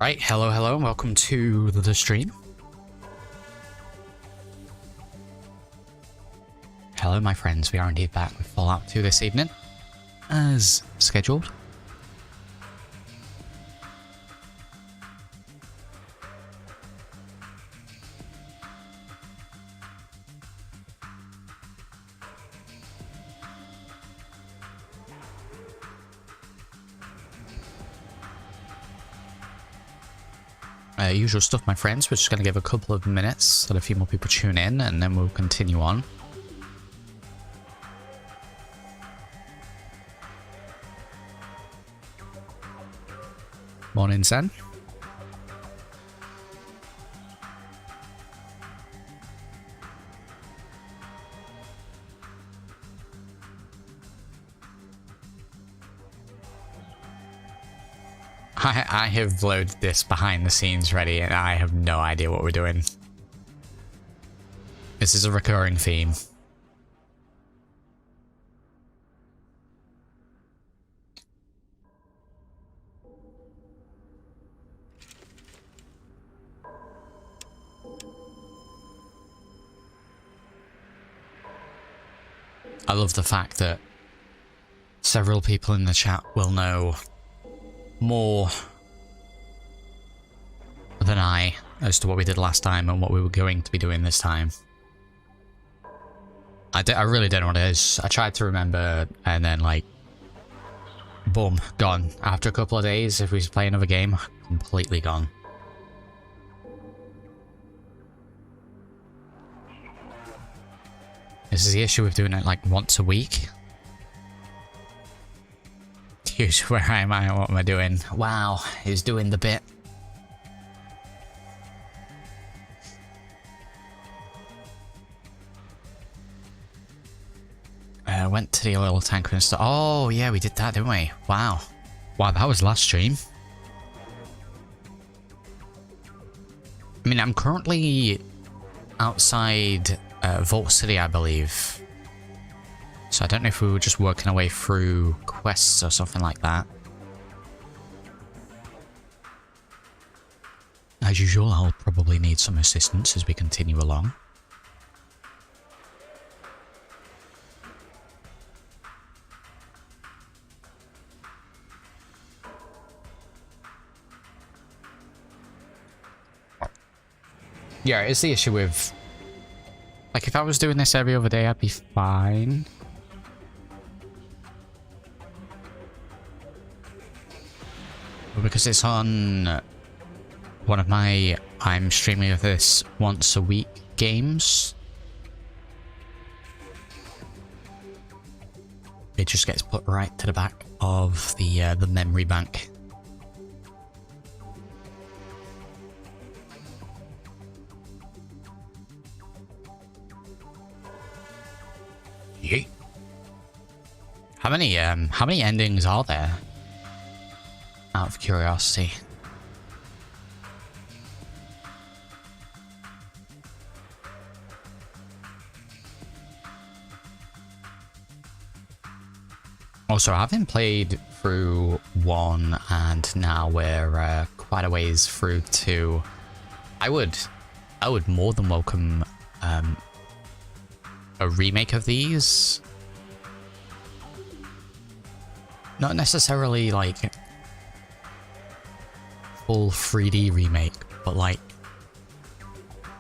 Right, hello, and welcome to the stream. Hello, my friends. We are indeed back with Fallout 2 this evening, as scheduled. Usual stuff, my friends. We're just going to give a couple of minutes so that a few more people tune in, and then we'll continue on. Morning, Zen. I have loaded this behind the scenes ready, and I have no idea what we're doing. This is a recurring theme. I love the fact that several people in the chat will know more than I as to what we did last time and what we were going to be doing this time. I really don't know what it is. I tried to remember, and then like, boom, gone. After a couple of days, if we play another game, completely gone. This is the issue with doing it like once a week. Here's where am I? What am I doing? Wow, he's doing the bit. Went to the oil tanker and stuff. Oh yeah, we did that, didn't we? Wow. Wow, that was last stream. I mean, I'm currently outside Vault City, I believe. So I don't know if we were just working our way through quests or something like that. As usual, I'll probably need some assistance as we continue along. Yeah, it's the issue with... like, if I was doing this every other day, I'd be fine. But because it's on one of my I'm streaming of this once a week games, it just gets put right to the back of the memory bank. Yeet. How many endings are there? Out of curiosity. Also, I haven't played through 1, and now we're quite a ways through 2. I would more than welcome a remake of these. Not necessarily like full 3D remake, but like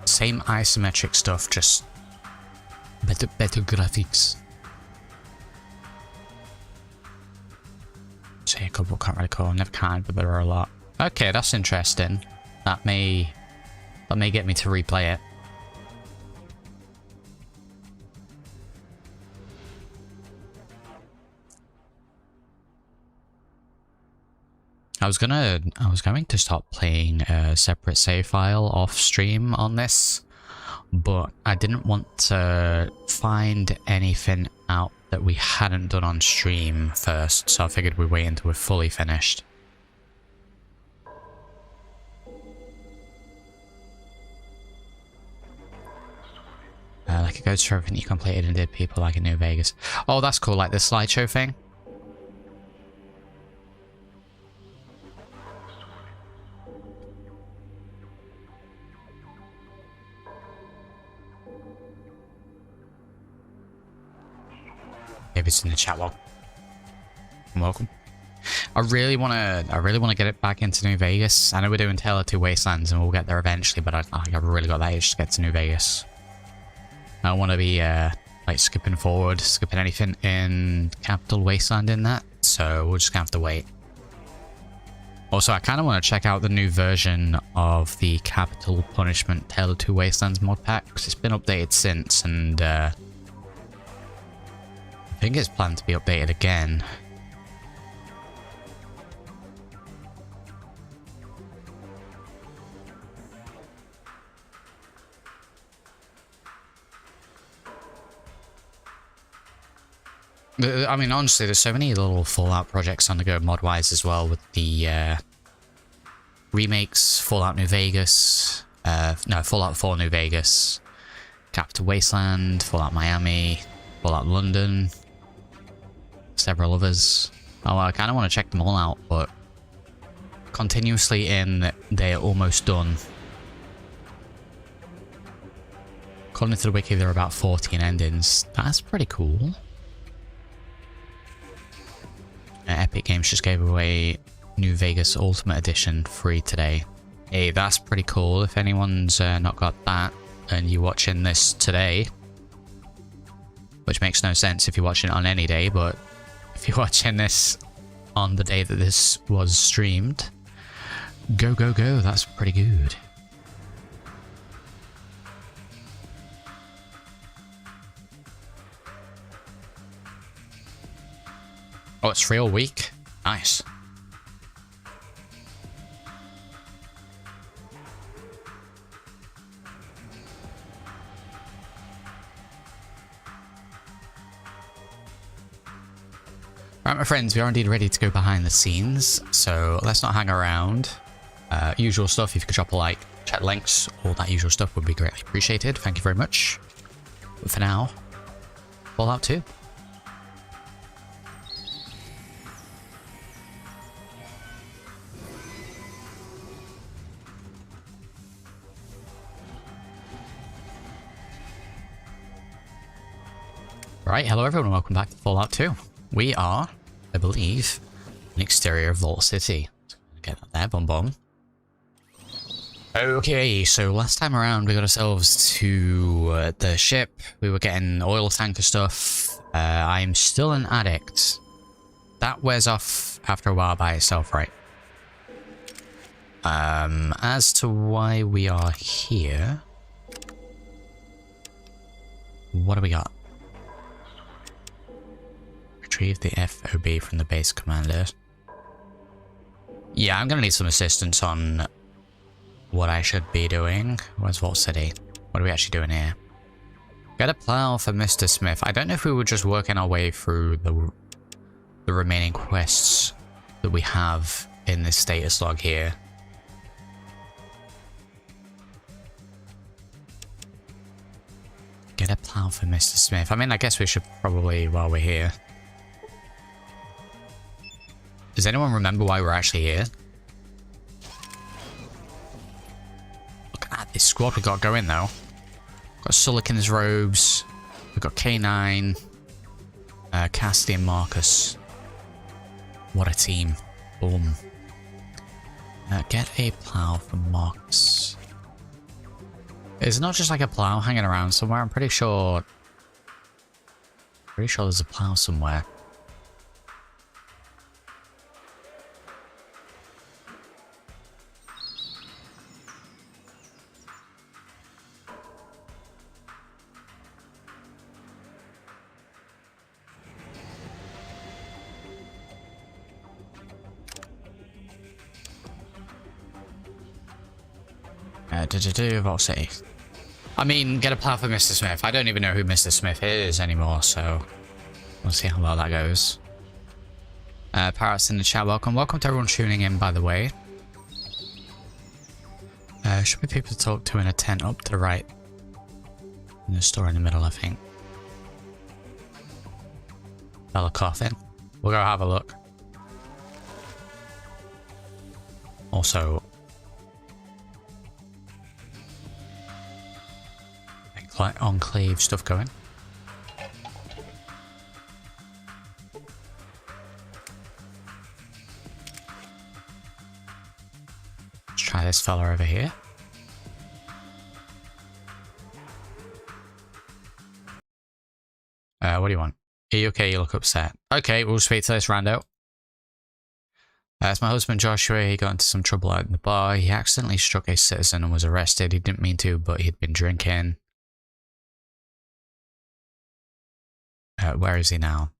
same isometric stuff, just better graphics. Say a couple, can't really call, never can, but there are a lot. Okay, that's interesting. That may get me to replay it. I was going to stop playing a separate save file off stream on this, but I didn't want to find anything out that we hadn't done on stream first, so I figured we'd wait until we're fully finished. Like it goes through everything you completed and did people like in New Vegas. Oh, that's cool, like the slideshow thing. David's in the chat. Welcome. I really wanna get it back into New Vegas. I know we're doing Tale of Two Wastelands and we'll get there eventually, but I've really got that itch to get to New Vegas. I don't want to be like skipping anything in Capital Wasteland in that, so we're just gonna have to wait. Also, I kind of want to check out the new version of the Capital Punishment Tale of Two Wastelands mod pack, because it's been updated since, and I think it's planned to be updated again. I mean, honestly, there's so many little Fallout projects on the go mod-wise as well, with the remakes, Fallout New Vegas, no, Fallout 4 New Vegas, Capital Wasteland, Fallout Miami, Fallout London, several others. Oh, I kind of want to check them all out, but continuously they're almost done. According to the wiki, there are about 14 endings. That's pretty cool. Epic Games just gave away New Vegas Ultimate Edition free today. Hey, that's pretty cool. If anyone's not got that and you're watching this today, which makes no sense if you're watching it on any day, but if you're watching this on the day that this was streamed, go, go, go. That's pretty good. Oh, it's free all week? Nice. Right, my friends, we are indeed ready to go behind the scenes, so let's not hang around. Usual stuff, if you could drop a like, chat links, all that usual stuff would be greatly appreciated. Thank you very much. But for now, Fallout 2. Right, hello everyone, welcome back to Fallout 2. We are, I believe, an exterior of Vault City. Get that there, boom boom. Okay, so last time around we got ourselves to the ship. We were getting oil tanker stuff. I'm still an addict. That wears off after a while by itself, right? As to why we are here... What do we got? Retrieve the FOB from the base commander. Yeah, I'm gonna need some assistance on what I should be doing. Where's Vault City? What are we actually doing here? Get a plow for Mr. Smith. I don't know if we were just working our way through the remaining quests that we have in this status log here. Get a plow for Mr. Smith. I mean, I guess we should probably, while we're here. Does anyone remember why we're actually here? Look at this squad we got going though. Got Sullick in his robes. We've got K9, Cassidy and Marcus. What a team. Boom. Get a plow from Marcus. It's not just like a plow hanging around somewhere. I'm pretty sure there's a plow somewhere. Vault City. I mean, get a plow for Mr. Smith. I don't even know who Mr. Smith is anymore, so we'll see how well that goes. Parrots in the chat, welcome. Welcome to everyone tuning in, by the way. Should be people to talk to in a tent up to the right. In the store in the middle, I think. Fella coughing. We'll go have a look. Also, enclave stuff going. this fella over here. What do you want? Are you okay? You look upset. Okay, we'll speak to this rando. It's my husband Joshua. He got into some trouble out in the bar. He accidentally struck a citizen and was arrested. He didn't mean to, but he'd been drinking. Where is he now?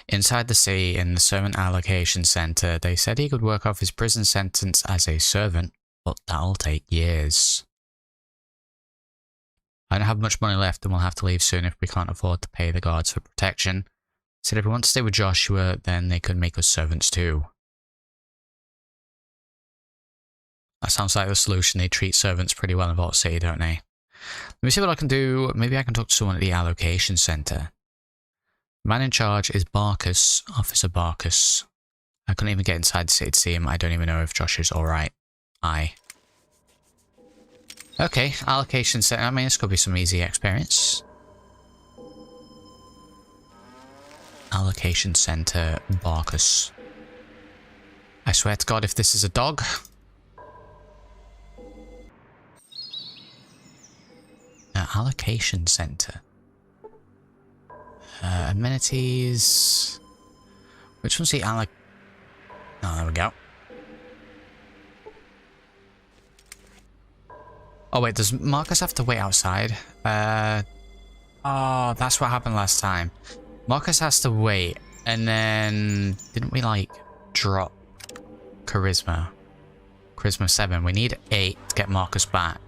Inside the city, in the servant allocation center. They said he could work off his prison sentence as a servant, but that'll take years. I don't have much money left and we'll have to leave soon if we can't afford to pay the guards for protection. Said if we want to stay with Joshua, then they could make us servants too. That sounds like the solution. They treat servants pretty well in Vault City, don't they? Let me see what I can do. Maybe I can talk to someone at the allocation center. The man in charge is Barkus, Officer Barkus. I couldn't even get inside the city to see him. I don't even know if Josh is alright. Aye. Okay, allocation center. I mean, this could be some easy experience. Allocation center, Barkus. I swear to God, if this is a dog. Allocation center. Amenities. Which one's the Oh, there we go. Oh wait, does Marcus have to wait outside? Oh, that's what happened last time. Marcus has to wait, and then didn't we like drop charisma? Charisma 7. We need 8 to get Marcus back.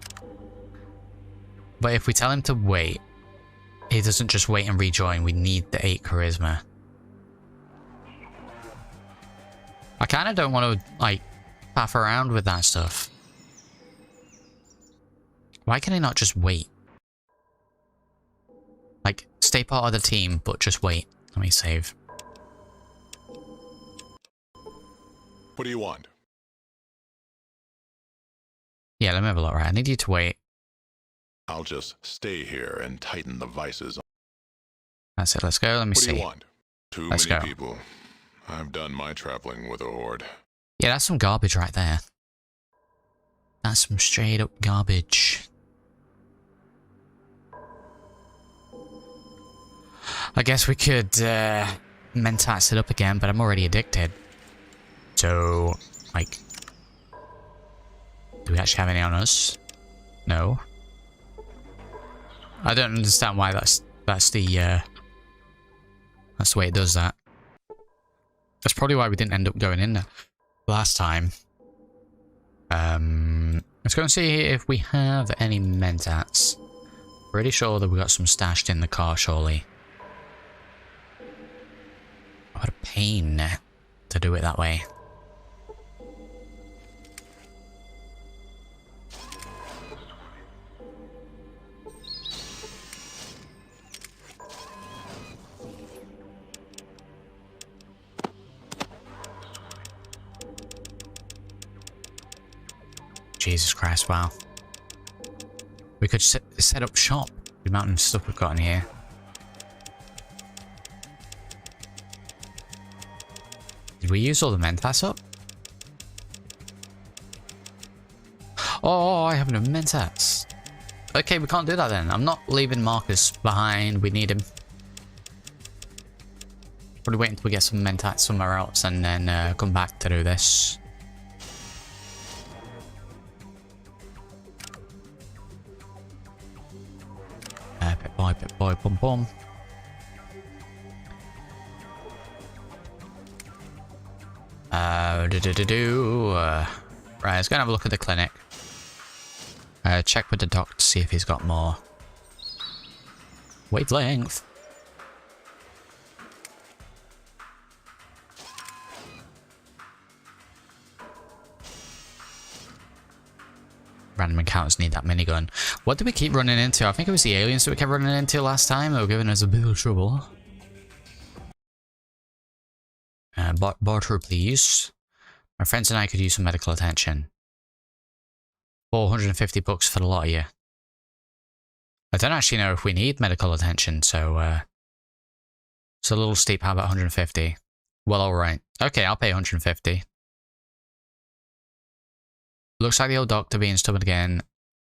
But if we tell him to wait, he doesn't just wait and rejoin. We need the 8 charisma. I kind of don't want to, like, faff around with that stuff. Why can he not just wait? Like, stay part of the team, but just wait. Let me save. What do you want? Yeah, let me have a look, right? I need you to wait. I'll just stay here and tighten the vices. That's it, let's go. Let me see. What do you want? Too many people. I've done my traveling with a horde. Yeah, that's some garbage right there. That's some straight up garbage. I guess we could Mentats it up again, but I'm already addicted. So, like, do we actually have any on us? No. I don't understand why that's the way it does that. That's probably why we didn't end up going in there last time. Let's go and see if we have any Mentats. Pretty sure that we got some stashed in the car, surely. What a pain to do it that way. Jesus Christ, wow. We could set up shop. The amount of stuff we've got in here. Did we use all the Mentats up? Oh, I have no Mentats. Okay, we can't do that then. I'm not leaving Marcus behind. We need him. Probably wait until we get some Mentats somewhere else and then come back to do this. Pit boy, boom boom. Right, let's go and have a look at the clinic. Check with the doc to see if he's got more. Wavelength. Random encounters need that minigun. What did we keep running into? I think it was the aliens that we kept running into last time. They were giving us a bit of trouble. Barter, please. My friends and I could use some medical attention. 450 bucks for the lot of you. I don't actually know if we need medical attention, so it's a little steep. How about 150? Well, alright. Okay, I'll pay 150. Looks like the old doctor being stubborn again.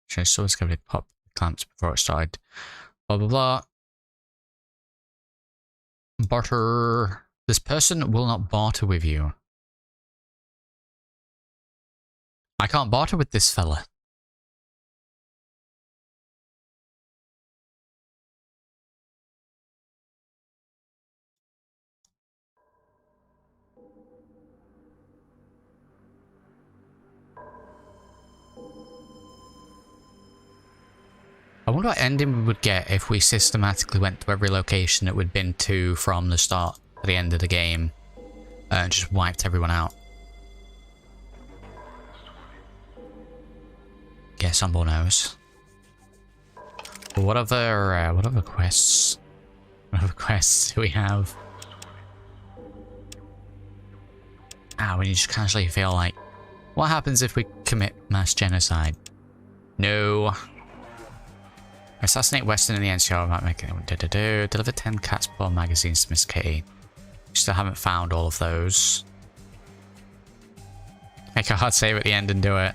She still discovered pop clamps before it started. Blah, blah, blah. Barter. This person will not barter with you. I can't barter with this fella. I wonder what ending we would get if we systematically went to every location that we'd been to from the start to the end of the game and just wiped everyone out. Guess on knows. What other quests? What other quests do we have? When you just casually feel like, what happens if we commit mass genocide? No. Assassinate Weston in the NCR might make it. Deliver 10 Catspaw magazines to Miss Kitty. Still haven't found all of those. Make a hard save at the end and do it.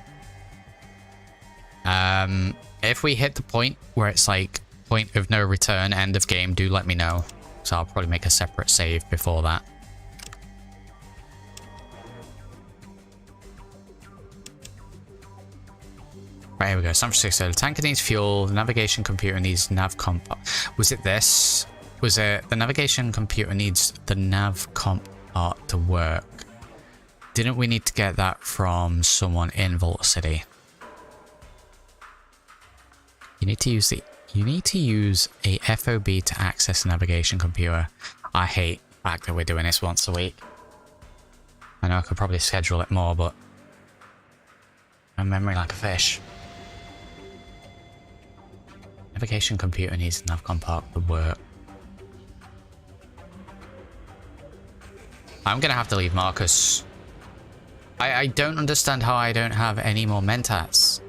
If we hit the point where it's like point of no return, end of game, do let me know. So I'll probably make a separate save before that. Right, here we go. San Francisco. The tanker needs fuel. The navigation computer needs nav comp. Was it this? Was it the navigation computer needs the nav comp part to work? Didn't we need to get that from someone in Vault City? You need to use a FOB to access the navigation computer. I hate the fact that we're doing this once a week. I know I could probably schedule it more, but my memory like a fish. Navigation computer needs the navcom part to work. I'm gonna have to leave Marcus. I don't understand how I don't have any more mentats.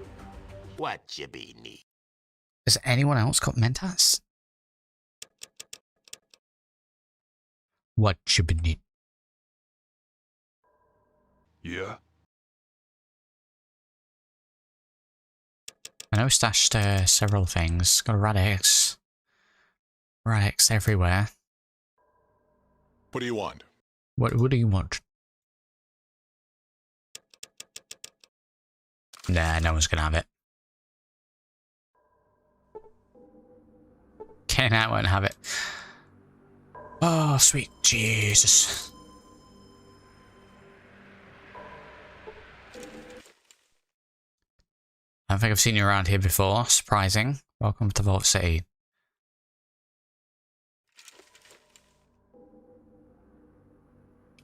What you be need? Has anyone else got mentats? What you be need? Yeah. I know stashed several things. Got a Radix. Radix everywhere. What do you want? What do you want? Nah, no one's gonna have it. Ken, I won't have it. Oh, sweet Jesus. I don't think I've seen you around here before. Surprising. Welcome to Vault City.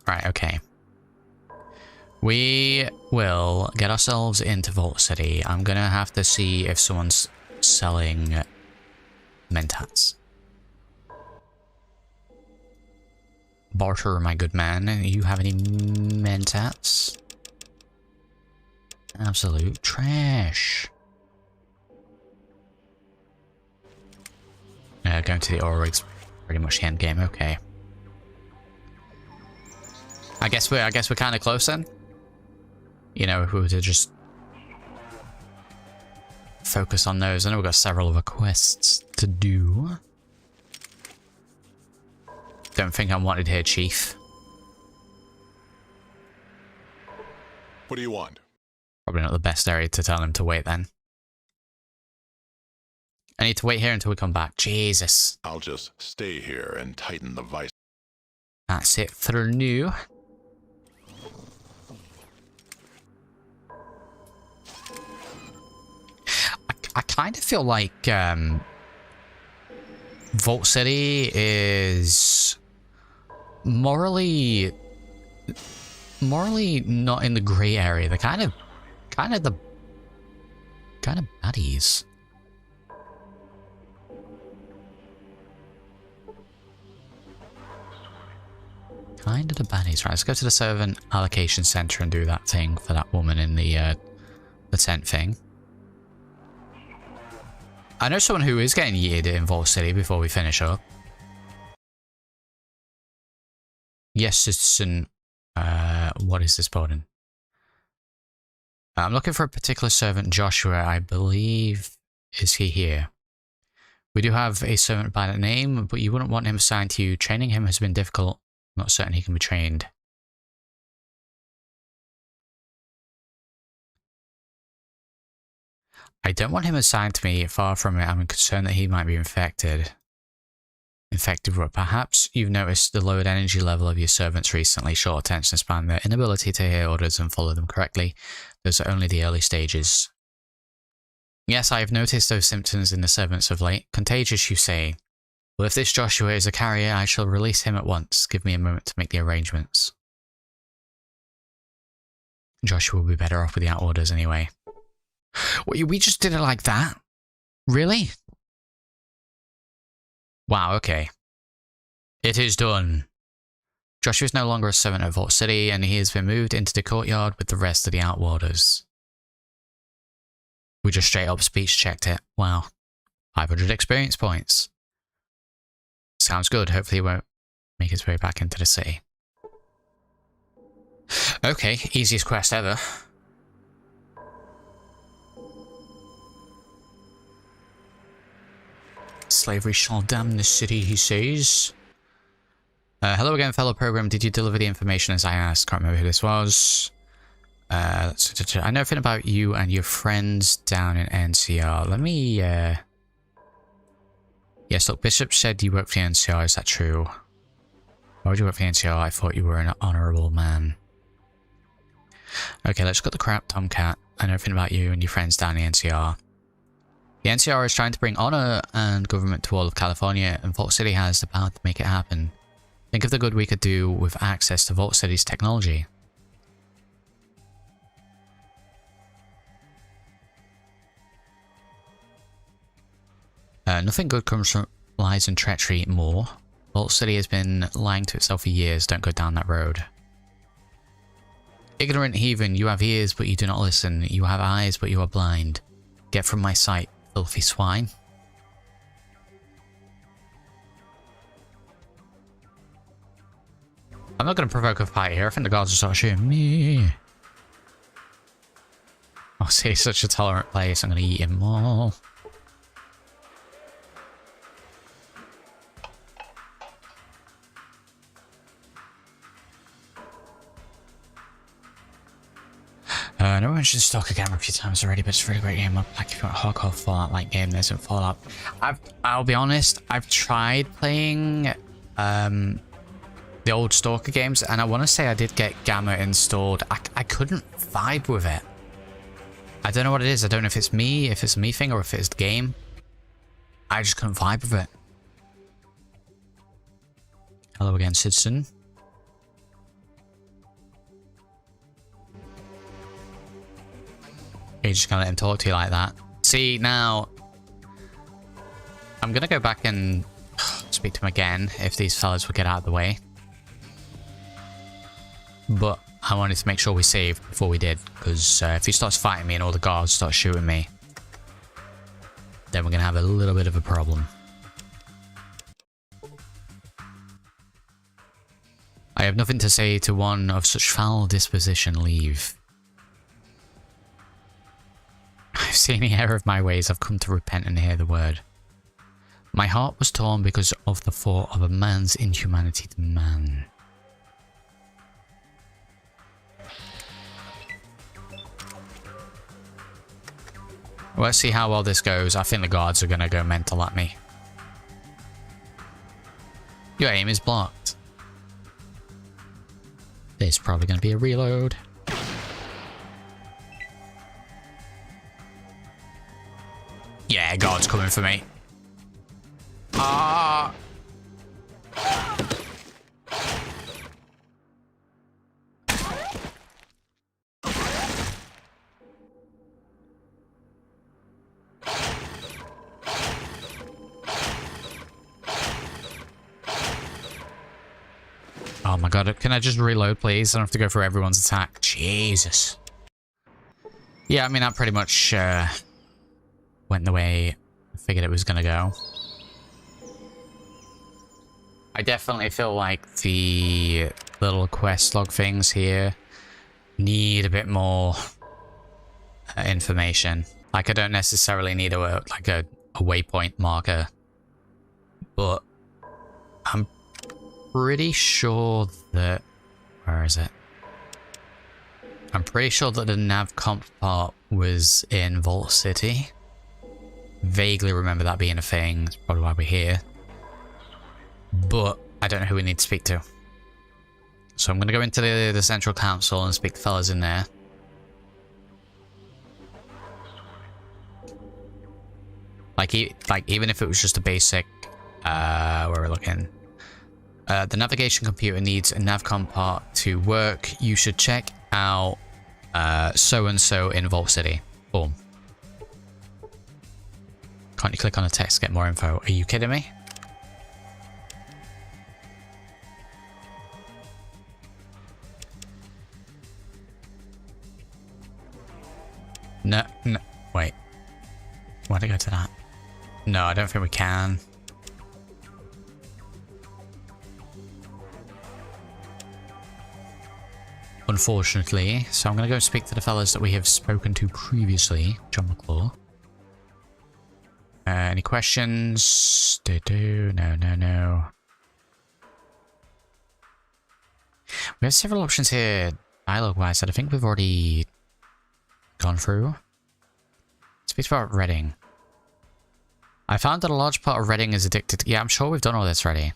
Right, okay. We will get ourselves into Vault City. I'm gonna have to see if someone's selling mentats. Barter, my good man. You have any mentats? Absolute trash. Going to the oil rig's pretty much the end game. Okay. I guess we're kind of close then. You know, if we were to just focus on those. I know we've got several other quests to do. Don't think I'm wanted here, Chief. What do you want? Probably not the best area to tell him to wait then. I need to wait here until we come back. Jesus. I'll just stay here and tighten the vice. That's it for new. I kind of feel like Vault City is morally not in the grey area. They're kind of baddies. Kind of the baddies. Right, let's go to the servant allocation center and do that thing for that woman in the tent thing. I know someone who is getting yeeted in Vault City before we finish up. Yes, citizen. What is this building? I'm looking for a particular servant, Joshua, I believe. Is he here? We do have a servant by that name, but you wouldn't want him assigned to you. Training him has been difficult. I'm not certain he can be trained. I don't want him assigned to me. Far from it. I'm concerned that he might be infected. But perhaps you've noticed the lowered energy level of your servants recently. Short attention span, their inability to hear orders and follow them correctly. Those are only the early stages. Yes, I have noticed those symptoms in the servants of late. Contagious, you say? Well, if this Joshua is a carrier, I shall release him at once. Give me a moment to make the arrangements. Joshua will be better off without orders anyway. We just did it like that? Really? Wow, okay. It is done. Joshua is no longer a servant of Vault City, and he has been moved into the courtyard with the rest of the Outwarders. We just straight up speech checked it. Wow. 500 experience points. Sounds good. Hopefully he won't make his way back into the city. Okay, easiest quest ever. Slavery shall damn the city, he says. Hello again, fellow program. Did you deliver the information as I asked? Can't remember who this was. I know everything about you and your friends down in NCR. Let me, Yes, look, Bishop said you work for the NCR. Is that true? Why would you work for the NCR? I thought you were an honourable man. Okay, let's cut the crap, Tomcat. I know everything about you and your friends down in the NCR. The NCR is trying to bring honour and government to all of California, and Vault City has the power to make it happen. Think of the good we could do with access to Vault City's technology. Nothing good comes from lies and treachery more. Vault City has been lying to itself for years. Don't go down that road. Ignorant heathen, you have ears but you do not listen. You have eyes but you are blind. Get from my sight, filthy swine. I'm not going to provoke a fight here. I think the guards will start shooting me. Oh, see, such a tolerant place. I'm going to eat him all. I know I mentioned Stalker Gamma a few times already, but it's a really great game. Like, if you want a hardcore Fallout-like game, there's some Fallout. I'll be honest, I've tried playing the old Stalker games, and I want to say I did get Gamma installed. I couldn't vibe with it. I don't know what it is. I don't know if it's me, if it's a me thing, or if it's the game. I just couldn't vibe with it. Hello again, citizen. You're just gonna let him talk to you like that. See, now I'm gonna go back and speak to him again if these fellas will get out of the way. But I wanted to make sure we saved before we did, because if he starts fighting me and all the guards start shooting me, then we're gonna have a little bit of a problem. I have nothing to say to one of such foul disposition. Leave. I've seen the error of my ways. I've come to repent and hear the word. My heart was torn because of the thought of a man's inhumanity to man. Let's see how well this goes. I think the guards are going to go mental at me. Your aim is blocked. There's probably going to be a reload. Yeah, guard's coming for me. Ah! Oh my god, can I just reload, please? I don't have to go through everyone's attack. Jesus. Yeah, I mean, that pretty much went the way I figured it was going to go. I definitely feel like the little quest log things here need a bit more information. Like, I don't necessarily need a waypoint marker, but I'm pretty sure that... Where is it? I'm pretty sure that the nav comp part was in Vault City. Vaguely remember that being a thing. That's probably why we're here. But I don't know who we need to speak to. So I'm going to go into the central council and speak to fellas in there. Like even if it was just a basic, where we're looking. The navigation computer needs a navcom part to work. You should check out so-and-so in Vault City. Boom. Can't you click on a text to get more info? Are you kidding me? No, wait. Why'd I go to that? No, I don't think we can. Unfortunately. So I'm going to go speak to the fellas that we have spoken to previously. John McClure. Any questions? No. We have several options here, dialogue-wise, that I think we've already gone through. Speaks about Reading. I found that a large part of Reading is addicted to... Yeah, I'm sure we've done all this already.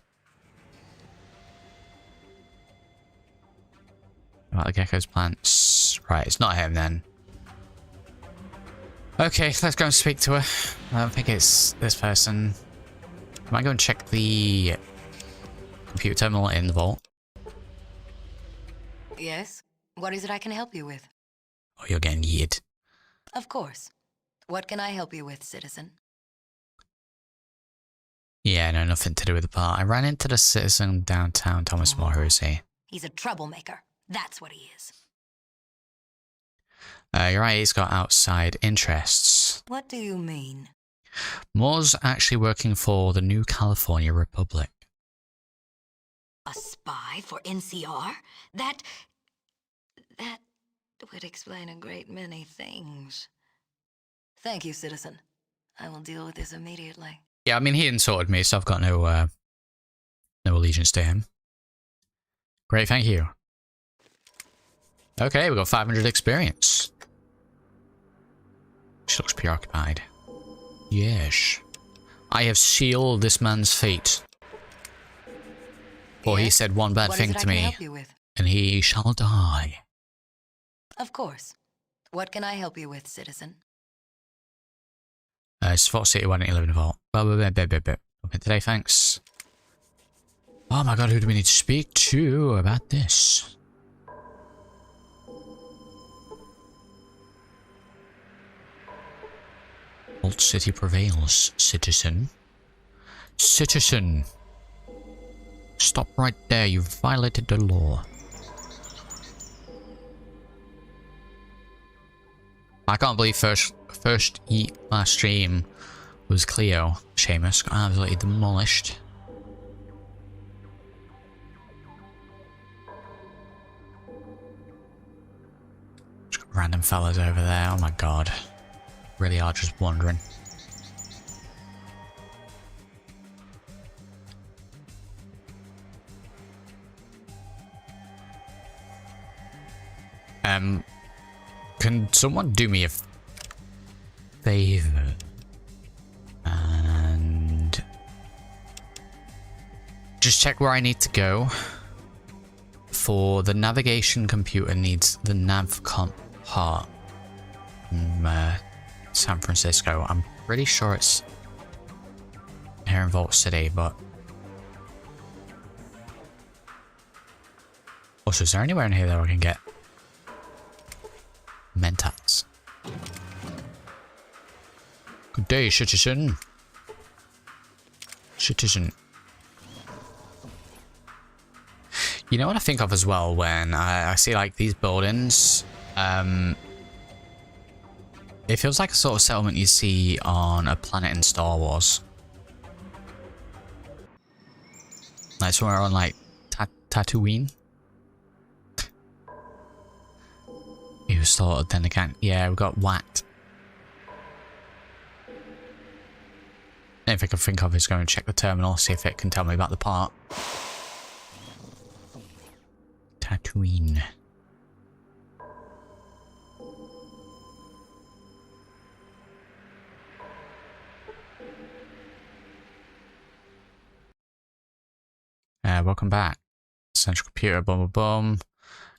About the gecko's plants. Right, it's not him then. Okay, let's go and speak to her. I don't think it's this person. I might go and check the computer terminal in the vault. Yes? What is it I can help you with? Oh, you're getting yeeted. Of course. What can I help you with, citizen? Yeah, no, nothing to do with the part. I ran into the citizen downtown, Thomas Moore. Who is he? He's a troublemaker. That's what he is. You're right, he's got outside interests. What do you mean? Moore's actually working for the New California Republic. A spy for NCR? That would explain a great many things. Thank you, citizen. I will deal with this immediately. Yeah, I mean, he insulted me, so I've got no allegiance to him. Great, thank you. Okay, we got 500 experience. She looks preoccupied. Yes. I have sealed this man's fate. For he said one bad thing to me, and he shall die. Of course. What can I help you with, citizen? It's Vault City, why don't you live in the vault? Okay, today, thanks. Oh my god, who do we need to speak to about this? Vault City prevails, citizen. Citizen! Stop right there, you've violated the law. I can't believe first last stream was Cleo. Seamus got absolutely demolished. Just got random fellas over there, oh my god. Really are just wandering. Can someone do me a favor? And just check where I need to go. For the navigation computer needs the nav comp part. San Francisco. I'm pretty sure it's here in Vault City, but also, is there anywhere in here that I can get mentats? Good day, citizen. Citizen. You know what I think of as well when I see like these buildings? It feels like a sort of settlement you see on a planet in Star Wars. Like somewhere on like Tatooine. Ew, was slaughtered then again. Yeah, we got whacked. If I can think of is going to check the terminal, see if it can tell me about the part. Tatooine. Welcome back. Central computer, boom, boom, boom.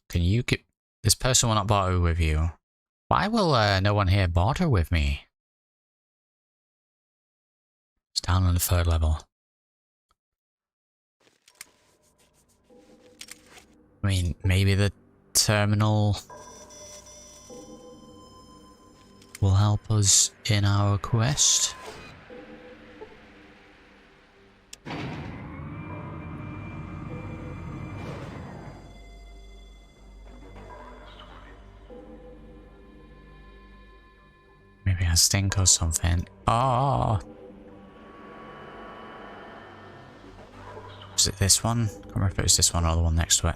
Can you get... This person will not barter with you. Why will no one here barter with me? It's down on the 3rd level. I mean, maybe the terminal will help us in our quest. Maybe a stink or something. Oh! Is it this one? I can't remember if it was this one or the one next to it.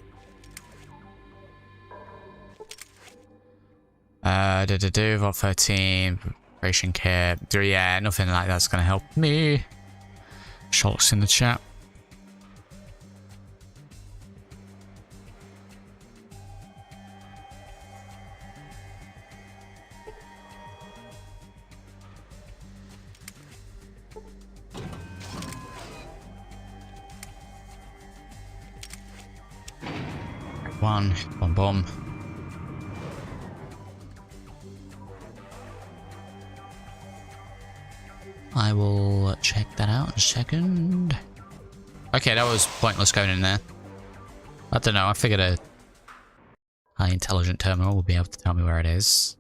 Vault 13, preparation kit. Yeah, nothing like that's gonna help me. Schultz in the chat. Boom, boom. I will check that out in a second. Okay, that was pointless going in there. I don't know, I figured a highly intelligent terminal will be able to tell me where it is.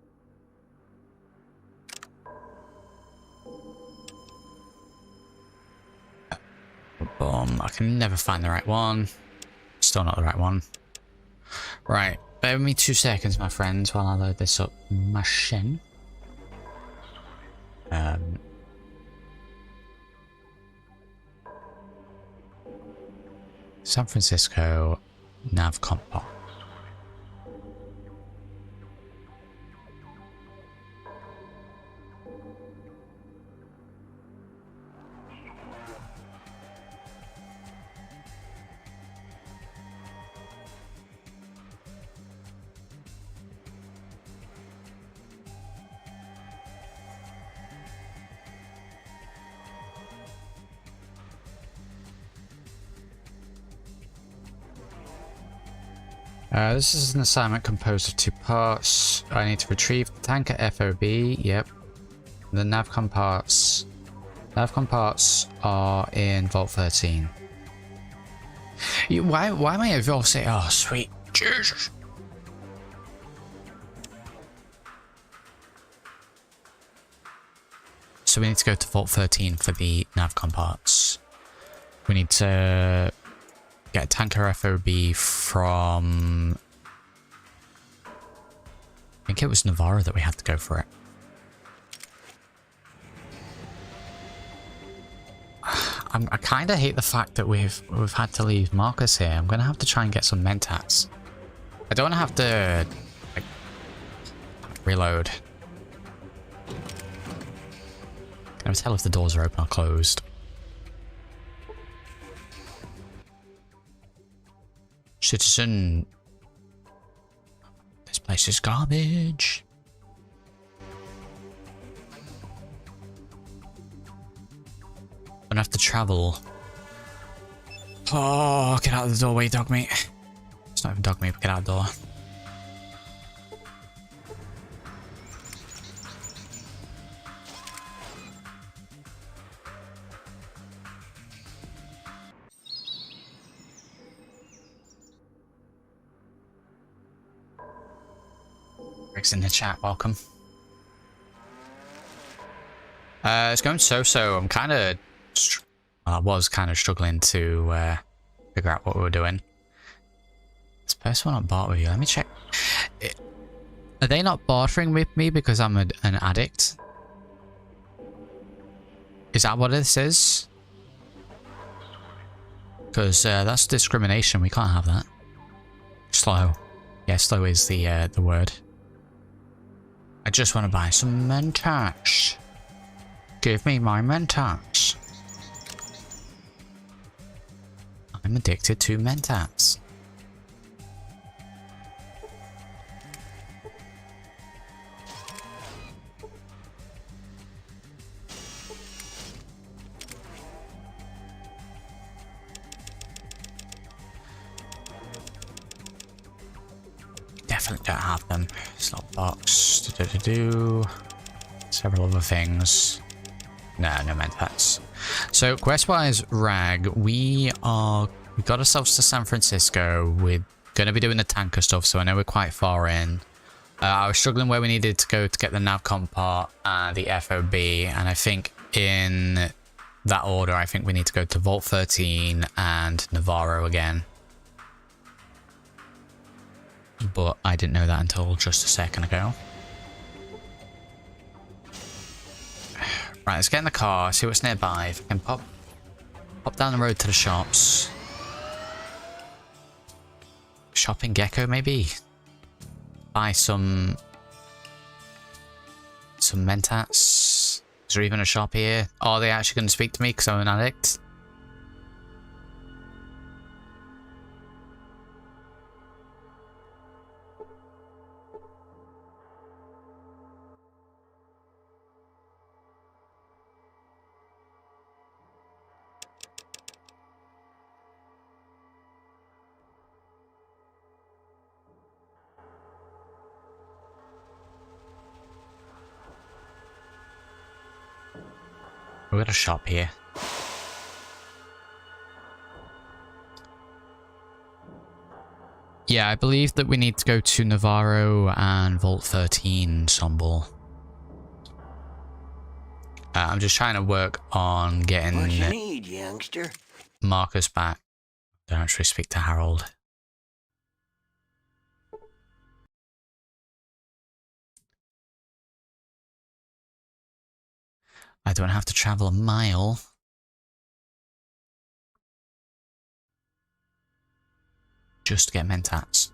Boom, I can never find the right one. Still not the right one. Right, bear with me 2 seconds, my friends, while I load this up machine. San Francisco nav comp. This is an assignment composed of 2 parts. I need to retrieve the tanker FOB. Yep. The navcom parts. Navcom parts are in Vault 13. Why am I at Vault 13? Oh, sweet Jesus. So we need to go to Vault 13 for the navcom parts. We need to get a tanker FOB from... I think it was Navarro that we had to go for it. I kind of hate the fact that we've had to leave Marcus here. I'm going to have to try and get some mentats. I don't want to have to like, reload. Can I tell if the doors are open or closed? Citizen. This place is garbage. I'm gonna have to travel. Oh, get out of the doorway, dog meat. It's not even dog meat, but get out the door. Rick's in the chat, welcome. It's going so-so. I'm kind of... I was kind of struggling to figure out what we were doing. This person will not barter with you. Let me check. Are they not bartering with me because I'm an addict? Is that what this is? Because that's discrimination. We can't have that. Slow. Yeah, slow is the word. I just want to buy some Mentats. Give me my Mentats. I'm addicted to Mentats. Definitely don't have them. Slot box. Several other things. No Mentats. So quest-wise, Rag, we got ourselves to San Francisco. We're going to be doing the tanker stuff, so I know we're quite far in. I was struggling where we needed to go to get the navcom part and the FOB, and I think in that order, I think we need to go to Vault 13 and Navarro again. But I didn't know that until just a second ago. Right, let's get in the car, see what's nearby. If I can pop down the road to the shops. Shopping Gecko, maybe? Buy some Mentats. Is there even a shop here? Oh, are they actually going to speak to me because I'm an addict? We've got a shop here. Yeah, I believe that we need to go to Navarro and Vault 13 Somble. I'm just trying to work on getting What you need, youngster? Marcus back. Don't actually speak to Harold. I don't have to travel a mile. Just to get Mentats.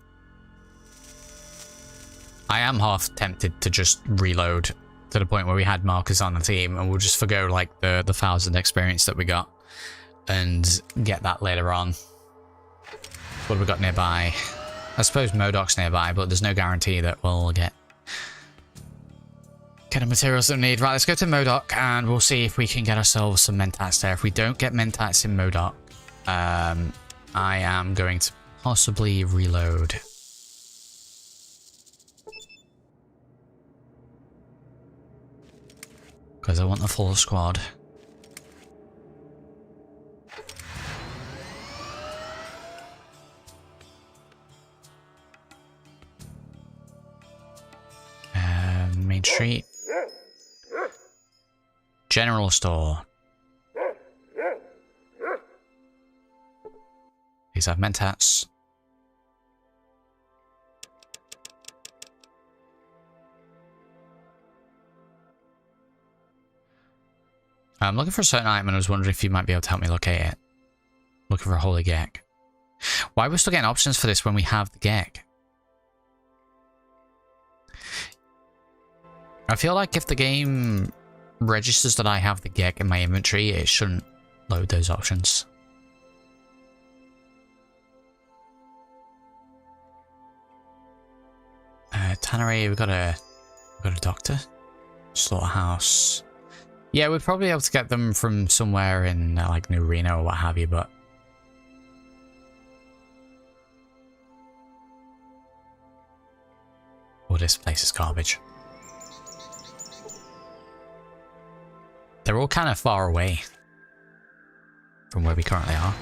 I am half tempted to just reload to the point where we had Marcus on the team and we'll just forgo like the 1,000 experience that we got and get that later on. What have we got nearby? I suppose Modoc's nearby, but there's no guarantee that we'll get the materials that we need. Right, let's go to Modoc and we'll see if we can get ourselves some Mentats there. If we don't get Mentats in Modoc, I am going to possibly reload. Because I want the full squad. Main Street. General store. These have Mentats. I'm looking for a certain item and I was wondering if you might be able to help me locate it. Looking for a holy Gek. Why are we still getting options for this when we have the Gek? I feel like if the game registers that I have the Gek in my inventory, it shouldn't load those options. Tannery, we've got a doctor. Slaughterhouse. Yeah, we'd probably be able to get them from somewhere in like New Reno or what have you, but oh, this place is garbage. They're all kind of far away from where we currently are.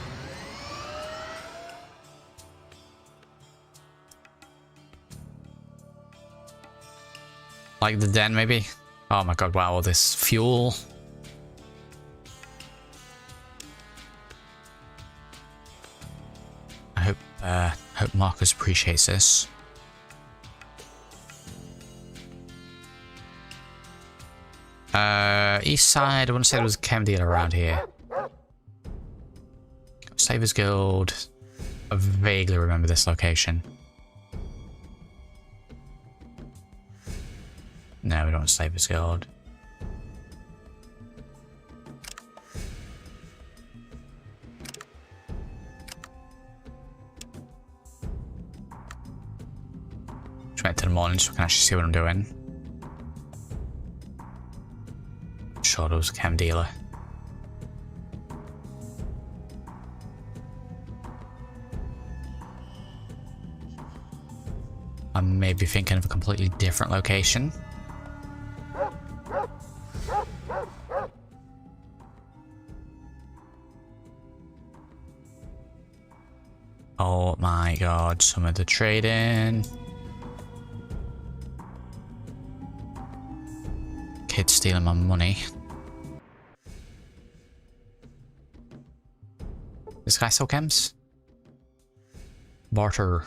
Like the den, maybe? Oh my god, wow, all this fuel. I hope Marcus appreciates this. East side, I want to say there was a chem dealer around here. Savers Guild. I vaguely remember this location. don't save his guard. Just wait till the morning so I can actually see what I'm doing. Sure, there was a chem dealer. I may be thinking of a completely different location. Oh my god, some of the trading. Kid stealing my money. This guy still chems? Barter.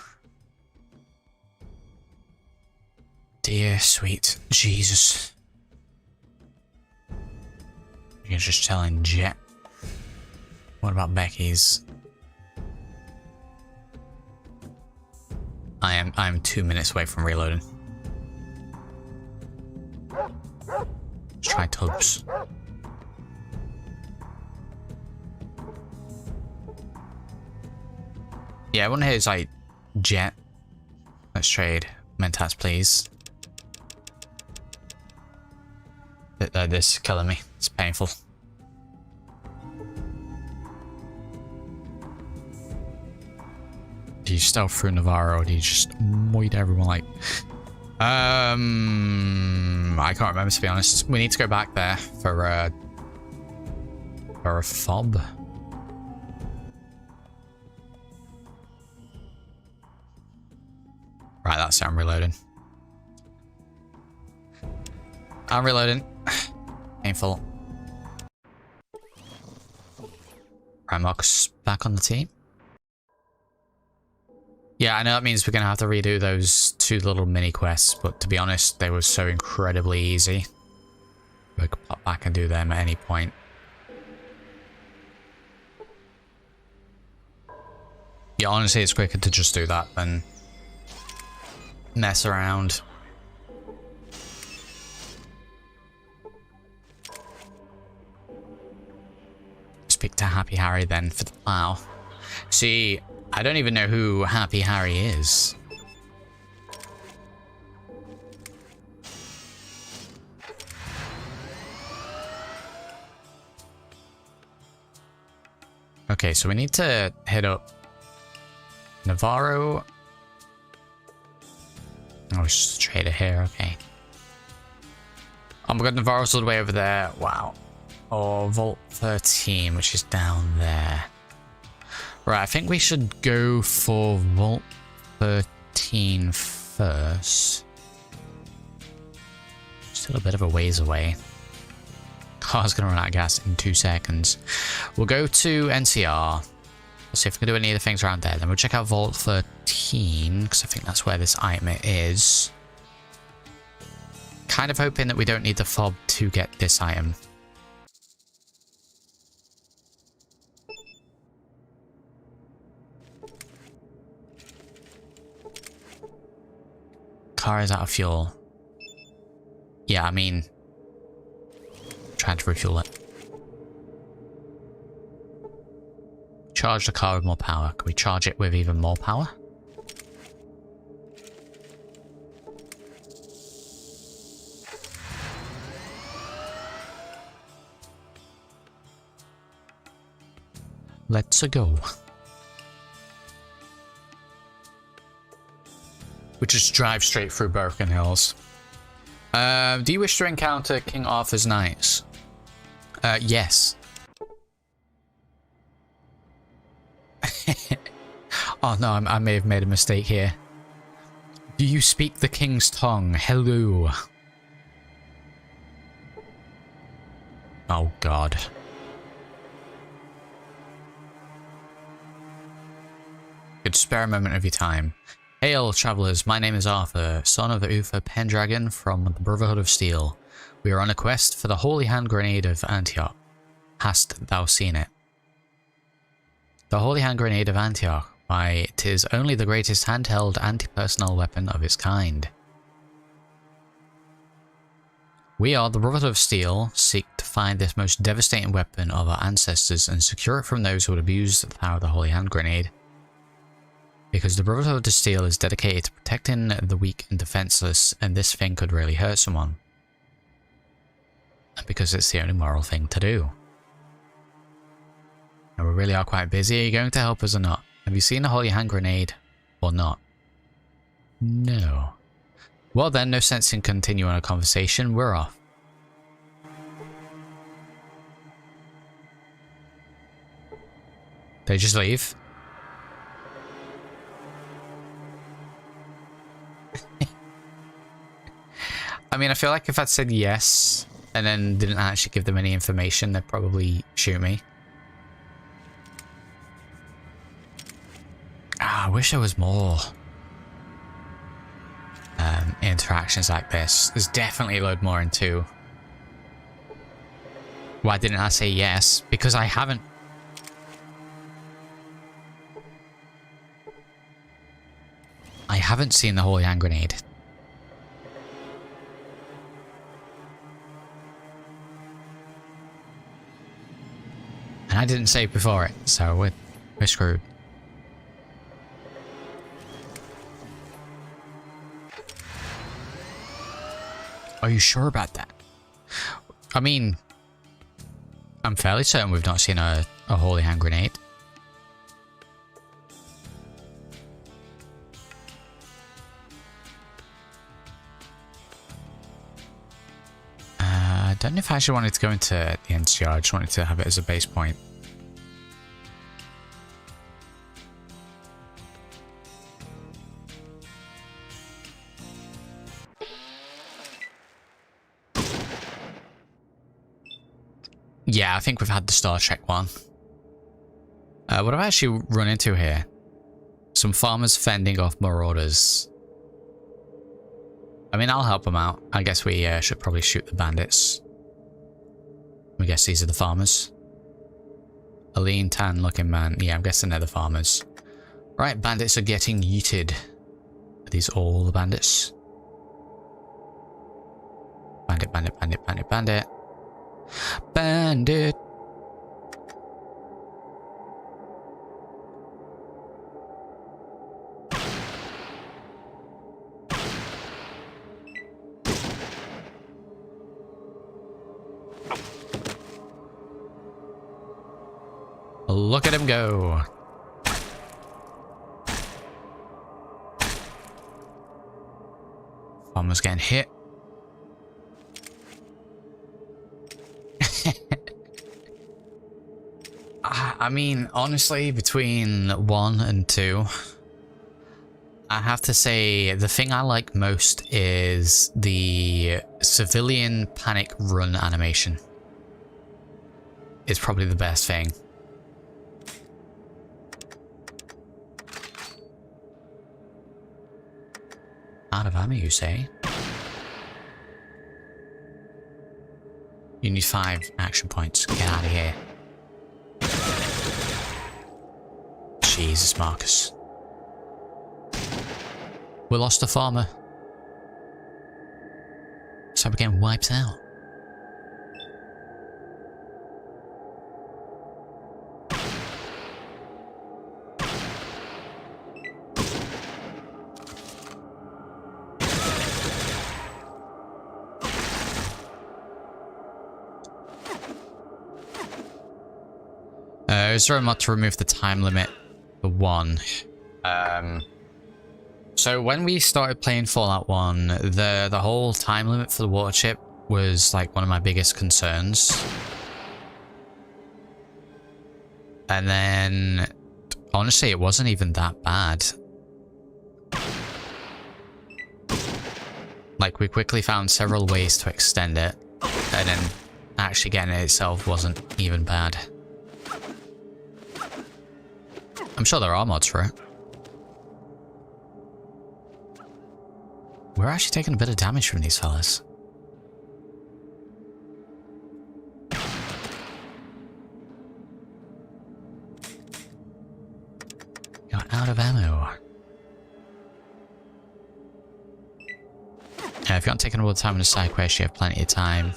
Dear sweet Jesus. You're just telling Jet. What about Becky's? I'm 2 minutes away from reloading. Let's try Tubbs. Yeah, I want to hear is like Jet. Let's trade. Mentats, please. This is killing me. It's painful. Do you stealth through Navarro or do you just moid everyone like... I can't remember, to be honest. We need to go back there for a fob. Right, that's it. I'm reloading. I'm reloading. Painful. Right, Marcus back on the team. Yeah, I know that means we're going to have to redo those 2 little mini quests, but to be honest, they were so incredibly easy. We could pop back and do them at any point. Yeah, honestly, it's quicker to just do that than mess around. Speak to Happy Harry then for the plow. See, I don't even know who Happy Harry is. Okay, so we need to hit up Navarro. Oh, it's just a trader here, okay. Oh my god, Navarro's all the way over there. Wow. Or Vault 13, which is down there. Right, I think we should go for Vault 13 first. Still a bit of a ways away. Car's gonna run out of gas in 2 seconds. We'll go to NCR. Let's see if we can do any of the things around there. Then we'll check out Vault 13, because I think that's where this item is. Kind of hoping that we don't need the fob to get this item. Car is out of fuel. Yeah, I mean, trying to refuel it. Charge the car with more power. Can we charge it with even more power? Let's go. We just drive straight through Broken Hills. Do you wish to encounter King Arthur's knights? Yes. Oh no, I may have made a mistake here. Do you speak the king's tongue? Hello. Oh god. Could spare a moment of your time. Hail, travellers, my name is Arthur, son of Uther Pendragon from the Brotherhood of Steel. We are on a quest for the Holy Hand Grenade of Antioch. Hast thou seen it? The Holy Hand Grenade of Antioch. Why, 'tis only the greatest handheld anti-personnel weapon of its kind. We are the Brotherhood of Steel, seek to find this most devastating weapon of our ancestors and secure it from those who would abuse the power of the Holy Hand Grenade. Because the Brotherhood of Steel is dedicated to protecting the weak and defenseless, and this thing could really hurt someone. And because it's the only moral thing to do. And we really are quite busy. Are you going to help us or not? Have you seen the Holy Hand Grenade or not? No. Well then, no sense in continuing our conversation. We're off. They just leave. I mean, I feel like if I'd said yes and then didn't actually give them any information, they'd probably shoot me. Ah, I wish there was more interactions like this. There's definitely a load more in 2. Why didn't I say yes? Because I haven't. I haven't seen the Holy Hand Grenade. And I didn't save before it, so we're screwed. Are you sure about that? I mean, I'm fairly certain we've not seen a Holy Hand Grenade. I don't know if I actually wanted to go into the NCR, I just wanted to have it as a base point. Yeah, I think we've had the Star Trek one. What have I actually run into here? Some farmers fending off marauders. I mean, I'll help them out. I guess we should probably shoot the bandits. I guess these are the farmers. A lean, tan-looking man. Yeah, I'm guessing they're the farmers. Right, bandits are getting yeeted. Are these all the bandits? Bandit, bandit, bandit, bandit, bandit. Bandit! Look at him go. Farmer's getting hit. I mean, honestly, between 1 and 2, I have to say the thing I like most is the civilian panic run animation. It's probably the best thing. Out of ammo, you say? You need 5 action points. Get out of here. Jesus, Marcus. We lost a farmer. So we're getting wiped out. Is there a mod to remove the time limit for 1? So when we started playing Fallout 1, the whole time limit for the water chip was like one of my biggest concerns. And then honestly, it wasn't even that bad. Like, we quickly found several ways to extend it, and then actually getting it itself wasn't even bad. I'm sure there are mods for it. We're actually taking a bit of damage from these fellas. You're out of ammo. If you aren't taking all the time on the side quest, you have plenty of time.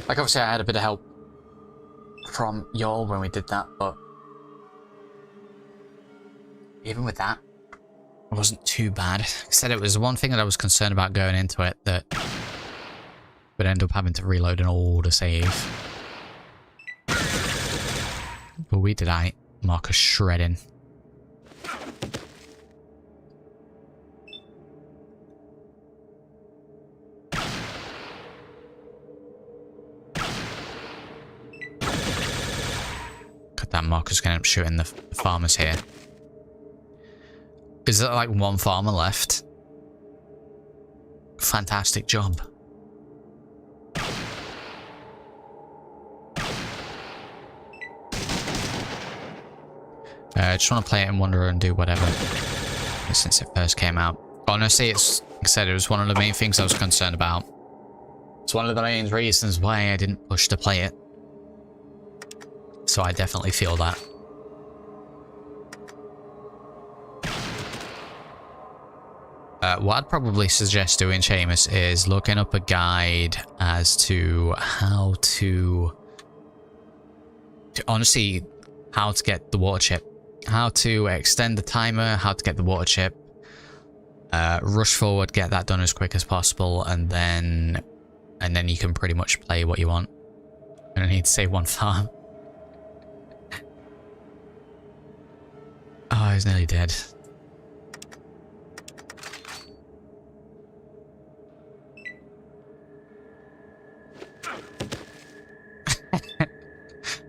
Like, obviously, I had a bit of help from y'all when we did that, but even with that, it wasn't too bad. I said it was one thing that I was concerned about going into it, that would end up having to reload an older save. But we did aight. Marcus shredding. Cut that. Marcus gonna end up shooting the farmers here. Is there like one farmer left? Fantastic job. I just want to play it and wander and do whatever since it first came out. Honestly, it's, like I said, it was one of the main things I was concerned about. It's one of the main reasons why I didn't push to play it. So I definitely feel that. What I'd probably suggest doing, Seamus, is looking up a guide as to how to honestly, how to get the water chip. How to extend the timer, how to get the water chip. Rush forward, get that done as quick as possible, and then you can pretty much play what you want. And I need to save one farm. Oh, he's nearly dead.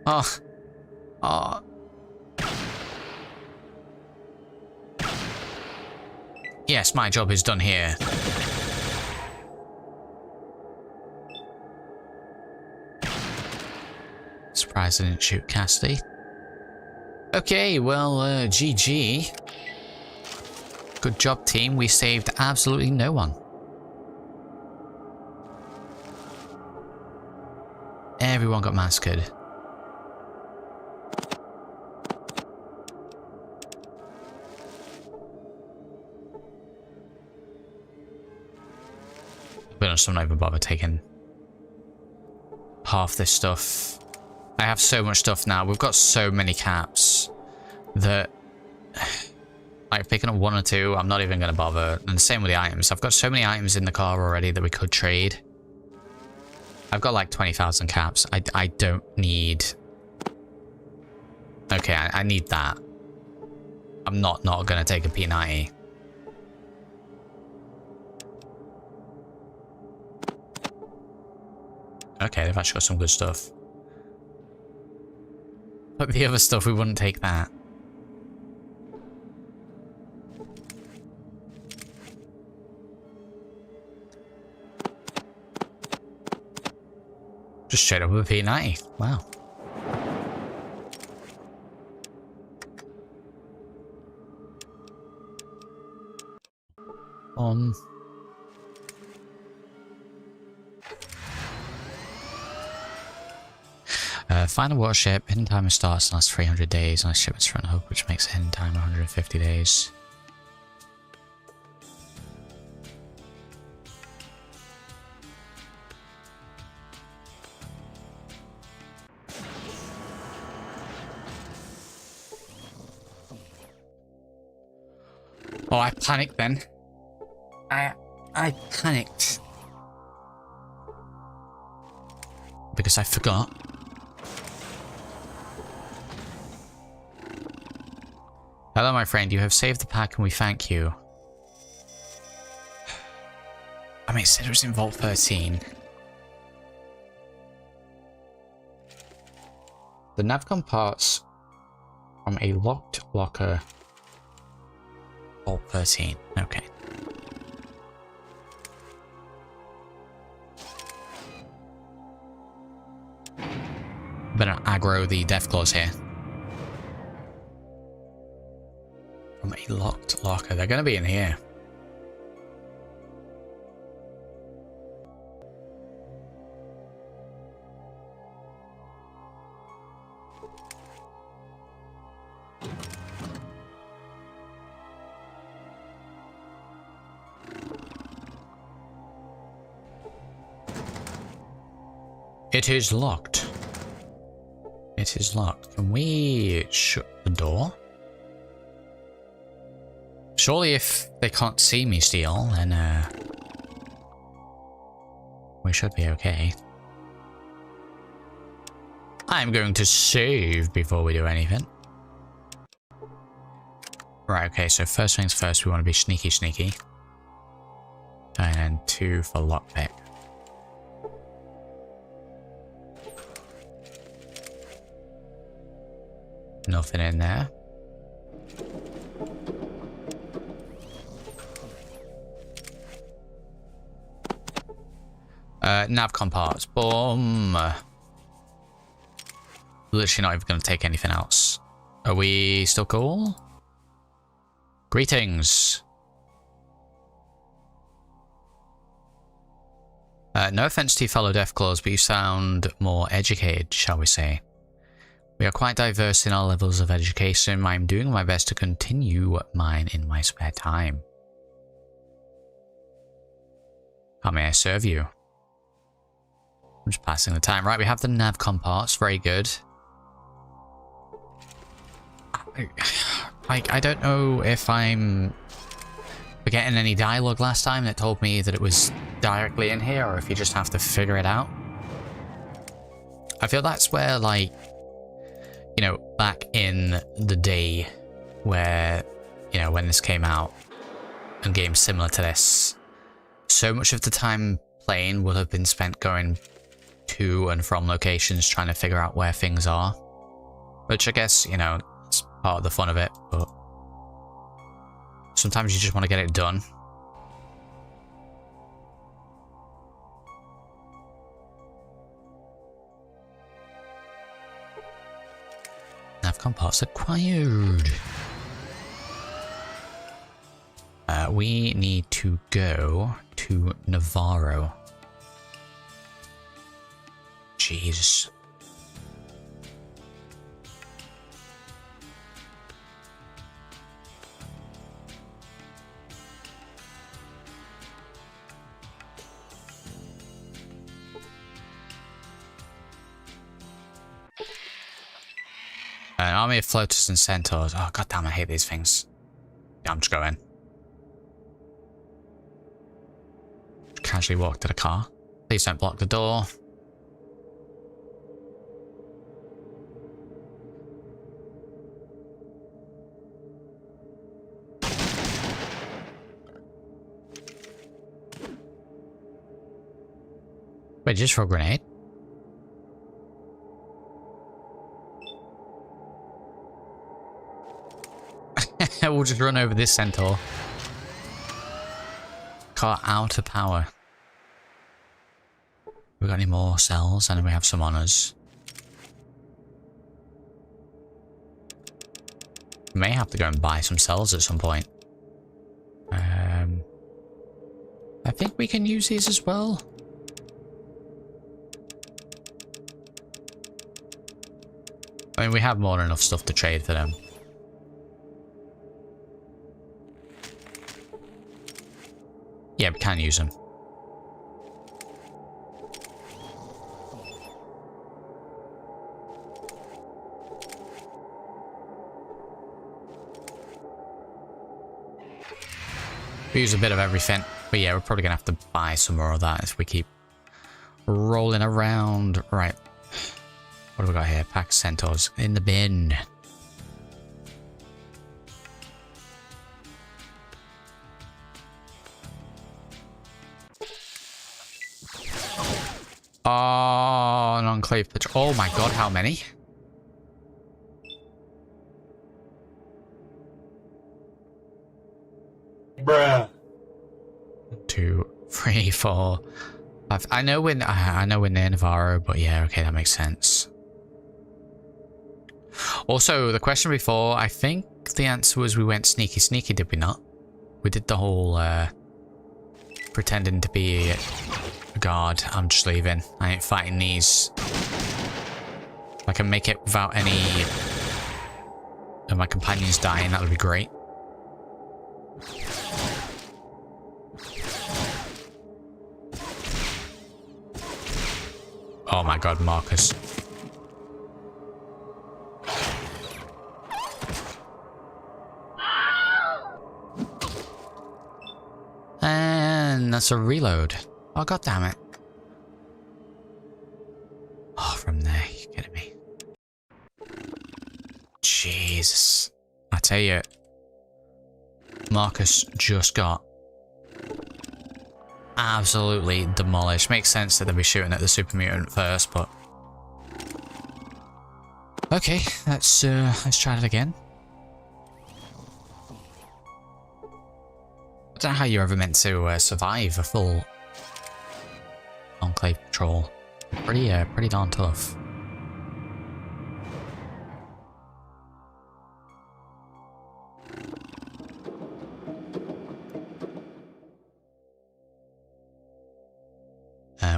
Oh. Oh. Yes, my job is done here. Surprised I didn't shoot Cassidy. Okay, well, GG. Good job, team. We saved absolutely no one. Everyone got massacred. But I'm not even bother taking half this stuff. I have so much stuff now. We've got so many caps that, like, picking up one or two, I'm not even going to bother. And the same with the items. I've got so many items in the car already that we could trade. I've got like 20,000 caps. I don't need... Okay, I need that. I'm not going to take a P90. Okay, they've actually got some good stuff. But the other stuff, we wouldn't take that. Just straight up with a P90. Wow. Find a water ship. Hidden timer starts in the last 300 days on a shipment's front hub, which makes a hidden timer 150 days. Oh, I panicked then. I panicked. Because I forgot. Hello, my friend. You have saved the pack and we thank you. I mean, it said it was in Vault 13. The Navcom parts from a locked locker. Vault 13. Okay. Better aggro the Deathclaws here. From a locked locker. They're going to be in here. It is locked. It is locked. Can we shut the door? Surely if they can't see me steal, then we should be okay. I'm going to save before we do anything. Right, okay, so first things first, we want to be sneaky sneaky. And then 2 for lockpick. Nothing in there. Navcom parts. Boom. Literally not even going to take anything else. Are we still cool? Greetings. No offense to you fellow Deathclaws, but you sound more educated, shall we say. We are quite diverse in our levels of education. I'm doing my best to continue mine in my spare time. How may I serve you? I'm just passing the time. Right, we have the Navcom parts. Very good. I don't know if I'm forgetting any dialogue last time that told me that it was directly in here, or if you just have to figure it out. I feel that's where, like, you know, back in the day where, you know, when this came out, and games similar to this, so much of the time playing would have been spent going to and from locations trying to figure out where things are. Which I guess, you know, it's part of the fun of it, but sometimes you just want to get it done. Navcom parts acquired. We need to go to Navarro. Jesus. An army of floaters and centaurs. Oh, goddamn, I hate these things. Yeah, I'm just going. Casually walk to the car. Please don't block the door. Wait, just for a grenade? We'll just run over this centaur. Car out of power. We got any more cells? And we have some on us. May have to go and buy some cells at some point. I think we can use these as well. I mean, we have more than enough stuff to trade for them. Yeah, we can use them. We use a bit of everything. But yeah, we're probably going to have to buy some more of that if we keep rolling around. Right. What have we got here? Pack of centaurs in the bin. Oh, an enclave patrol. Oh my god, how many? Bruh. 2, 3, 4, 5. I know we're near Navarro, but yeah, okay, that makes sense. Also, the question before, I think the answer was we went sneaky sneaky, did we not? We did the whole pretending to be a guard. I'm just leaving. I ain't fighting these. If I can make it without any of my companions dying, that would be great. Oh my god, Marcus. And that's a reload. Oh god damn it. Oh, from there, you're kidding me. Jesus. I tell you, Marcus just got absolutely demolished. Makes sense that they'd be shooting at the super mutant first, but okay, let's try it again. I don't know how you're ever meant to survive a full enclave patrol. Pretty darn tough.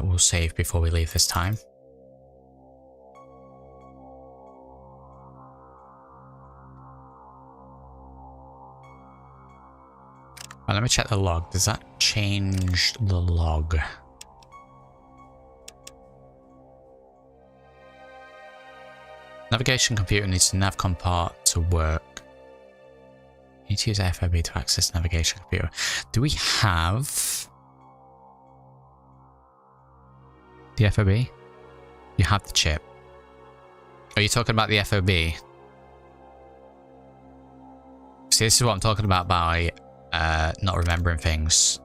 We'll save before we leave this time. Well, let me check the log. Does that change the log? Navigation computer needs the navcom part to work. You need to use FOB to access navigation computer. Do we have the FOB? You have the chip. Are you talking about the FOB? See, this is what I'm talking about by not remembering things.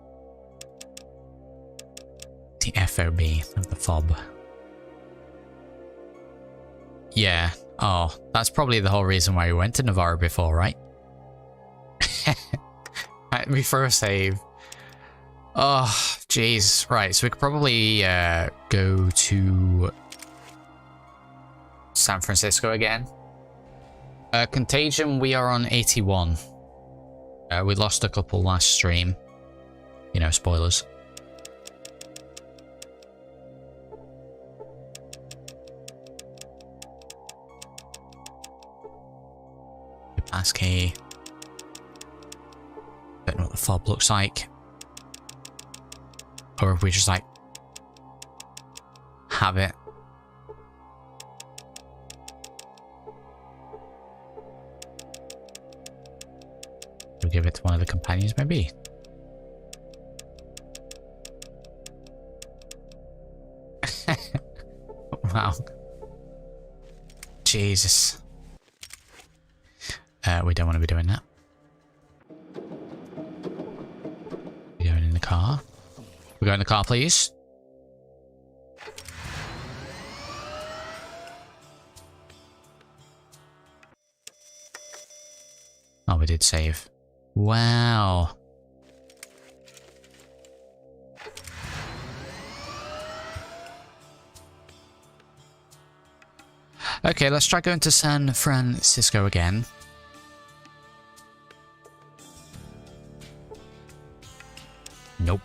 The FOB of the fob. Yeah. Oh, that's probably the whole reason why we went to Navarro before, right? Right, me for a save. Oh, jeez. Right, so we could probably go to San Francisco again. Contagion, we are on 81. We lost a couple last stream. You know, spoilers. Passkey. Don't know what the fob looks like. Or if we just like have it. We'll give it to one of the companions, maybe. Wow. Jesus. We don't want to be doing that. We're going in the car. We go in the car, please. Oh, we did save. Wow. Okay, let's try going to San Francisco again. Nope.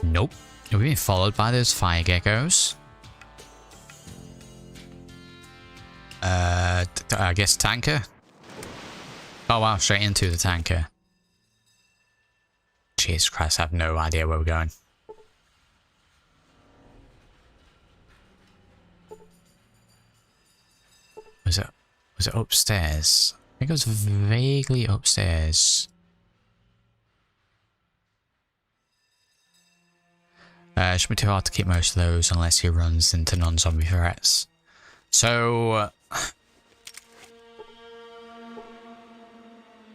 Nope. We're being followed by those fire geckos. I guess tanker? Oh wow, straight into the tanker. Jesus Christ, I have no idea where we're going. Was it upstairs? I think it was vaguely upstairs. It should be too hard to keep most of those unless he runs into non-zombie threats. So,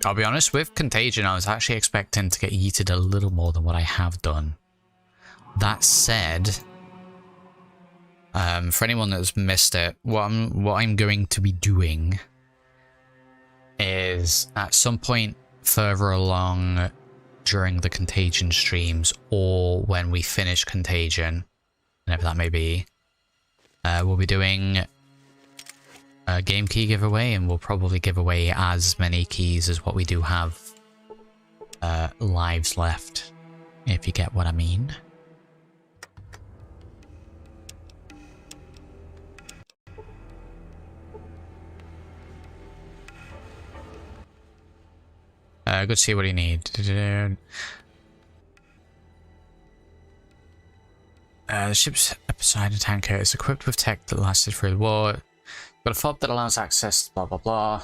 I'll be honest, with Contagion, I was actually expecting to get yeeted a little more than what I have done. That said, for anyone that's missed it, what I'm going to be doing is at some point further along during the Contagion streams, or when we finish Contagion, whenever that may be, we'll be doing a game key giveaway, and we'll probably give away as many keys as what we do have lives left, if you get what I mean. Good to see what you need. The ship's Poseidon tanker is equipped with tech that lasted through the war. Got a fob that allows access, blah blah blah.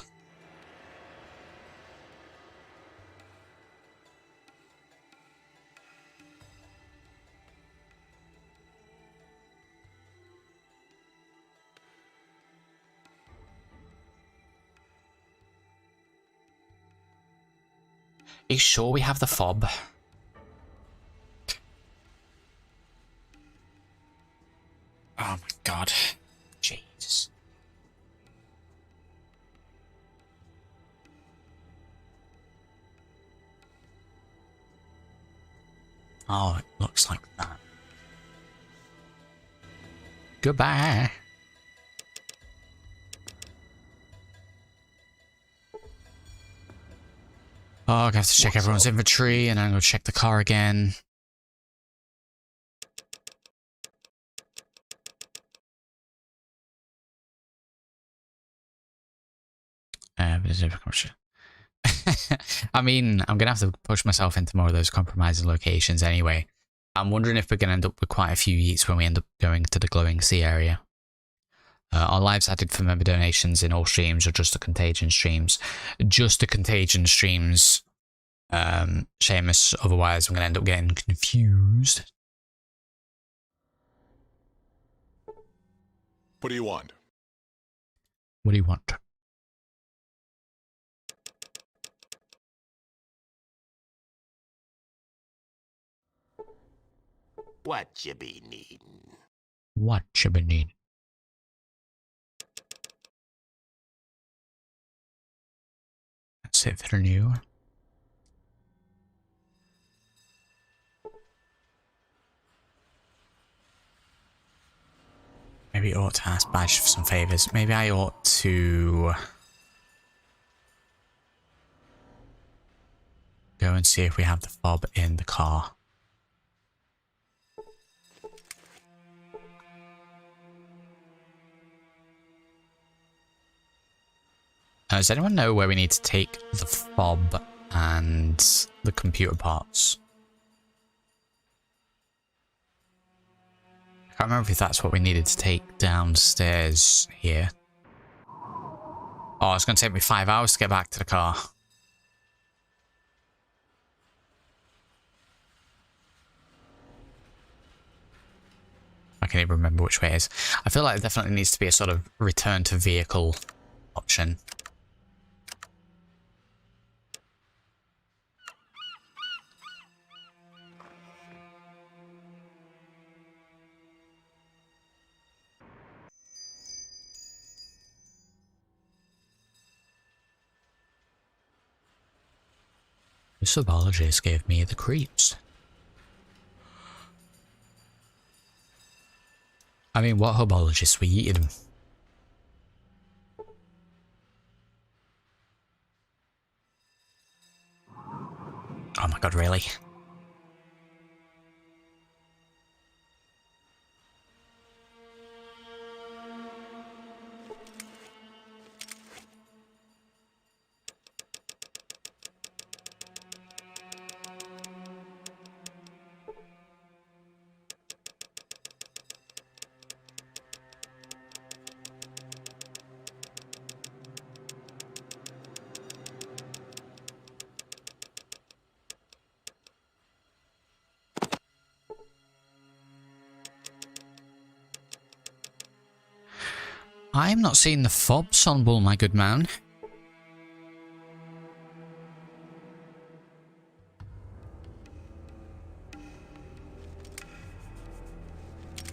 Are you sure we have the fob? Oh my god. Jesus. Oh, it looks like that. Goodbye. Oh, I have to check everyone's inventory and I'm going to check the car again. I mean, I'm going to have to push myself into more of those compromising locations anyway. I'm wondering if we're going to end up with quite a few eats when we end up going to the glowing sea area. Our lives added for member donations in all streams or just the contagion streams. Just the contagion streams, Seamus, otherwise I'm going to end up getting confused. What do you want? What do you want? What you be needin'? What you be needing? That's it for new. Maybe I ought to ask Badge for some favors. Maybe I ought to go and see if we have the fob in the car. Does anyone know where we need to take the fob and the computer parts? I can't remember if that's what we needed to take downstairs here. Oh, it's going to take me 5 hours to get back to the car. I can't even remember which way it is. I feel like there definitely needs to be a sort of return to vehicle option. This zoologist gave me the creeps. I mean, what hobologists were eating them? Oh my god, really? I'm not seeing the fob, Sonbull, my good man.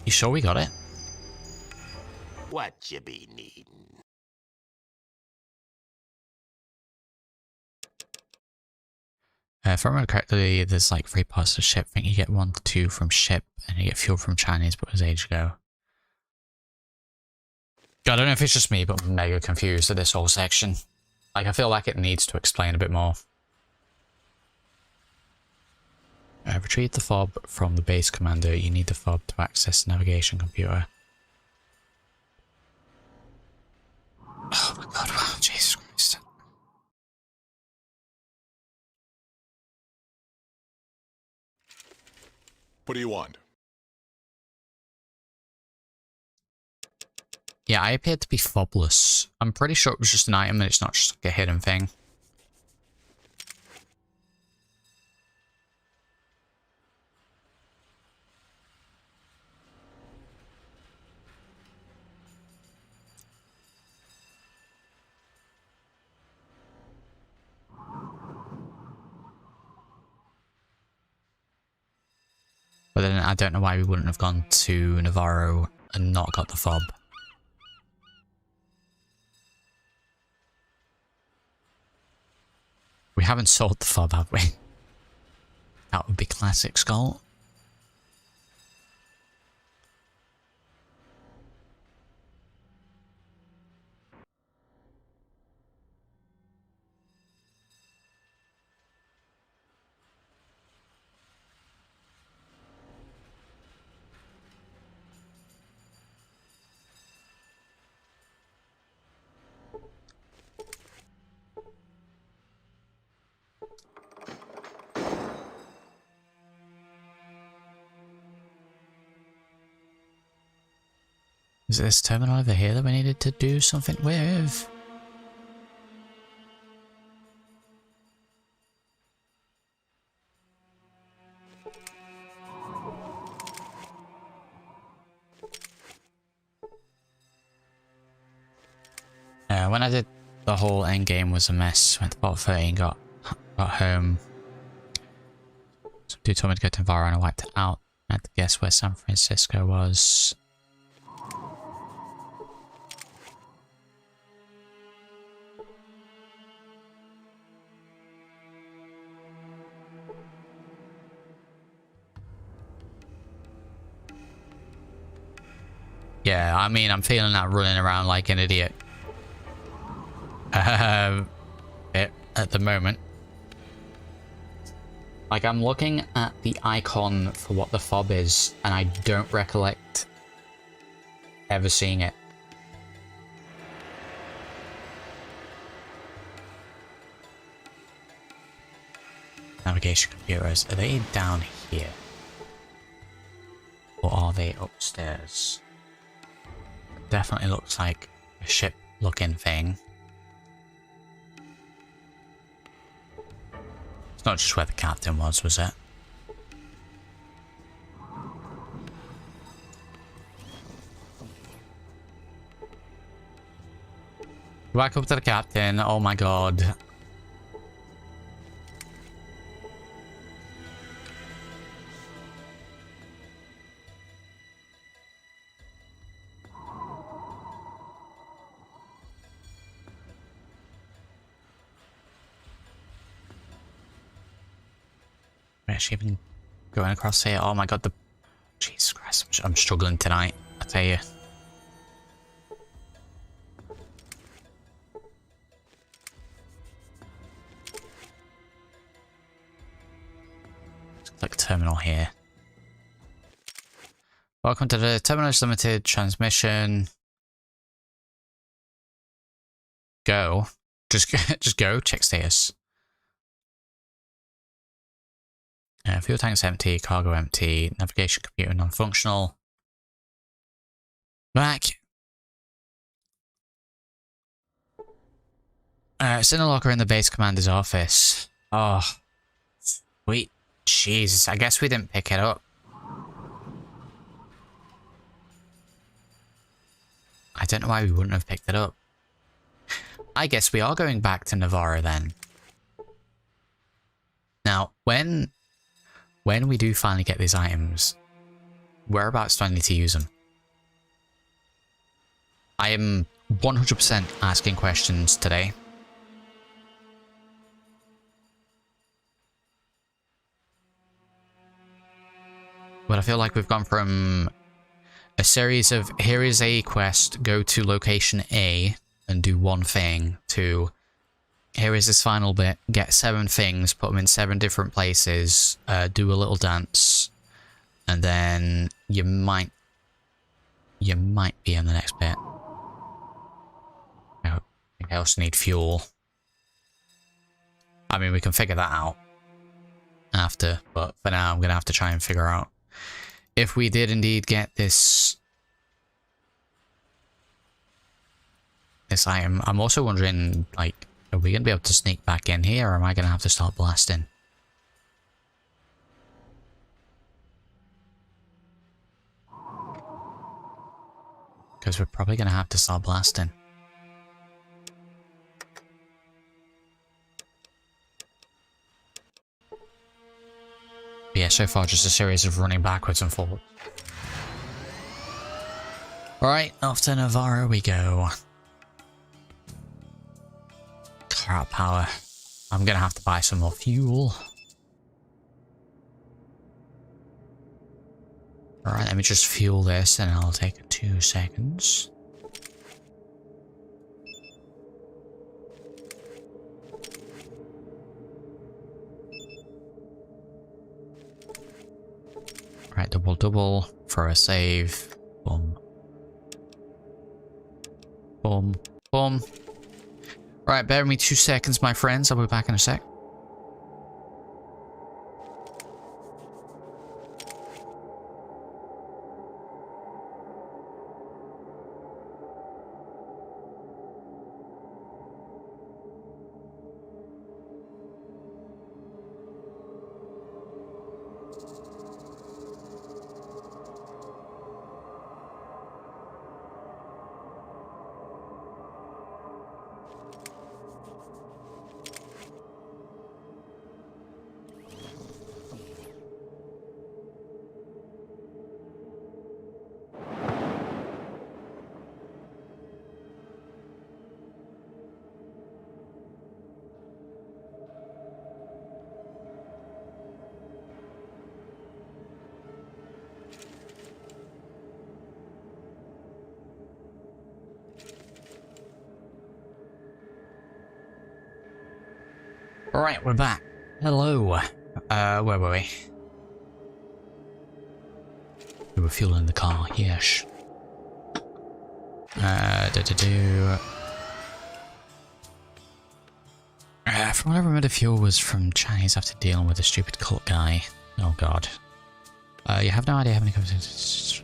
You sure we got it? What you be needin'? If I remember correctly, there's like 3 parts of ship. I think you get 1 to 2 from ship, and you get fuel from Chinese, but it was ages ago. I don't know if it's just me, but I'm mega confused at this whole section. Like, I feel like it needs to explain a bit more. Retrieve the fob from the base commander. You need the fob to access the navigation computer. Oh my god, wow, Jesus Christ. What do you want? Yeah, I appeared to be fobless. I'm pretty sure it was just an item and it's not just like a hidden thing. But then I don't know why we wouldn't have gone to Navarro and not got the fob. We haven't sold the fob, have we? That would be classic Skull. Is it this terminal over here that we needed to do something with? Yeah, when I did the whole end game was a mess. Went to bot 13, got home. Some dude told me to go to Navarro and I wiped it out. I had to guess where San Francisco was. Yeah, I mean, I'm feeling that running around like an idiot. At the moment. Like, I'm looking at the icon for what the fob is, and I don't recollect ever seeing it. Navigation computers, are they down here? Or are they upstairs? It definitely looks like a ship-looking thing. It's not just where the captain was it? Back up to the captain, oh my god. Actually even going across here. Oh my god, the Jesus Christ, I'm struggling tonight, I tell you. Click terminal here. Welcome to the Terminus Limited transmission. Go. Just go, check status. Fuel tank's empty, cargo empty, navigation computer non-functional. Back. It's in a locker in the base commander's office. Oh. Sweet Jesus, I guess we didn't pick it up. I don't know why we wouldn't have picked it up. I guess we are going back to Navarro then. Now, when we do finally get these items, whereabouts do I need to use them? I am 100% asking questions today. But I feel like we've gone from a series of, here is a quest, go to location A and do one thing, to here is this final bit, get 7 things, put them in 7 different places, do a little dance, and then you might be in the next bit. I think I also need fuel. I mean, we can figure that out after, but for now I'm going to have to try and figure out if we did indeed get this this item. I'm also wondering, like, are we going to be able to sneak back in here, or am I going to have to start blasting? Because we're probably going to have to start blasting. But yeah, so far just a series of running backwards and forwards. Alright, off to Navarro we go. Crap power. I'm going to have to buy some more fuel. Alright, let me just fuel this and I'll take 2 seconds. Right, double for a save. Boom. Boom. Boom. Right, bear with me 2 seconds, my friends. I'll be back in a sec. Alright, we're back. Hello. Where were we? We were fueling the car, yes. From what I remember, the fuel was from Chinese after dealing with a stupid cult guy. Oh god. You have no idea how many companies.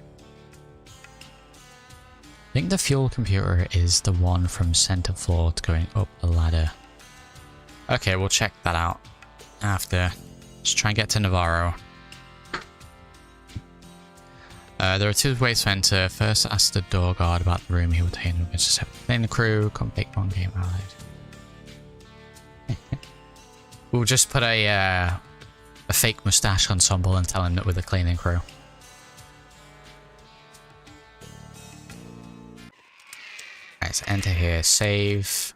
I think the fuel computer is the one from center floor to going up the ladder. Okay, we'll check that out after. Let's try and get to Navarro. There are 2 ways to enter. First, ask the door guard about the room he will take in the crew. Come pick one game allied. We'll just put a fake mustache ensemble and tell him that we're the cleaning crew. Right, so enter here. Save.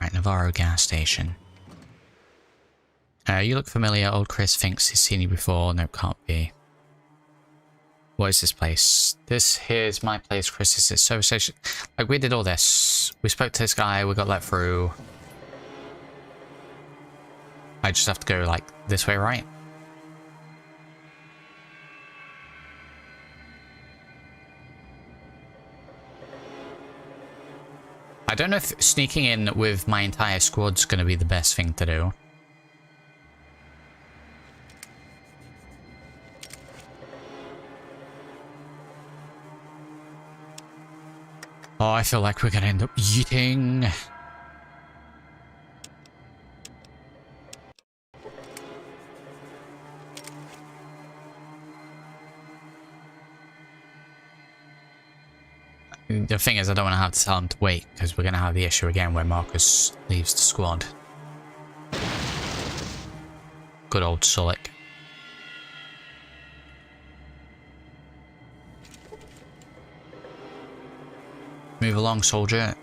Right, Navarro gas station. You look familiar. Old Chris thinks he's seen you before. No, can't be. What is this place? This here's my place, Chris. Is it service station? Like, we did all this. We spoke to this guy. We got let through. I just have to go, like, this way, right? I don't know if sneaking in with my entire squad's going to be the best thing to do. Oh, I feel like we're going to end up eating. The thing is, I don't want to have to tell him to wait, because we're going to have the issue again where Marcus leaves the squad. Good old Sulik. Move along, soldier.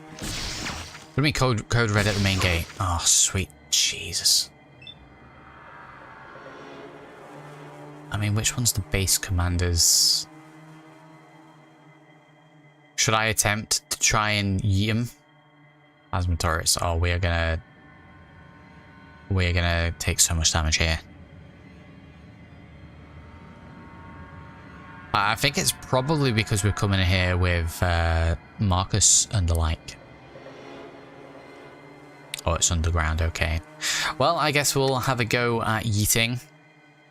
What do you mean code red at the main gate? Oh, sweet Jesus. I mean, which one's the base commanders? Should I attempt to try and yeet him? Plasma turrets. Oh, we're gonna take so much damage here. I think it's probably because we're coming here with Marcus and the like. Oh, it's underground, okay. Well, I guess we'll have a go at yeeting.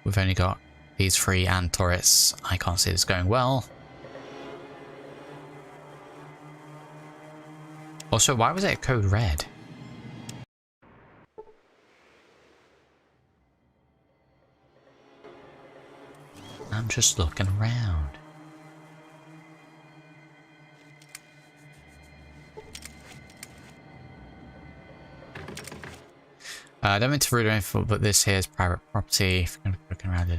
We've only got these 3 and turrets. I can't see this going well. Also, why was it code red? I'm just looking around. I don't mean to rude or anything, but this here is private property. If you're going to be looking around,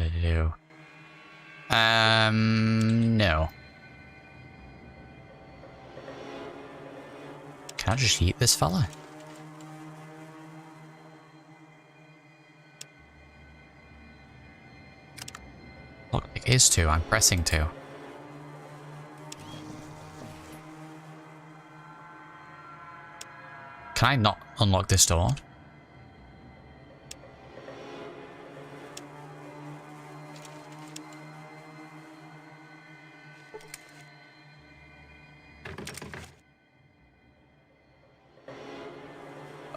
no. Can I just eat this fella? Lockpick is to. I'm pressing to. Can I not unlock this door?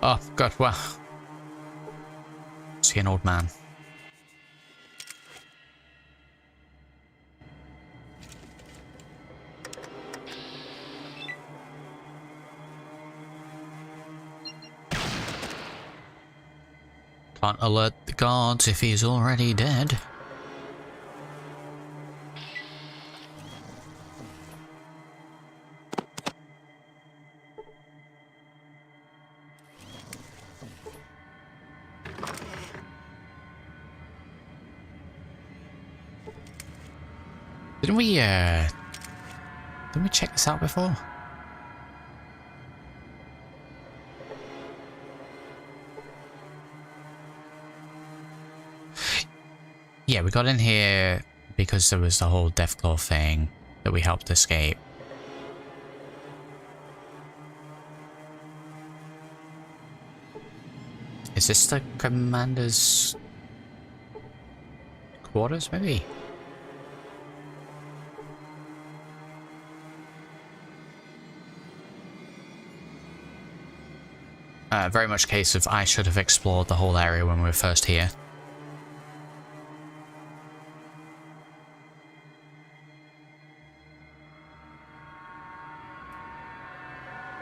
Oh, God, wow. See an old man. Can't alert the guards if he's already dead. Didn't we check this out before? Yeah, we got in here because there was the whole Deathclaw thing that we helped escape. Is this the commander's quarters, maybe? Very much a case of I should have explored the whole area when we were first here.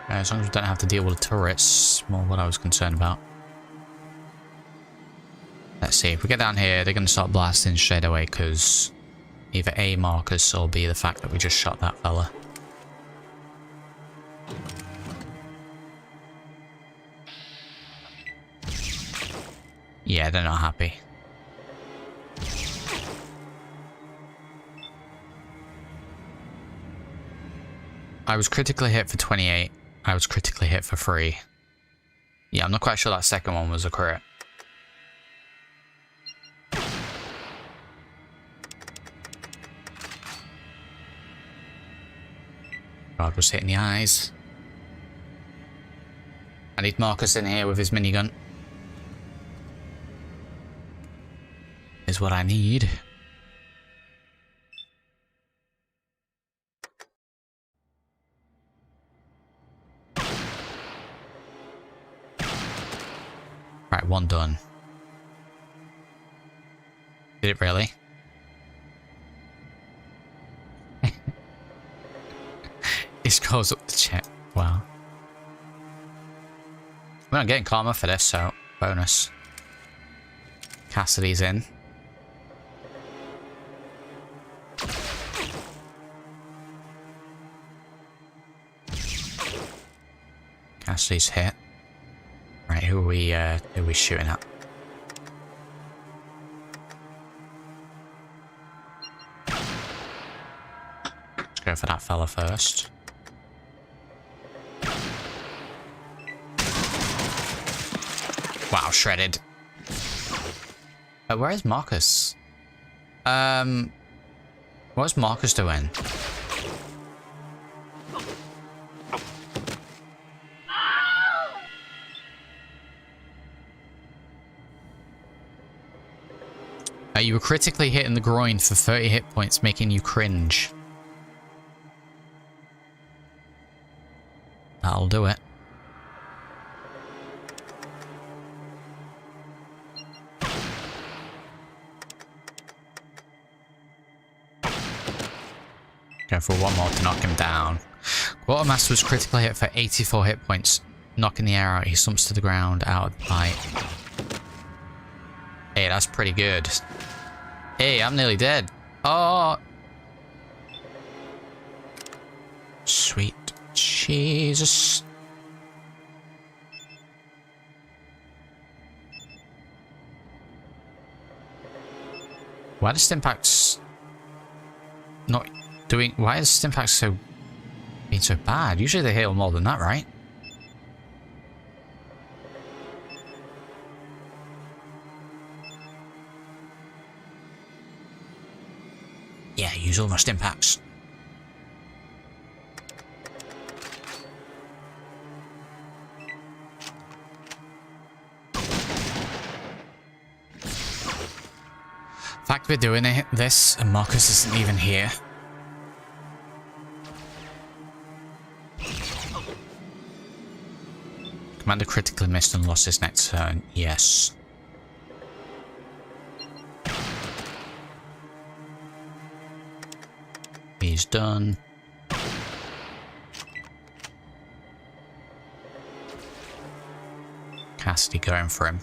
As long as we don't have to deal with the turrets, more what I was concerned about. Let's see, if we get down here, they're going to start blasting straight away because either A, Marcus, or B, the fact that we just shot that fella. Yeah, they're not happy. I was critically hit for 28. I was critically hit for 3. Yeah, I'm not quite sure that second one was a crit. God was hitting the eyes. I need Marcus in here with his minigun. Is what I need. Right, one done. Did it really? This goes up the check. Wow. We're not getting karma for this, so bonus. Cassidy's in. Cassidy's hit. Right, who are we shooting at? Let's go for that fella first. Wow, shredded. Where is Marcus? What's Marcus doing? You were critically hit in the groin for 30 hit points, making you cringe. That'll do it. for one more to knock him down. Quartermaster was critically hit for 84 hit points. Knocking the air out, he slumps to the ground out of the fight. Hey, that's pretty good. Hey, I'm nearly dead. Oh! Sweet Jesus. Why does Stimpak's not doing... Why is Stimpax being so bad? Usually they heal more than that, right? Yeah, use all my Stimpaks. The fact we're doing this and Marcus isn't even here. Commander critically missed and lost his next turn. Yes. He's done. Cassidy going for him.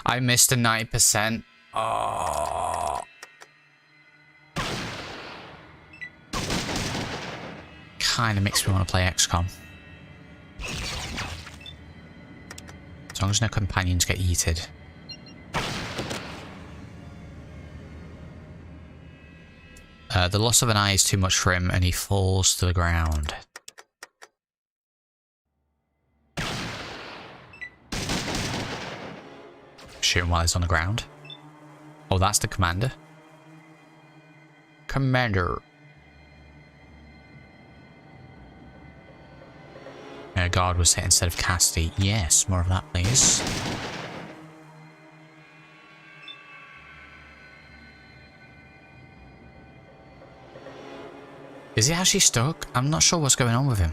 I missed a 90%. Oh. Kinda makes me want to play XCOM. As long as no companions get yeeted. The loss of an eye is too much for him and he falls to the ground. Shoot him while he's on the ground. Oh, that's the commander. Commander. Guard was hit instead of Cassidy. Yes, more of that, please. Is he actually stuck? I'm not sure what's going on with him.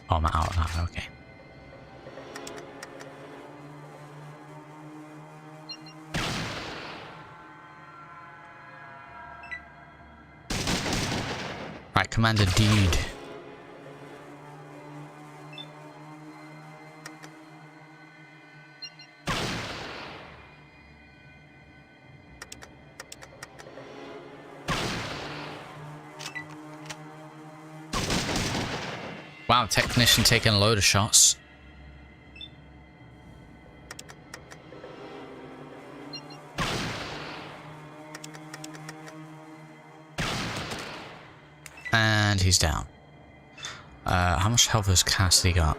Oh, I'm out of that. Okay. Right, Commander Dude. Wow, Technician taking a load of shots. And he's down. How much health has Cassidy got?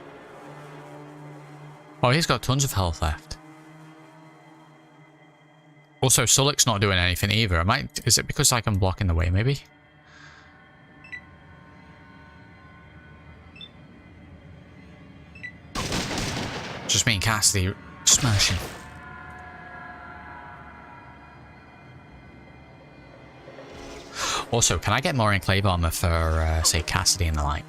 Oh, he's got tons of health left. Also, Sulik's not doing anything either. Is it because like I'm blocking the way, maybe? Just me and Cassidy smashing. Also, can I get more enclave armor for, say, Cassidy and the like?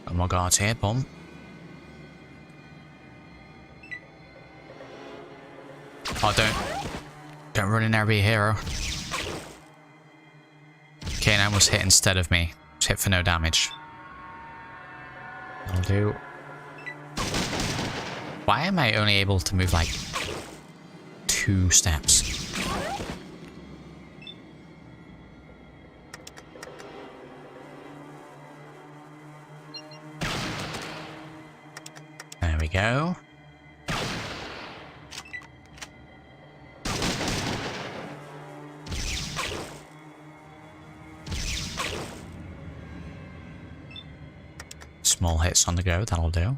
Got more guards here, boom. Oh, don't run in there, be a hero. K9 was hit instead of me. Was hit for no damage. That'll do. Why am I only able to move like 2 steps? There we go. Small hits on the go, that'll do.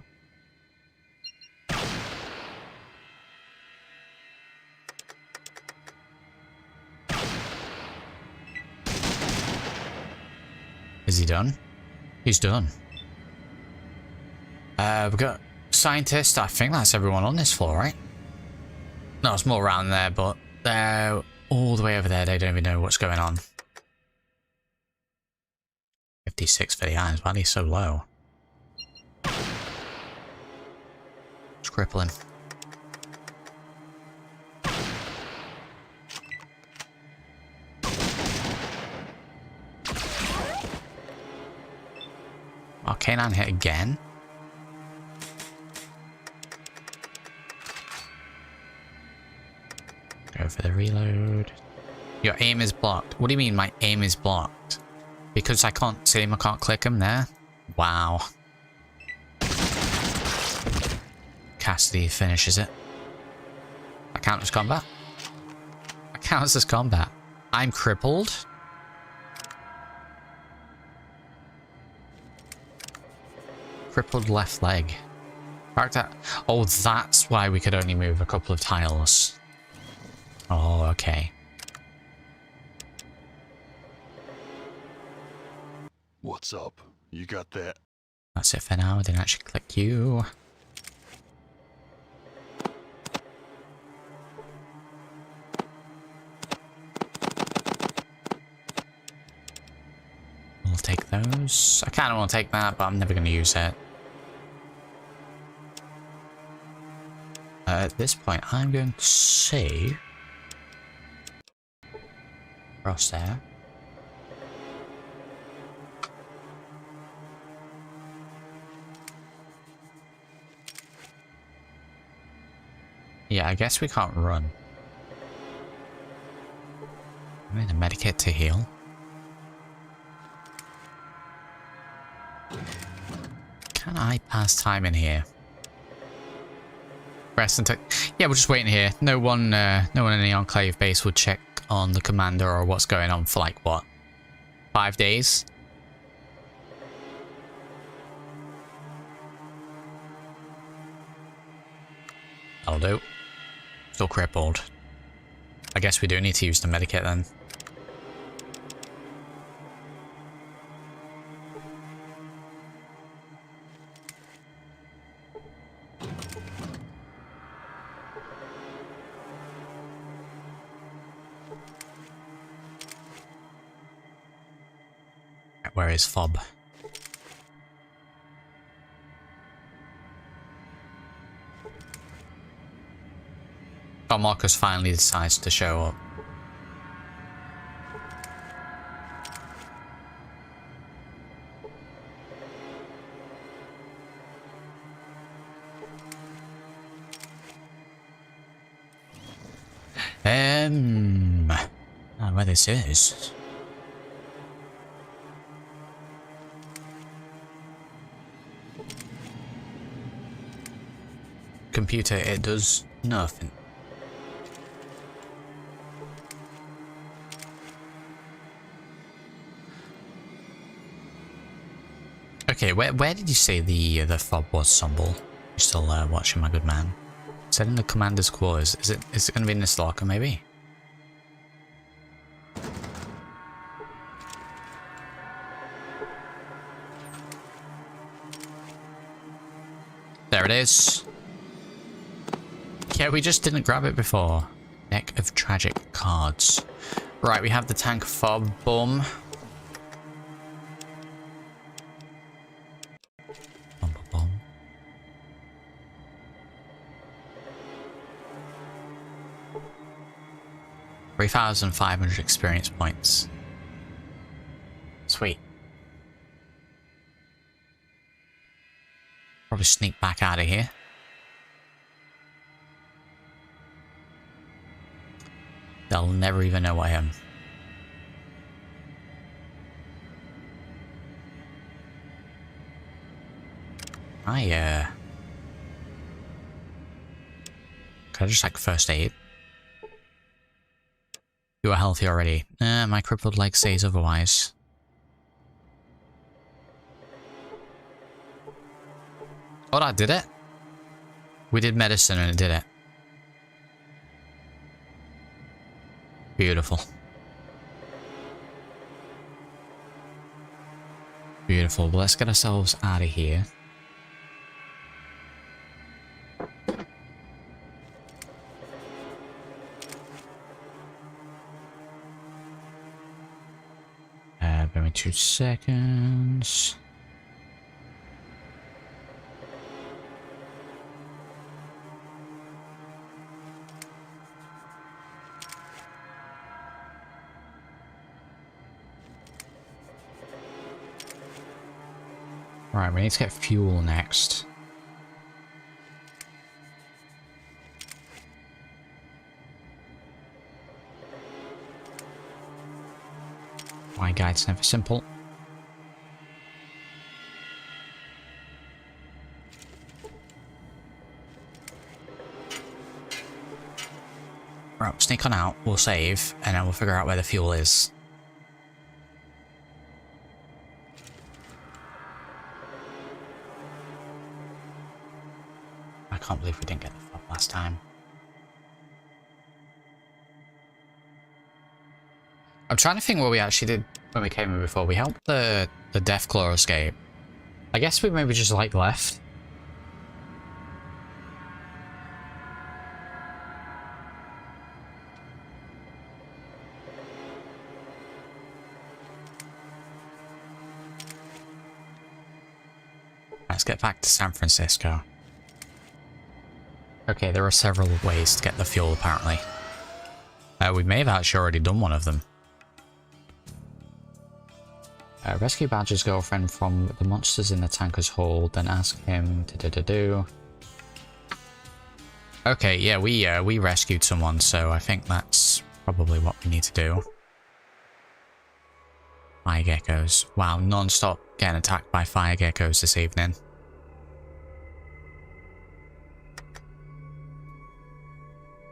Is he done? He's done. We've got scientists. I think that's everyone on this floor, right? No, it's more around there, but they're all the way over there. They don't even know what's going on. 56 for the irons. Why are they so low? It's crippling. Oh, K9 hit again. Go for the reload. Your aim is blocked. What do you mean my aim is blocked? Because I can't see him, I can't click him there? Wow. Cassidy finishes it. That counts as combat? That counts as combat. I'm crippled. Crippled left leg. Oh, that's why we could only move a couple of tiles. Oh, okay. What's up? You got that? That's it for now. I didn't actually click you. We'll take those. I kind of want to take that, but I'm never going to use it. At this point, I'm going to save. Cross there. Yeah, I guess we can't run. I need a medikit to heal. Can I pass time in here? Rest and yeah, we're just waiting here. No one in the Enclave base would check on the commander or what's going on for like what? 5 days? That'll do. Still crippled. I guess we do need to use the medikit then. Where is Fob? Oh, Marcus finally decides to show up. I don't know where this is. Computer, it does nothing. Okay, where did you say the fob was, Sumble? You're still watching, my good man. Is that in the commander's quarters? Is it going to be in this locker, maybe? There it is. Yeah, we just didn't grab it before. Deck of tragic cards. Right, we have the tank fob. Boom. Boom, boom, boom. $3,500 experience points. Sweet. Probably sneak back out of here. They'll never even know I am. Can I just like first aid? You are healthy already. My crippled leg says otherwise. Oh, that did it? We did medicine and it did it. Beautiful. Beautiful. Well, let's get ourselves out of here. Give me 2 seconds. Right, we need to get fuel next. My guide's never simple. Right, we'll sneak on out, we'll save, and then we'll figure out where the fuel is. I can't believe we didn't get the fob last time. I'm trying to think what we actually did when we came in before. We helped the Deathclaw escape. I guess we maybe just like left. Let's get back to San Francisco. Okay, there are several ways to get the fuel apparently. We may have actually already done one of them. Rescue Badger's girlfriend from the monsters in the tanker's hold, then ask him to do. Okay, yeah, we rescued someone, so I think that's probably what we need to do. Fire geckos. Wow, non-stop getting attacked by fire geckos this evening.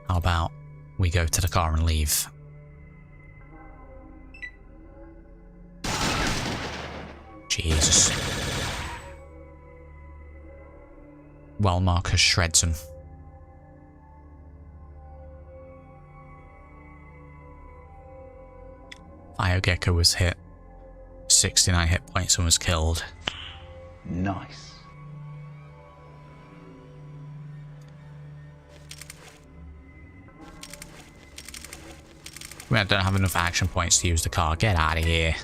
How about we go to the car and leave? Jesus. Well, Marcus shreds him. Fire Gecko was hit. 69 hit points and was killed. Nice. I don't have enough action points to use the car. Get out of here.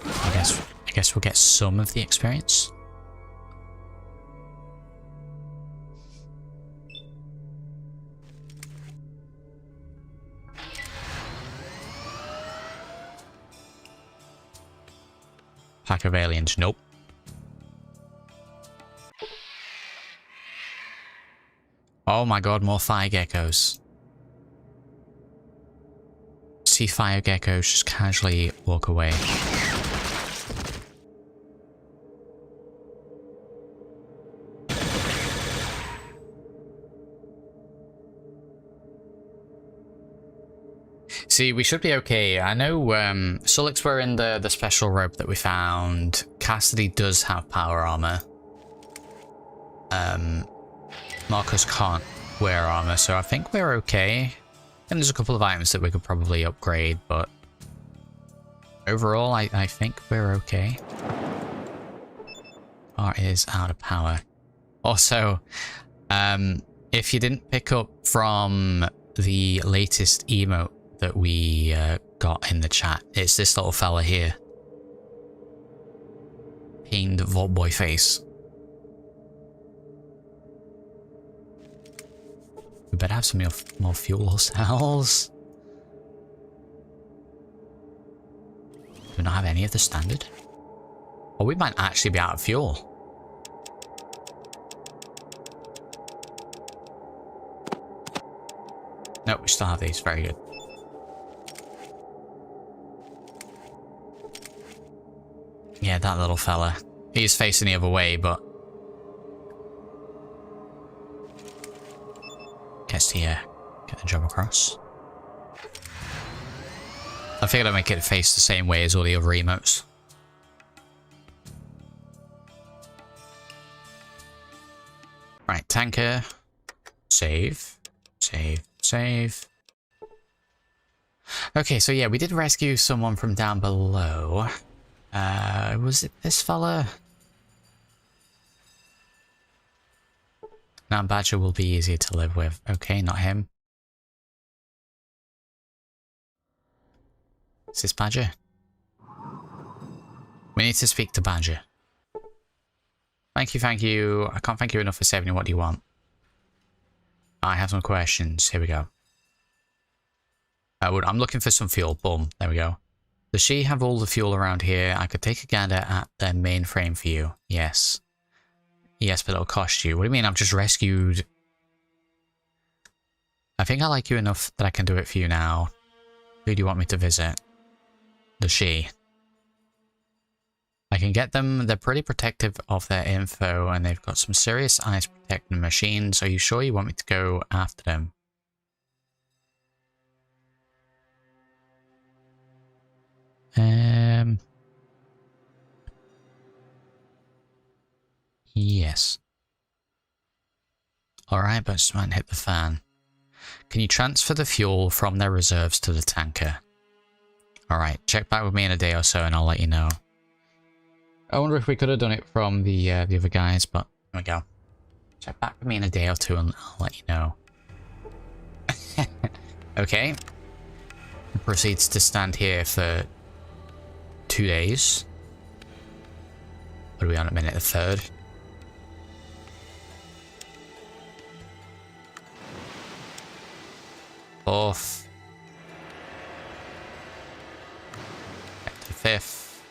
I guess we'll get some of the experience. Pack of aliens, nope. Oh my god, more fire geckos. See fire geckos just casually walk away. See, we should be okay. I know Sullix were in the special robe that we found. Cassidy does have power armor. Marcus can't wear armor, so I think we're okay. And there's a couple of items that we could probably upgrade, but overall, I think we're okay. Car is out of power. Also, if you didn't pick up from the latest emote that we got in the chat, it's this little fella here. Pained Vault Boy face. We better have some more fuel cells. Do we not have any of the standard? Or we might actually be out of fuel. Nope, we still have these. Very good. Yeah, that little fella. He's facing the other way, but gets to get the job across. I figured I'd make it face the same way as all the other emotes. Right, tanker. Save. Save. Save. Okay, so yeah, we did rescue someone from down below. Was it this fella? Now Badger will be easier to live with. Okay, not him. Is this Badger? We need to speak to Badger. Thank you, thank you. I can't thank you enough for saving you. What do you want? I have some questions. Here we go. I'm looking for some fuel. Boom. There we go. Does she have all the fuel around here? I could take a gander at their mainframe for you. Yes. Yes, but it'll cost you. What do you mean? I've just rescued... I think I like you enough that I can do it for you now. Who do you want me to visit? Does she? I can get them. They're pretty protective of their info, and they've got some serious eyes protecting machines. Are you sure you want me to go after them? Yes. Alright, but just might hit the fan. Can you transfer the fuel from their reserves to the tanker? Alright, check back with me in a day or so and I'll let you know. I wonder if we could have done it from the other guys, but here we go. Check back with me in a day or two and I'll let you know. Okay. Proceeds to stand here for 2 days. What are we on at minute? The third? Fourth. Back to the fifth.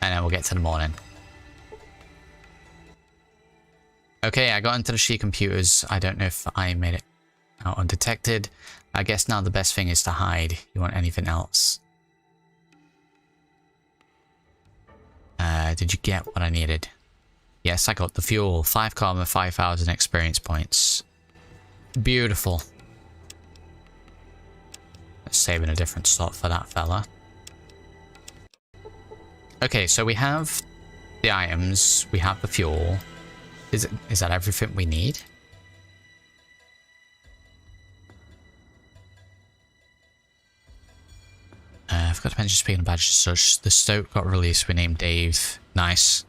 And then we'll get to the morning. Okay, I got into the She computers. I don't know if I made it out undetected. I guess now the best thing is to hide. You want anything else? Did you get what I needed? Yes, I got the fuel. 5 karma, 5,000 experience points. Beautiful. Let's save in a different slot for that fella. Okay, so we have the items. We have the fuel. Is that everything we need? I forgot to mention, speaking of badges, so the Stoke got released. We named Dave. Nice.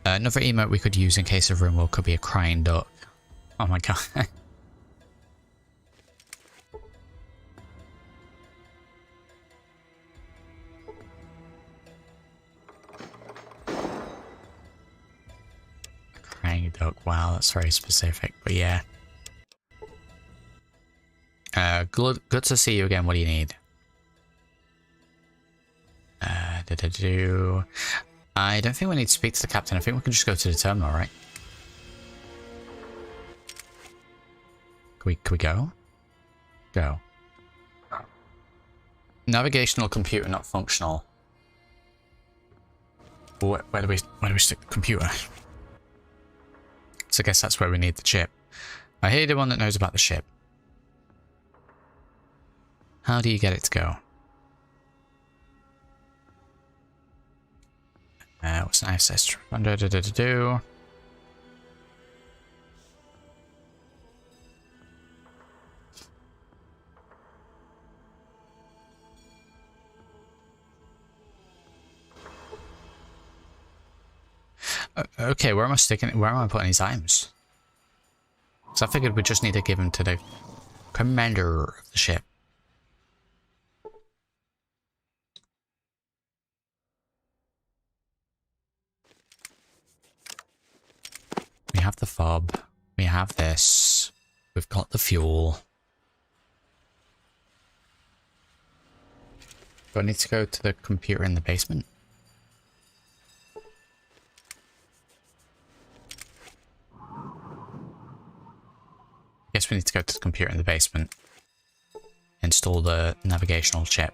Another emote we could use in case of RimWorld could be a crying duck. Oh my god. Crying duck. Wow, that's very specific, but yeah. Good to see you again. What do you need? I don't think we need to speak to the captain. I think we can just go to the terminal, right? Can we go? Go. Navigational computer not functional. Where do we stick the computer? So I guess that's where we need the chip. I hear the one that knows about the ship. How do you get it to go? What's an access? Okay, where am I sticking? Where am I putting these items? Because I figured we just need to give them to the commander of the ship. We have the fob. We have this. We've got the fuel. Do I need to go to the computer in the basement? Guess we need to go to the computer in the basement. Install the navigational chip.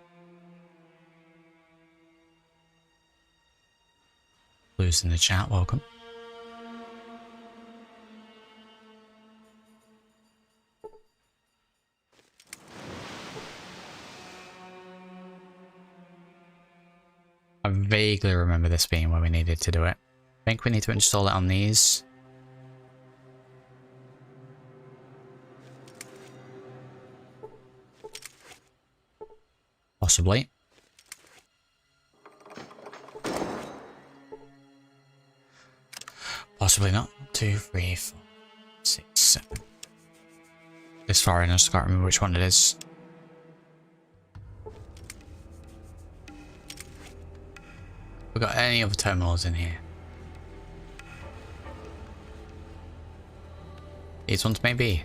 Blues in the chat, welcome. vaguely remember this being where we needed to do it. I think we need to install it on these. Possibly. Possibly not. 2, 3, 4, 6, 7. This far in, I just can't remember which one it is. We got any other terminals in here? These ones maybe.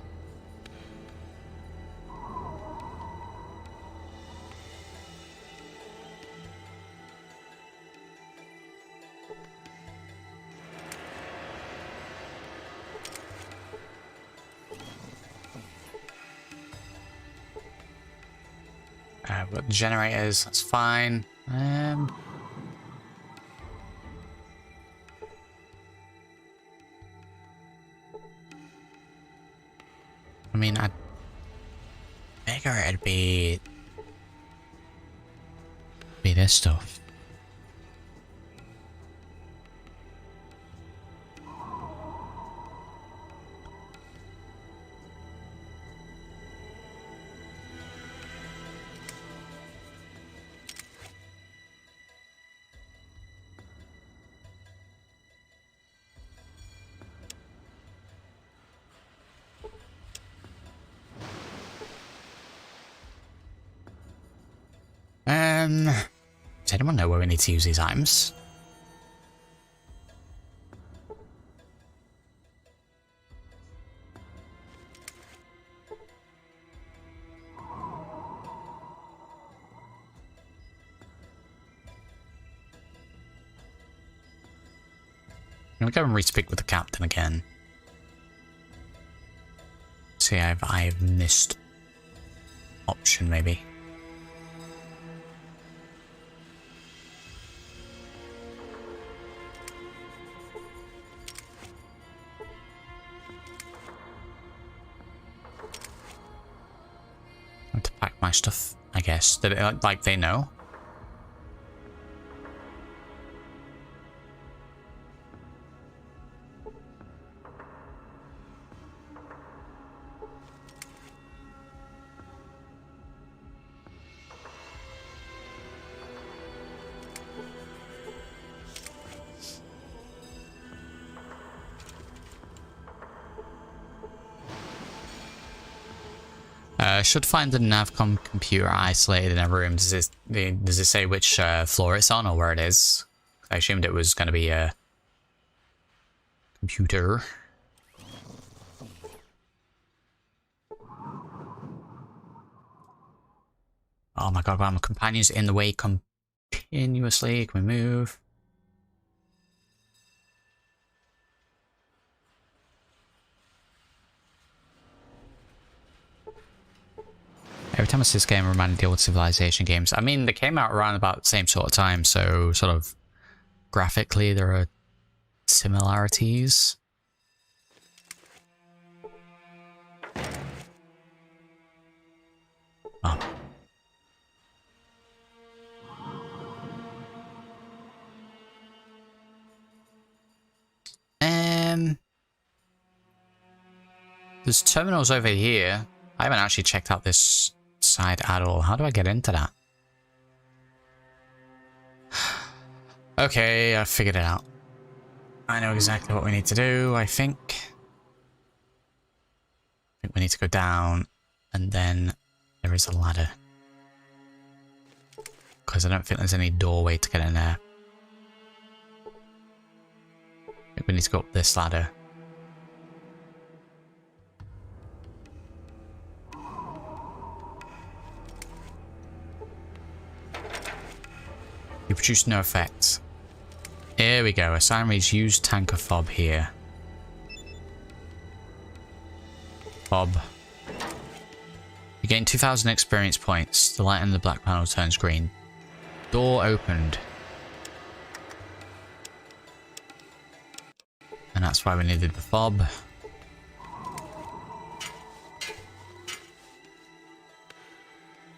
We've got the generators, that's fine. I mean, I'd figure it'd be this stuff. Does anyone know where we need to use these items? I'm gonna go and re-speak with the captain again. See, I've missed option maybe. To pack my stuff, I guess. Did it, like they know? Should find the Navcom computer isolated in a room. Does it say which floor it's on or where it is? I assumed it was going to be a computer. Oh my god, my companion's in the way continuously. Can we move? Every time I see this game, I'm reminded of the old Civilization games. I mean, they came out around about the same sort of time, so sort of graphically there are similarities. Oh. There's terminals over here. I haven't actually checked out this side at all. How do I get into that? Okay, I figured it out. I know exactly what we need to do, I think. We need to go down, and then there is a ladder. Because I don't think there's any doorway to get in there. I think we need to go up this ladder. You produce no effects. Here we go. Assign reads use tanker fob here. Fob. You gain 2,000 experience points. The light in the black panel turns green. Door opened. And that's why we needed the fob.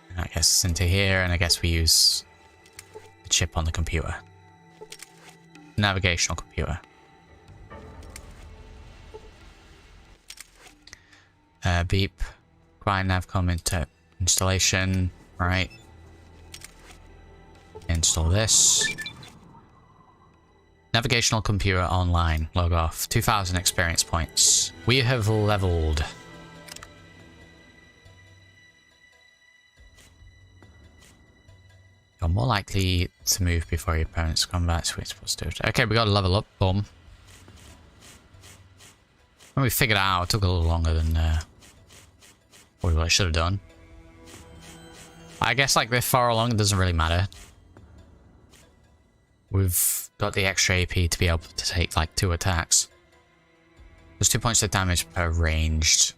And that gets us into here, and I guess we use chip on the computer. navigational computer. Beep. Grind navcom into installation. Right. Install this. Navigational computer online. Log off. 2,000 experience points. We have leveled. You're more likely to move before your opponent's combat. Sweet, supposed to do it. Okay, we got to level up. Boom. When we figured it out, it took a little longer than what we should have done. I guess like this far along, it doesn't really matter. We've got the extra AP to be able to take like 2 attacks. There's 2 points of damage per ranged.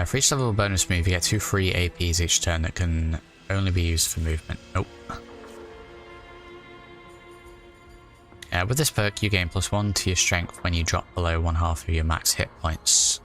For each level bonus move, you get 2 free APs each turn that can only be used for movement. Nope. With this perk, you gain +1 to your strength when you drop below 1/2 of your max hit points.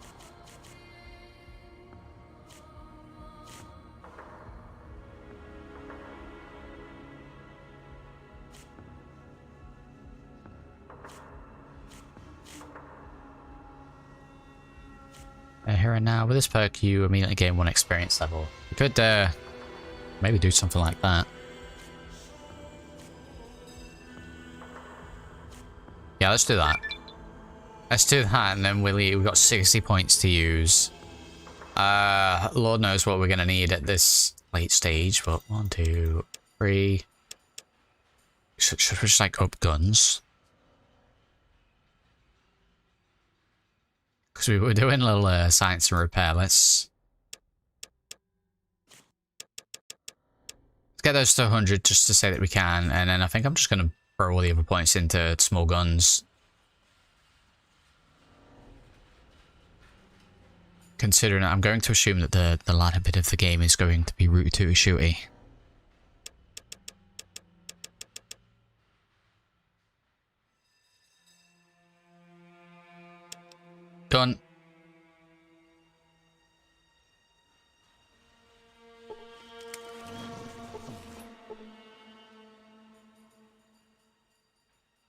Here and now, with this perk, you immediately gain 1 experience level. You could maybe do something like that. Yeah, let's do that. Let's do that, and then we've got 60 points to use. Lord knows what we're going to need at this late stage, but 1, 2, 3. Should we just like up guns? Because we were doing a little science and repair. Let's get those to 100 just to say that we can, and then I think I'm just going to throw all the other points into small guns. Considering I'm going to assume that the latter bit of the game is going to be root-to shooty. Gun.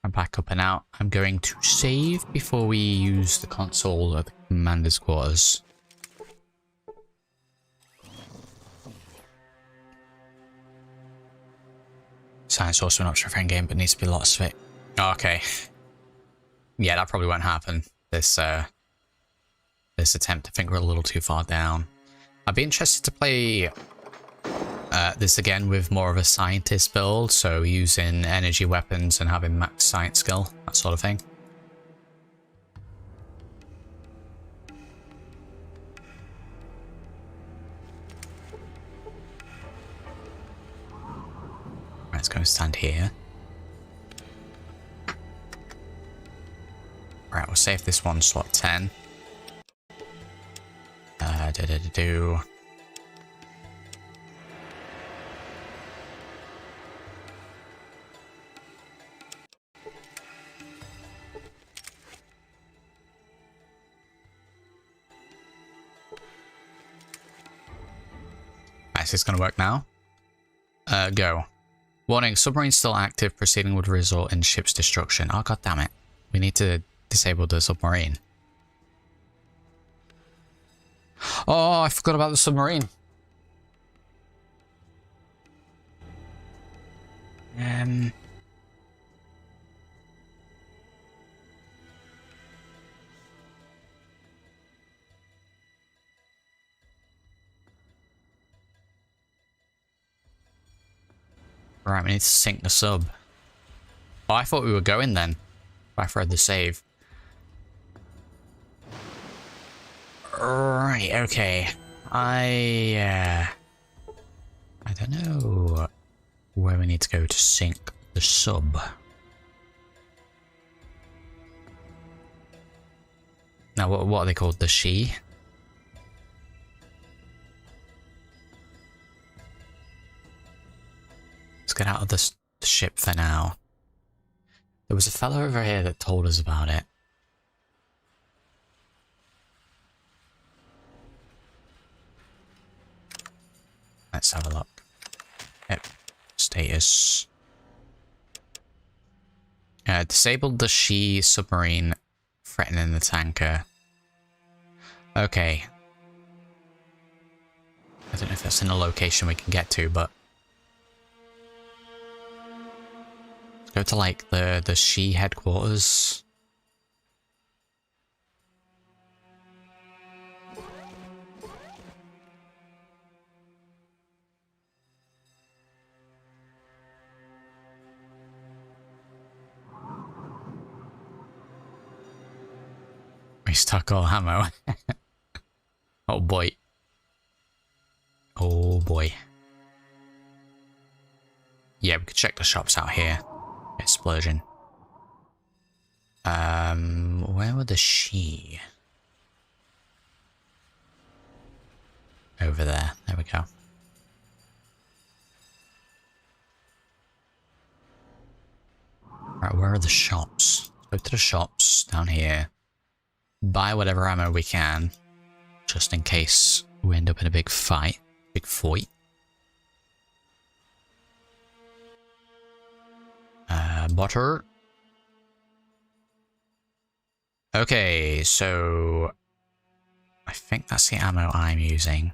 I'm back up and out. I'm going to save before we use the console at the commander's quarters. Science also an option for in-game, but needs to be lots of it. Oh, okay. Yeah, that probably won't happen. This attempt, I think we're a little too far down. I'd be interested to play this again with more of a scientist build, so using energy weapons and having max science skill, that sort of thing. Right, let's go and stand here. Right, we'll save this one, slot 10. Right, so it's gonna work now. Go. Warning, submarine still active, proceeding would result in ship's destruction. Oh, god damn it. We need to disable the submarine. Oh, I forgot about the submarine. Right, we need to sink the sub. Oh, I thought we were going then. I read the save. Right, okay. I don't know where we need to go to sink the sub. Now, what are they called? The she? Let's get out of the ship for now. There was a fellow over here that told us about it. Let's have a look. Yep. Status. Disabled the She submarine, threatening the tanker. Okay. I don't know if that's in a location we can get to, but let's go to like the She headquarters. We stuck all ammo. Oh boy. Oh boy. Yeah, we could check the shops out here. Explosion. Where were the She? Over there. There we go. Right, where are the shops? Go to the shops down here. Buy whatever ammo we can, just in case we end up in a big fight. Big fight. Butter. Okay, so I think that's the ammo I'm using.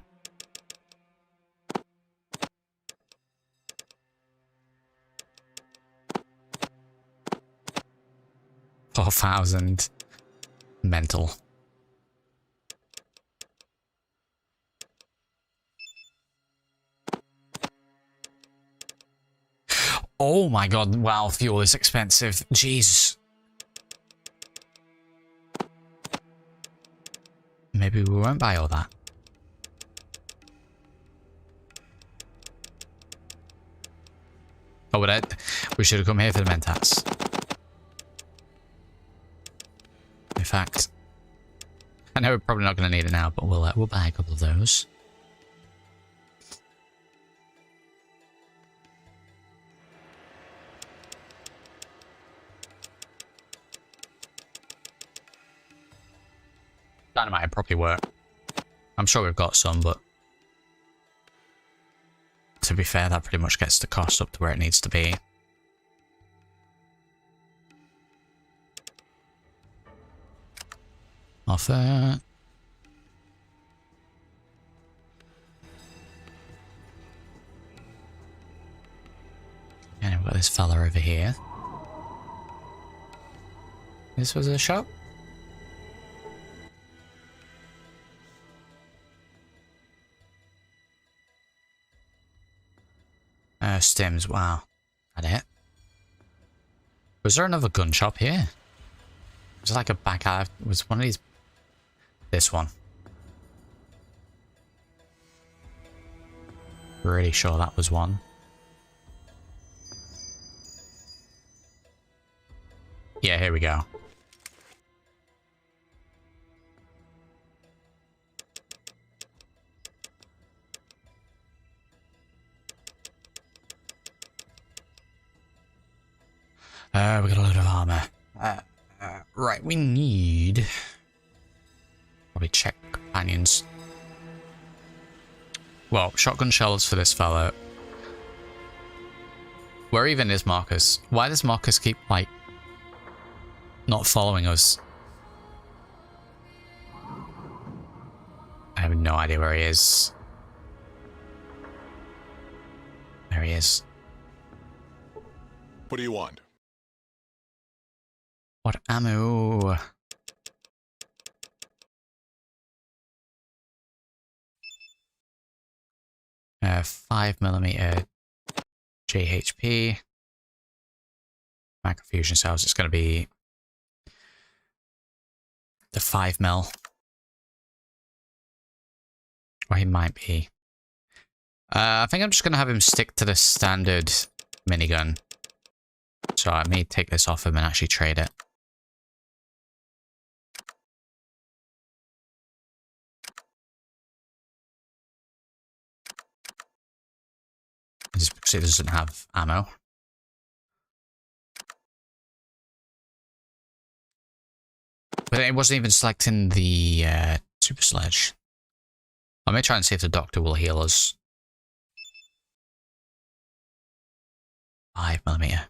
$4,000. Mental. Oh my god, wow, fuel is expensive. Jesus. Maybe we won't buy all that. Oh, but we should have come here for the Mentats. In fact, I know we're probably not going to need it now, but we'll buy a couple of those. Dynamite would probably work. I'm sure we've got some, but to be fair, that pretty much gets the cost up to where it needs to be. Offer. And we've got this fella over here. This was a shop? Stims, wow. That it? Was there another gun shop here? Was it like a back alley? Was one of these... This one. Pretty sure that was one. Yeah, here we go. We got a load of armor. Right, we need... Probably check companions. Well, shotgun shells for this fellow. Where even is Marcus? Why does Marcus keep, like, not following us? I have no idea where he is. There he is. What do you want? What ammo? Uh, 5mm JHP. Microfusion cells. It's going to be the 5mm. Or he might be. I think I'm just going to have him stick to the standard minigun. So I may take this off him and actually trade it. Just because it doesn't have ammo. But it wasn't even selecting the super sledge. I may try and see if the doctor will heal us. 5mm.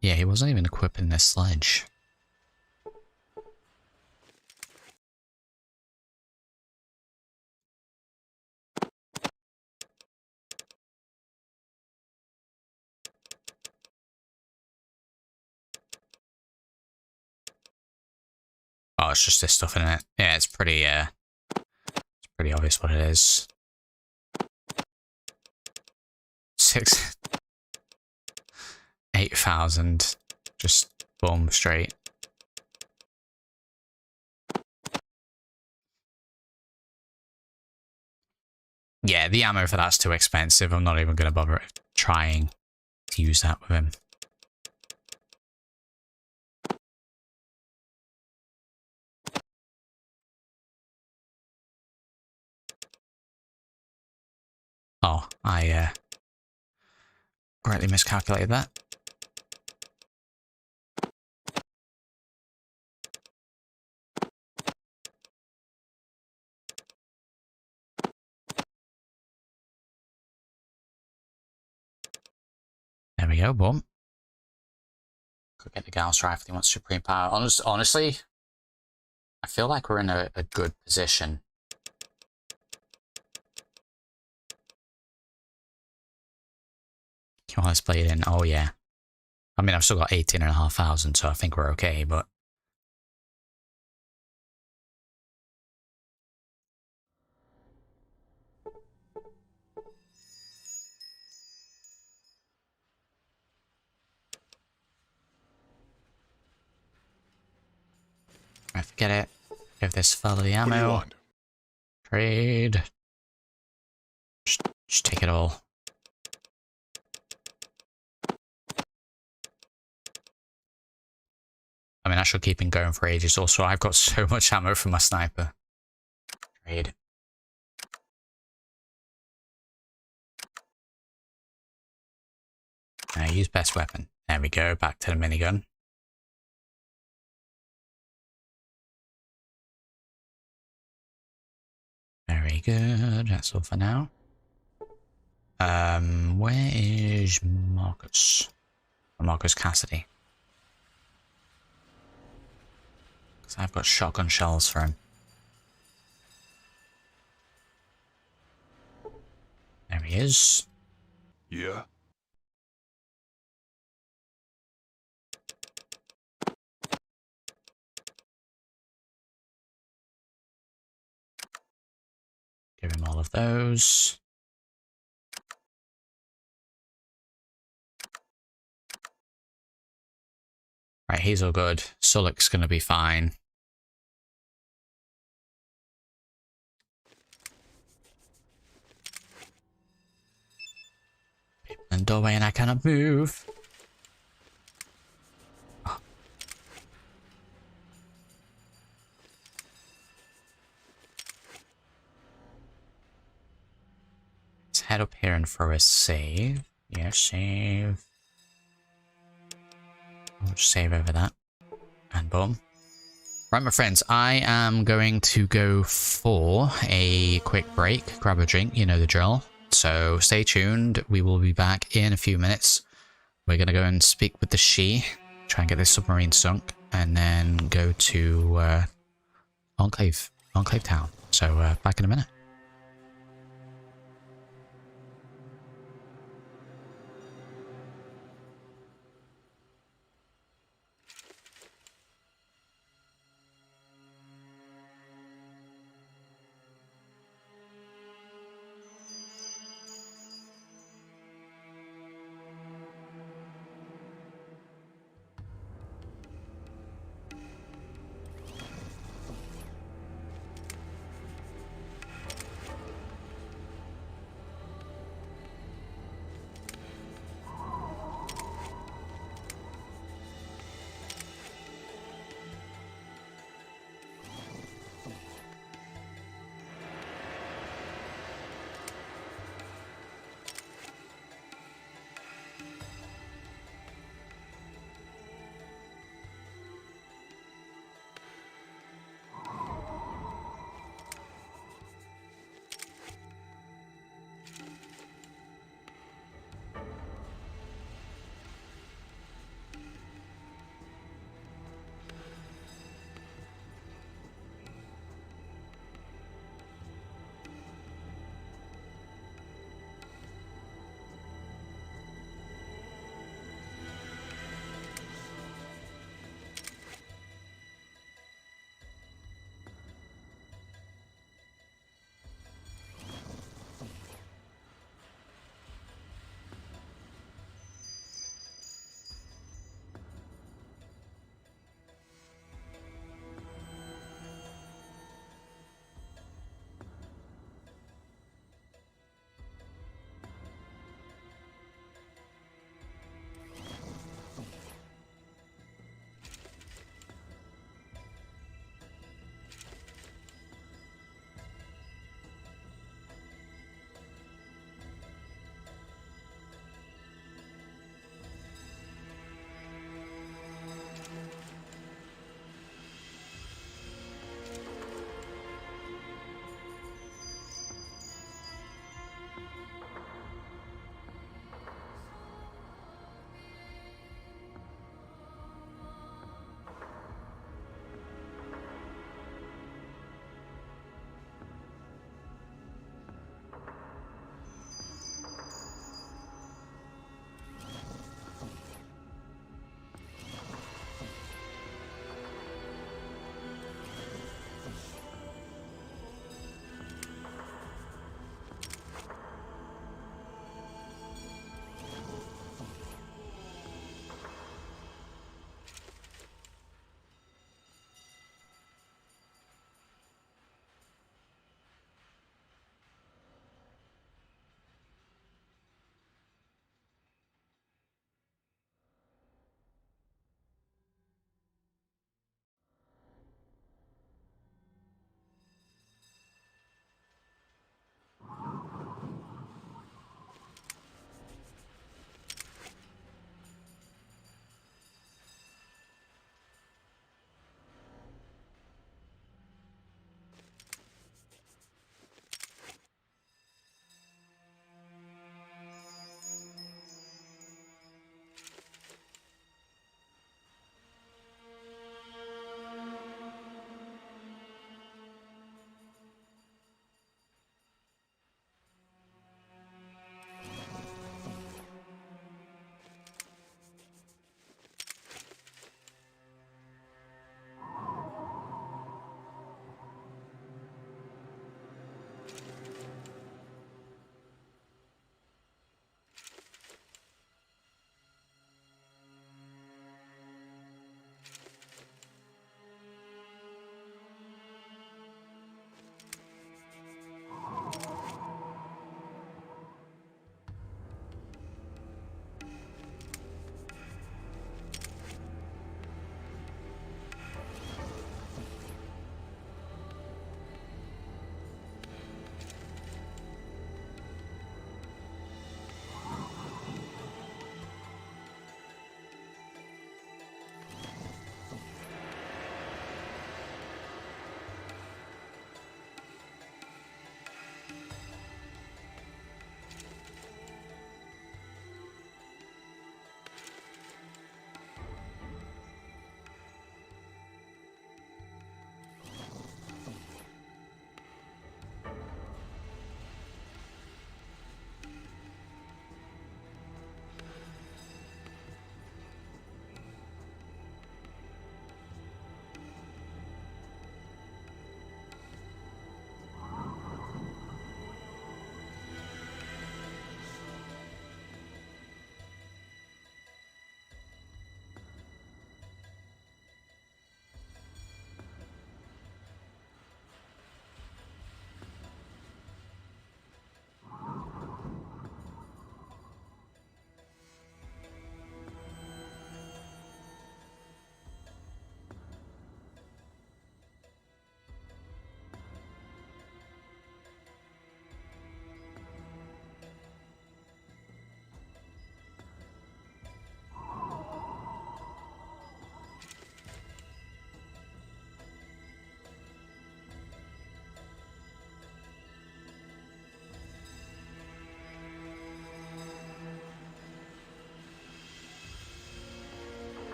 Yeah, he wasn't even equipping this sledge. Oh, it's just this stuff in it. Yeah, it's pretty obvious what it is. 8,000. Just boom, straight. Yeah, the ammo for that's too expensive. I'm not even going to bother trying to use that with him. Oh, I greatly miscalculated that. There we go, boom. Could get the Gauss rifle if he wants supreme power. Honestly, I feel like we're in a good position. Come on, let's play it in. Oh, yeah. I mean, I've still got 18,500, so I think we're okay, but... I forget it. Give this fella the ammo. What do you want? Trade. Just take it all. I mean, I should keep him going for ages. Also, I've got so much ammo for my sniper. Trade. Use best weapon. There we go. Back to the minigun. Very good. That's all for now. Where is Marcus? Marcus Cassidy. Because I've got shotgun shells for him. There he is. Yeah? Give him all of those. Right, he's all good. Sulik's gonna be fine. And doorway and I cannot move. Oh. Let's head up here and throw a save. Yeah, save. I'll just save over that. And boom. Right, my friends, I am going to go for a quick break, grab a drink, you know the drill. So stay tuned, we will be back in a few minutes. We're going to go and speak with the She, try and get this submarine sunk, and then go to Enclave Town. So back in a minute.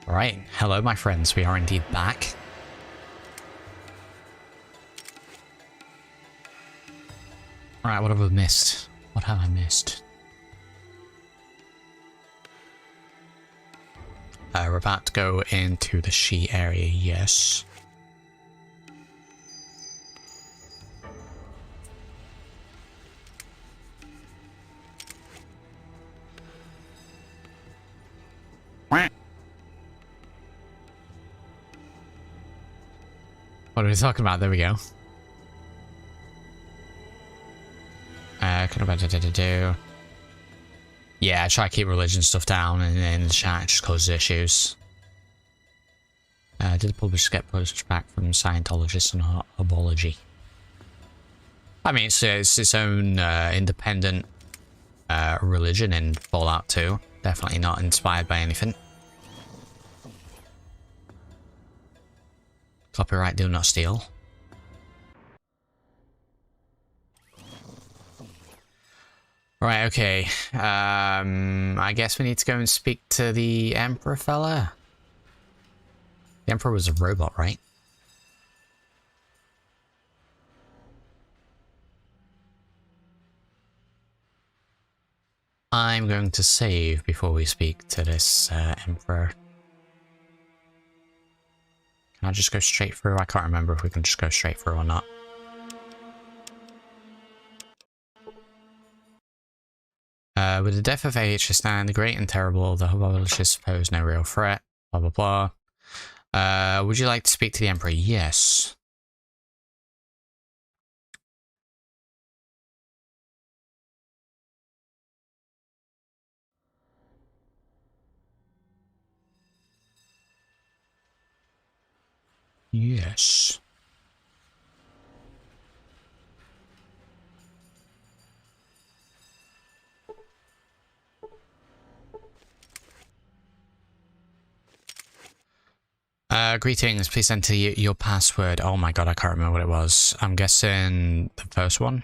Alright, hello my friends, we are indeed back. Alright, what have I missed? What have I missed? We're about to go into the she area, yes. What are we talking about? There we go. Yeah, I try to keep religion stuff down in the chat, it just causes issues. Did the publishers get pushback from Scientologists on herbology? I mean, it's its own independent religion in Fallout 2. Definitely not inspired by anything. Copyright, do not steal. Right, okay. I guess we need to go and speak to the Emperor fella. The Emperor was a robot, right? I'm going to save before we speak to this Emperor. Can I just go straight through? I can't remember if we can just go straight through or not. With the death of AHSN, the great and terrible, the publishers pose no real threat, blah blah blah. Would you like to speak to the Emperor? Yes. Yes. Greetings, please enter your password. Oh my god, I can't remember what it was. I'm guessing the first one.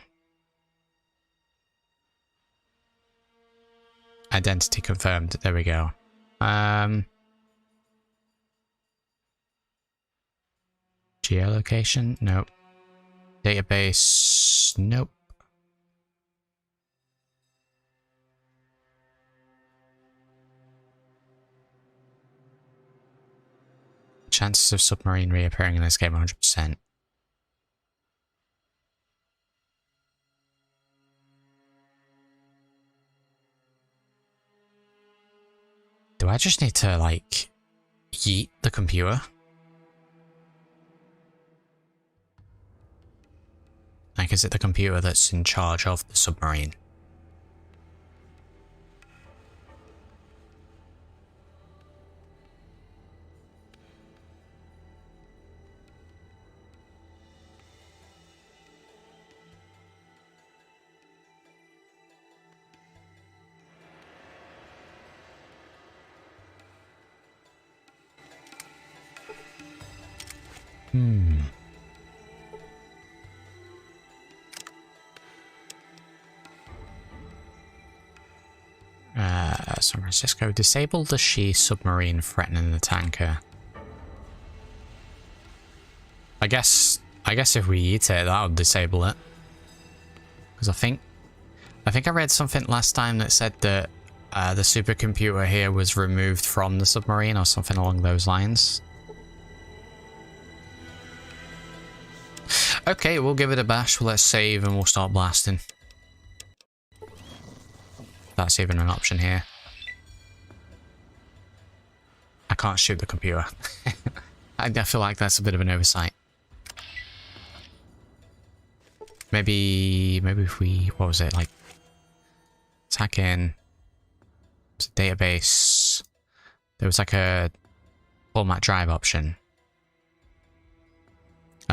Identity confirmed. There we go. Geolocation? Nope. Database? Nope. Chances of submarine reappearing in this game 100%. Do I just need to, like, yeet the computer? Like, is it the computer that's in charge of the submarine? San Francisco. Disable the she submarine threatening the tanker. I guess if we eat it, that would disable it. Because I think I read something last time that said that the supercomputer here was removed from the submarine or something along those lines. Okay, we'll give it a bash. Let's save and we'll start blasting. That's even an option here. I can't shoot the computer. I feel like that's a bit of an oversight. Maybe if we, what was it, like, attack in, database, there was like a format drive option.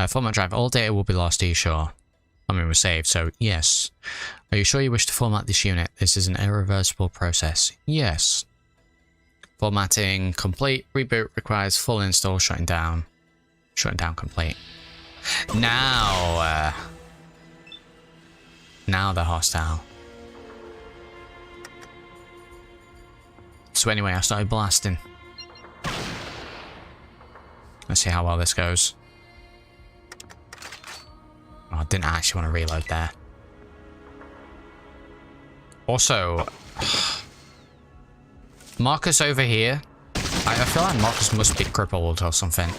Format drive, all data will be lost, are you sure? I mean, we're saved, so yes. Are you sure you wish to format this unit? This is an irreversible process. Yes. Formatting complete. Reboot requires full install. Shutting down. Shutting down complete. Now they're hostile. So anyway, I started blasting. to see how well this goes. Oh, I didn't actually want to reload there. Also, Marcus over here. I feel like Marcus must be crippled or something.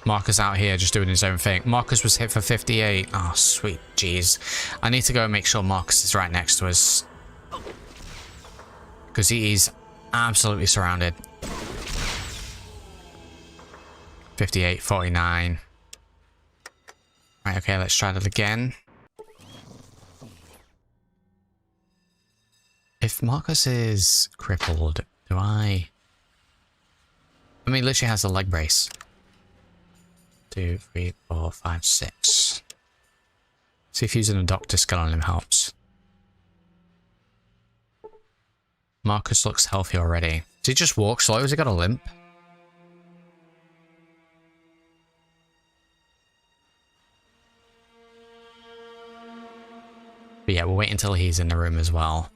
Marcus out here just doing his own thing. Marcus was hit for 58. Oh, sweet jeez. I need to go and make sure Marcus is right next to us. Because he is absolutely surrounded. 58, 49. Right, okay, let's try that again. If Marcus is crippled, do I mean, he literally has a leg brace. 2, 3, 4, 5, 6. See if using a doctor skill on him helps. Marcus looks healthy already. Does he just walk slow? Has he got a limp? But yeah, we'll wait until he's in the room as well.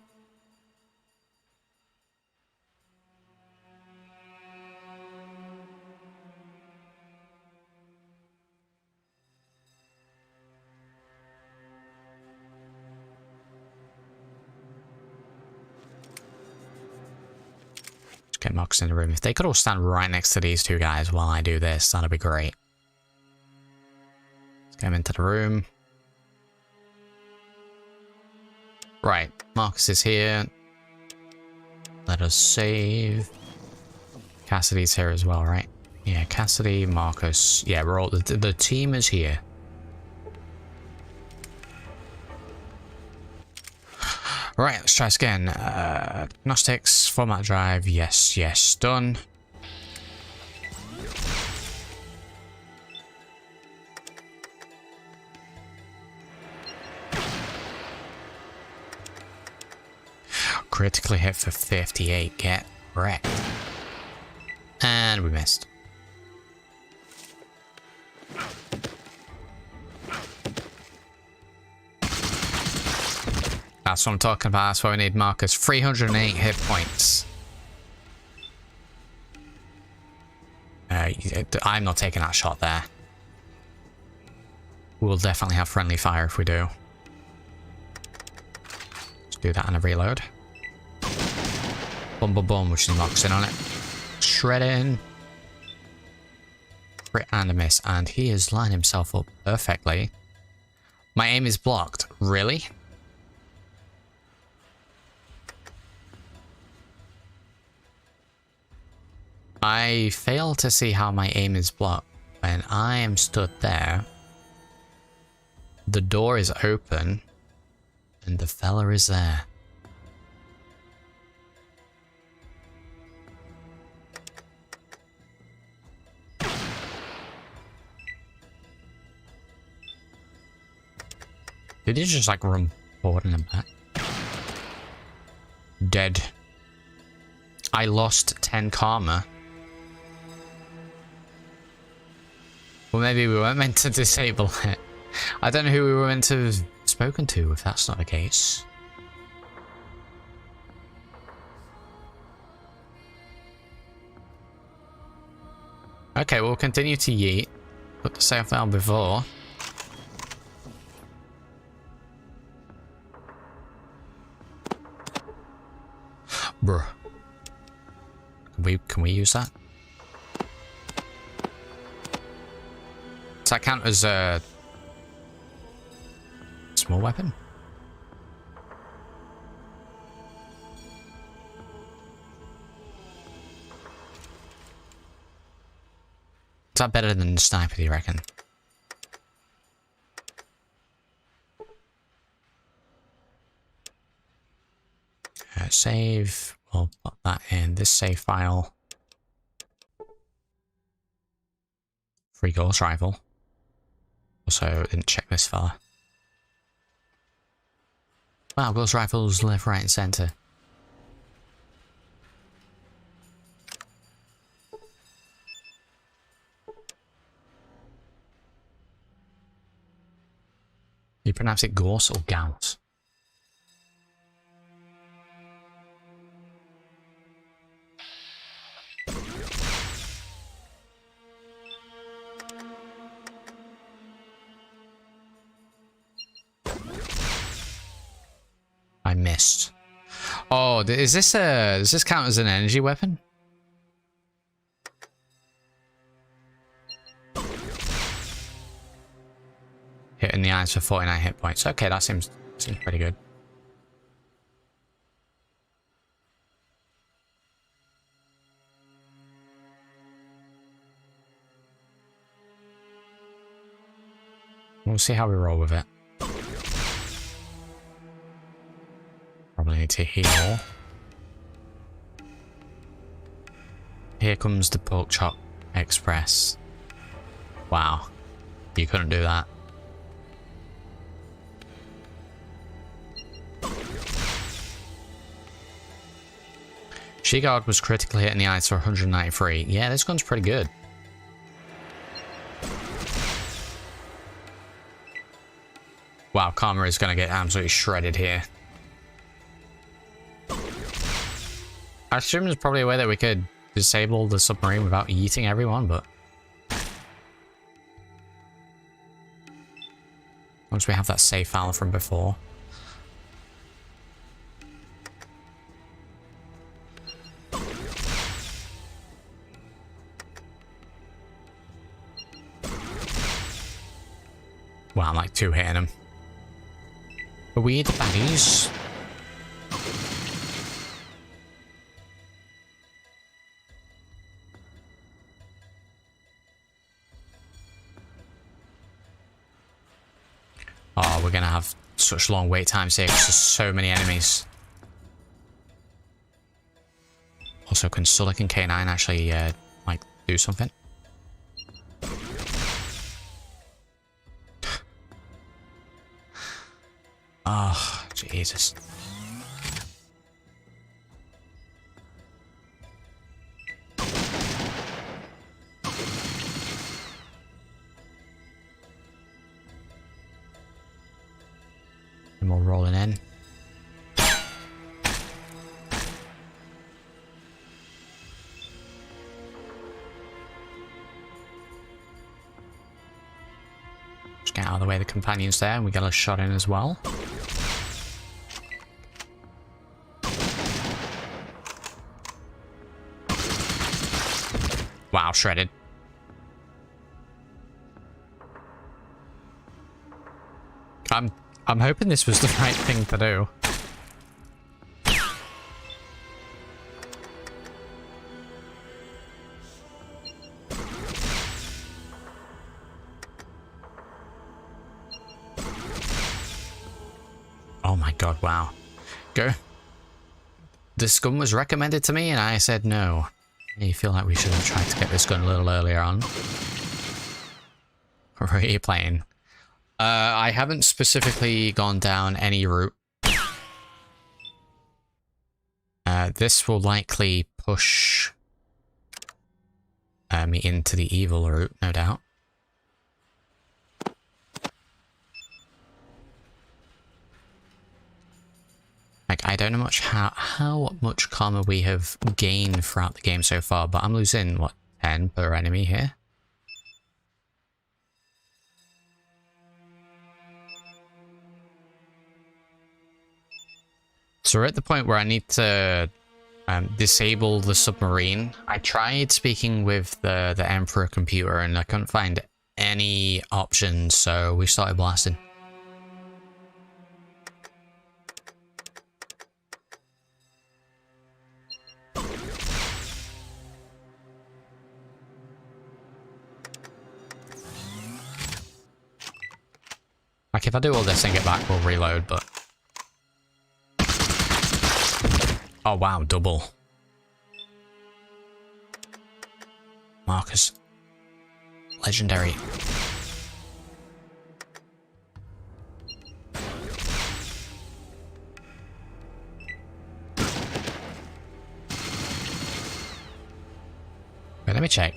Get Marcus in the room. If they could all stand right next to these two guys while I do this, that'd be great. Let's get him into the room. Right, Marcus is here. Let us save. Cassidy's here as well, right? Yeah, Cassidy, Marcus. Yeah, we're all the team is here. Right, let's try this again. Gnostics, format drive, yes, yes, done. Critically hit for 58, get wrecked. And we missed. That's what I'm talking about. That's why we need Marcus. 308 hit points. I'm not taking that shot there. We'll definitely have friendly fire if we do. Let's do that on a reload. Boom, boom, boom, which is Marcus in on it. Shredding. Crit and a miss. And he has lined himself up perfectly. My aim is blocked. Really? I fail to see how my aim is blocked when I am stood there. The door is open and the fella is there. Did he just like run forward and back? Dead. I lost 10 karma. Well, maybe we weren't meant to disable it. I don't know who we were meant to have spoken to if that's not the case. Okay, we'll continue to yeet. Put the save file before. Bruh. Can we use that? Does that count as a small weapon? Is that better than the sniper, do you reckon? Save. We'll put that in this save file. Free ghost rifle. Also, didn't check this fella. Wow, ghost rifles left, right, and center. You pronounce it Gauss or Gauss? I missed. Oh, is this does this count as an energy weapon? Hitting the eyes for 49 hit points. Okay, that seems pretty good. We'll see how we roll with it. Probably need to heal. Here comes the pork chop express. Wow. You couldn't do that. She-Guard was critically hit in the eyes for 193. Yeah, this gun's pretty good. Wow, Karma is going to get absolutely shredded here. I assume there's probably a way that we could disable the submarine without eating everyone, but... once we have that save file from before. Wow, I'm like two hitting him. Are we the baddies? Oh, we're gonna have such long wait times here because there's so many enemies. Also, can Silicon K9 actually, like, do something? Oh, Jesus. And we're rolling in. Just get out of the way of the companions there, and we get a shot in as well. Wow, shredded. I'm hoping this was the right thing to do. Oh my god, wow. Go. This gun was recommended to me and I said no. I feel like we should have tried to get this gun a little earlier on. What are you playing? I haven't specifically gone down any route. This will likely push me into the evil route, no doubt. Like, I don't know much how much karma we have gained throughout the game so far, but I'm losing, what, 10 per enemy here? So we're at the point where I need to disable the submarine. I tried speaking with the Emperor computer and I couldn't find any options, so we started blasting. Like, if I do all this and get back, we'll reload, but... oh, wow, double. Marcus. Legendary. Wait, let me check.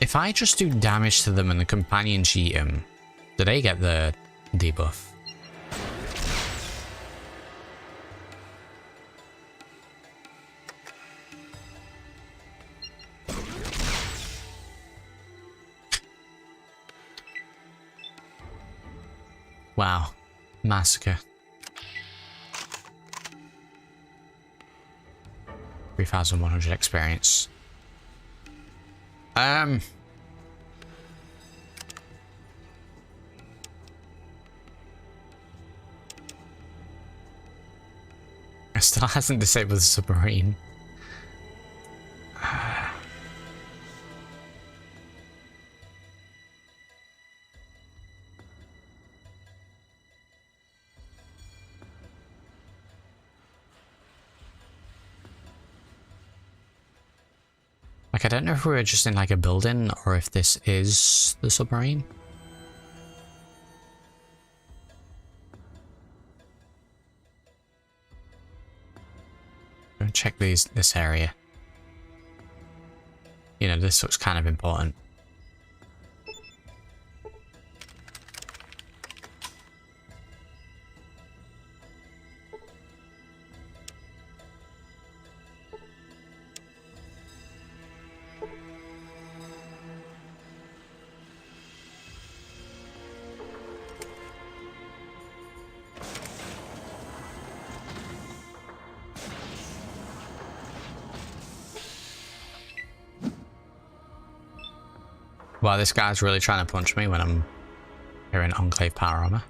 If I just do damage to them and the companions eat them, do they get the debuff? Wow. Massacre. 3,100 experience. It still hasn't disabled the submarine. Like, I don't know if we were just in like a building or if this is the submarine. Go and check this area. You know, this looks kind of important. Wow, this guy's really trying to punch me when I'm hearing Enclave power armor.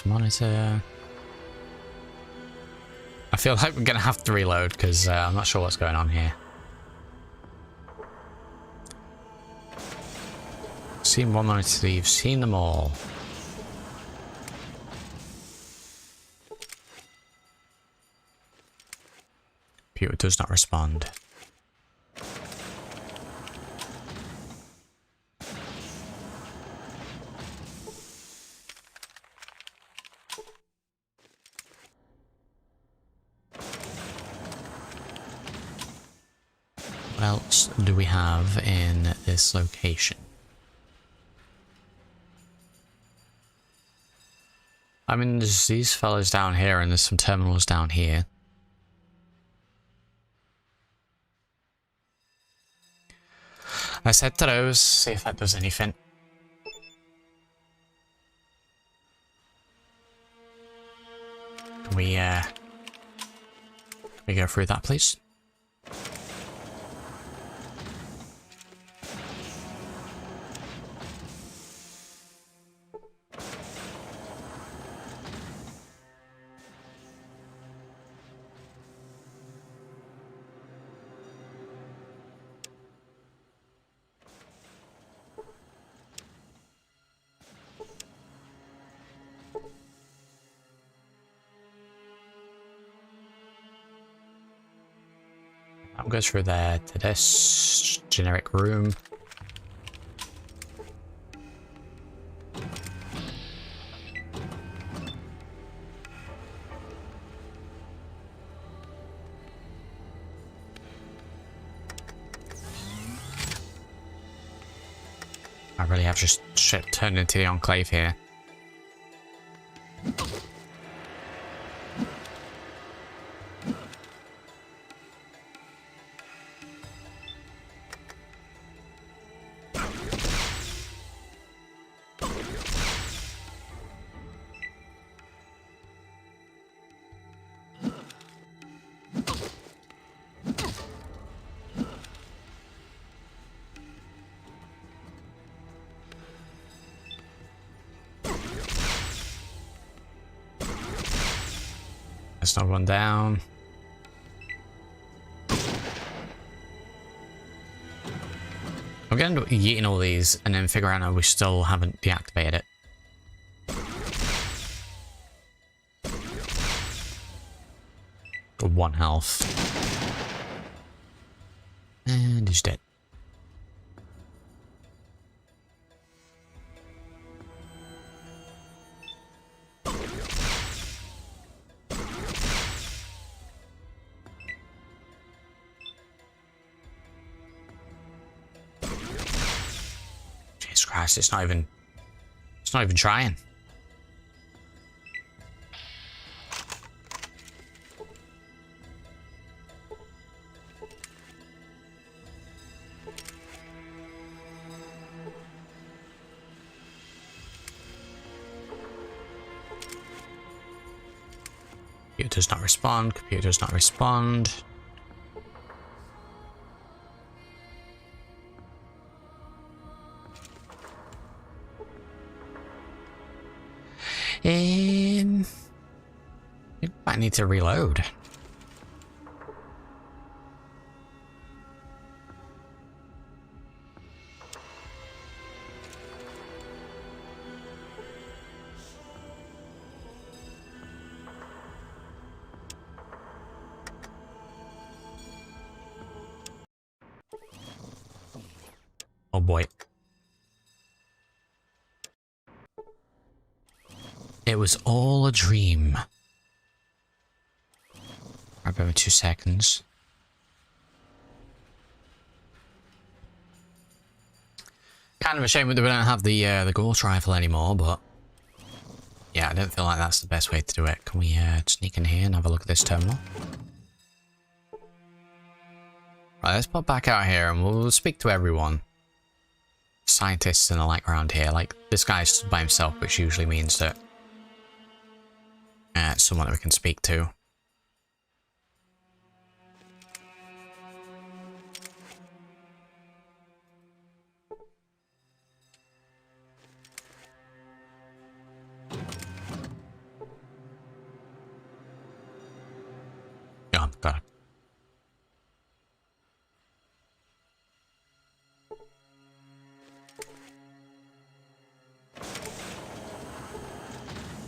Monitor. I feel like we're gonna have to reload because I'm not sure what's going on here. Seen one monitor, you've seen them all. Computer does not respond. What else do we have in this location? I mean, there's these fellas down here and there's some terminals down here. Let's head to those, see if that does anything. Can we go through that, please? I'll go through there to this generic room. I really have just shit turned into the Enclave here. Let's not run down. I'm going to be eating all these and then figure out how we still haven't deactivated it. Got 1 health. And he's dead. Christ, it's not even trying. Computer does not respond. Computer does not respond. It might need to reload. Oh boy. It was all a dream. Right, over 2 seconds. Kind of a shame that we don't have the Gauss rifle anymore, but yeah, I don't feel like that's the best way to do it. Can we sneak in here and have a look at this terminal? Right, let's pop back out here and we'll speak to everyone. Scientists and the like around here. Like, this guy's by himself, which usually means that someone that we can speak to. Oh, God.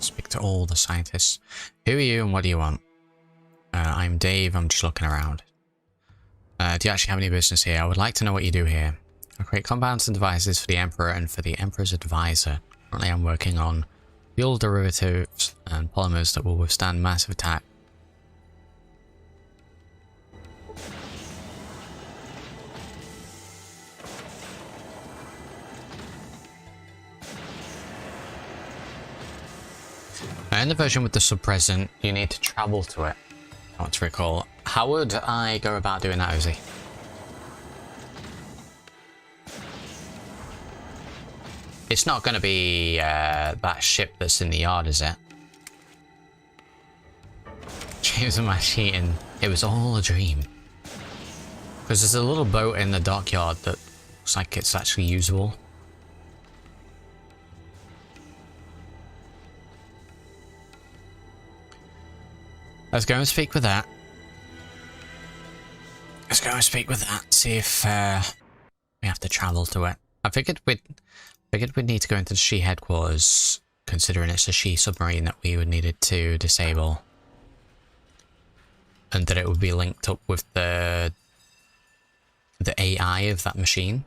Speak to all the scientists. Who are you and what do you want? I'm Dave, I'm just looking around. Do you actually have any business here? I would like to know what you do here. I create compounds and devices for the Emperor and for the Emperor's advisor. Currently I'm working on fuel derivatives and polymers that will withstand massive attack. In the version with the sub-present, you need to travel to it. I want to recall. How would I go about doing that, Uzi? It's not going to be that ship that's in the yard, is it? James and my cheating. It was all a dream. Because there's a little boat in the dockyard that looks like it's actually usable. Let's go and speak with that. Let's go and speak with that. See if we have to travel to it. I figured we'd need to go into the She headquarters, considering it's a She submarine that we would needed to disable, and that it would be linked up with the AI of that machine.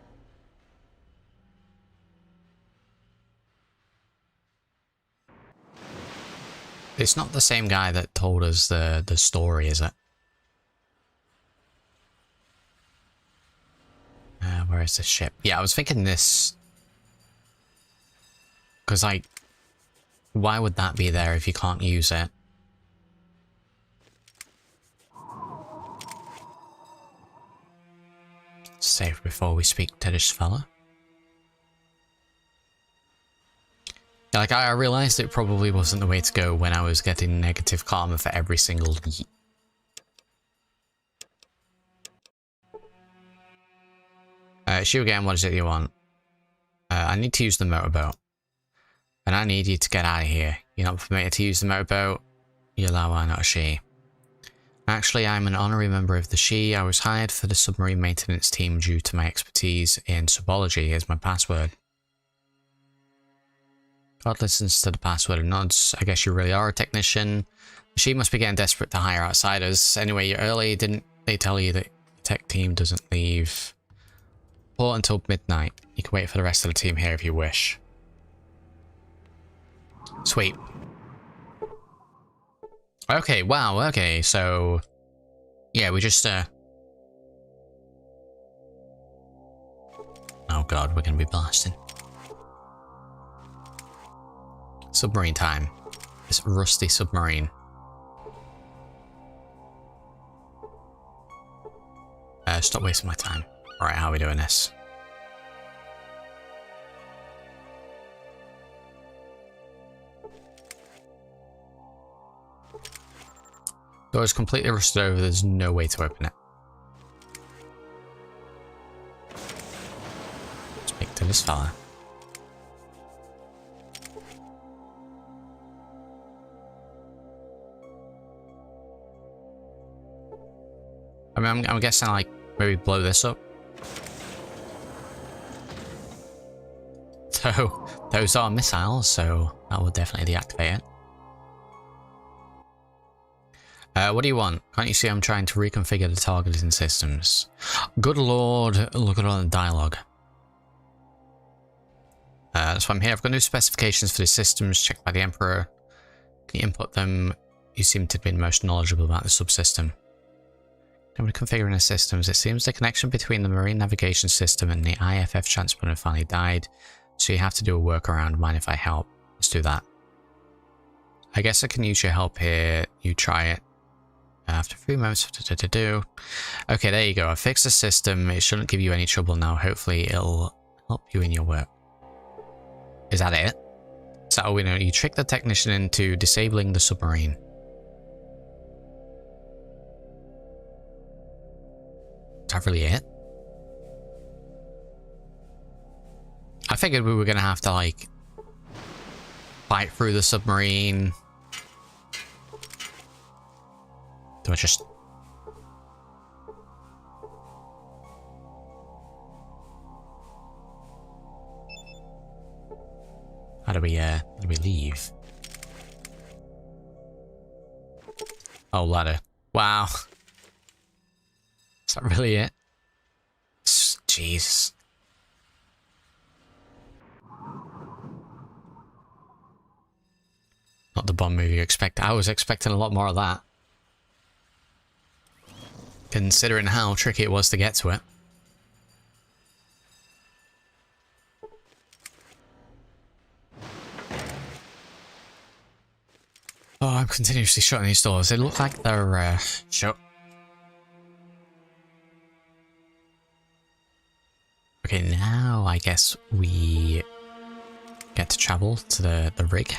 It's not the same guy that told us the story, is it? Where is this ship? Yeah, I was thinking this. Because, like, why would that be there if you can't use it? Save before we speak to this fella. Like, I realised it probably wasn't the way to go when I was getting negative karma for every single yeet. Shoot again, what is it you want? I need to use the motorboat. And I need you to get out of here. You're not permitted to use the motorboat. You allow why not a She. Actually, I'm an honorary member of the She. I was hired for the submarine maintenance team due to my expertise in subology. Here's my password. God listens to the password and nods. I guess you really are a technician. She must be getting desperate to hire outsiders. Anyway, you're early. Didn't they tell you that the tech team doesn't leave port until midnight? You can wait for the rest of the team here if you wish. Sweet. Okay, wow, okay, so yeah, we just oh god, we're gonna be blasting. Submarine time. This rusty submarine. Stop wasting my time. Alright, how are we doing this? Door is completely rusted over. There's no way to open it. Speak to this fella. I mean, I'm guessing like maybe blow this up. So those are missiles, so that will definitely deactivate it. What do you want? Can't you see I'm trying to reconfigure the targeting systems? Good lord, look at all the dialogue. That's why I'm here. I've got new specifications for the systems checked by the Emperor. Can you input them? You seem to be the most knowledgeable about the subsystem. When configuring the systems, it seems the connection between the marine navigation system and the IFF transponder finally died, so you have to do a workaround. Mind if I help? Let's do that. I guess I can use your help here. You try it. After 3 months to do. Okay, there you go. I fixed the system. It shouldn't give you any trouble now. Hopefully it'll help you in your work. Is that it? Is that all we know? You tricked the technician into disabling the submarine. Is that really it? I figured we were gonna have to like fight through the submarine. Do I just... How do we leave? Oh, ladder. Wow. Is that really it? Jeez. Not the Bond movie you expect. I was expecting a lot more of that. Considering how tricky it was to get to it. Oh, I'm continuously shutting these doors. They look like they're shut. Okay, now I guess we get to travel to the rig.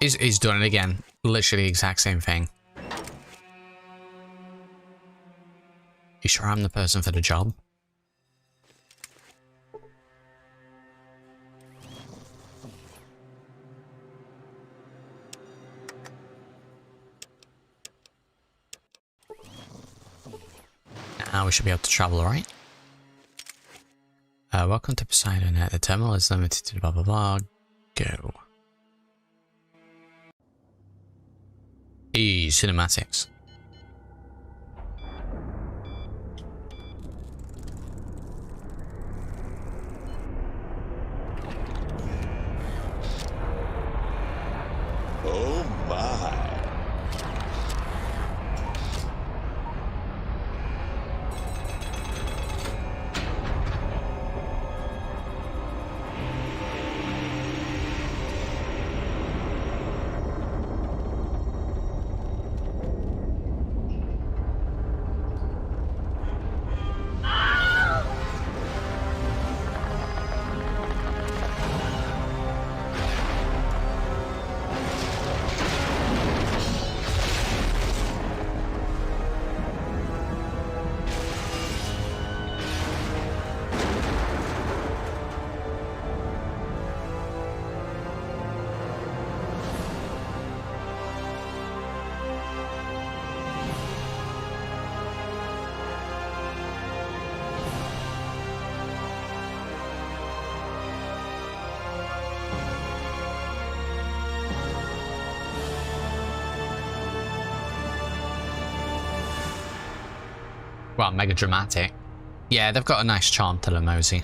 He's done it again. Literally the exact same thing. You sure I'm the person for the job? Now we should be able to travel, alright? Welcome to Poseidon. The terminal is limited to blah blah blah. Go. Cinematics. Oh my. Well, mega dramatic. Yeah, they've got a nice charm to them, Mosey.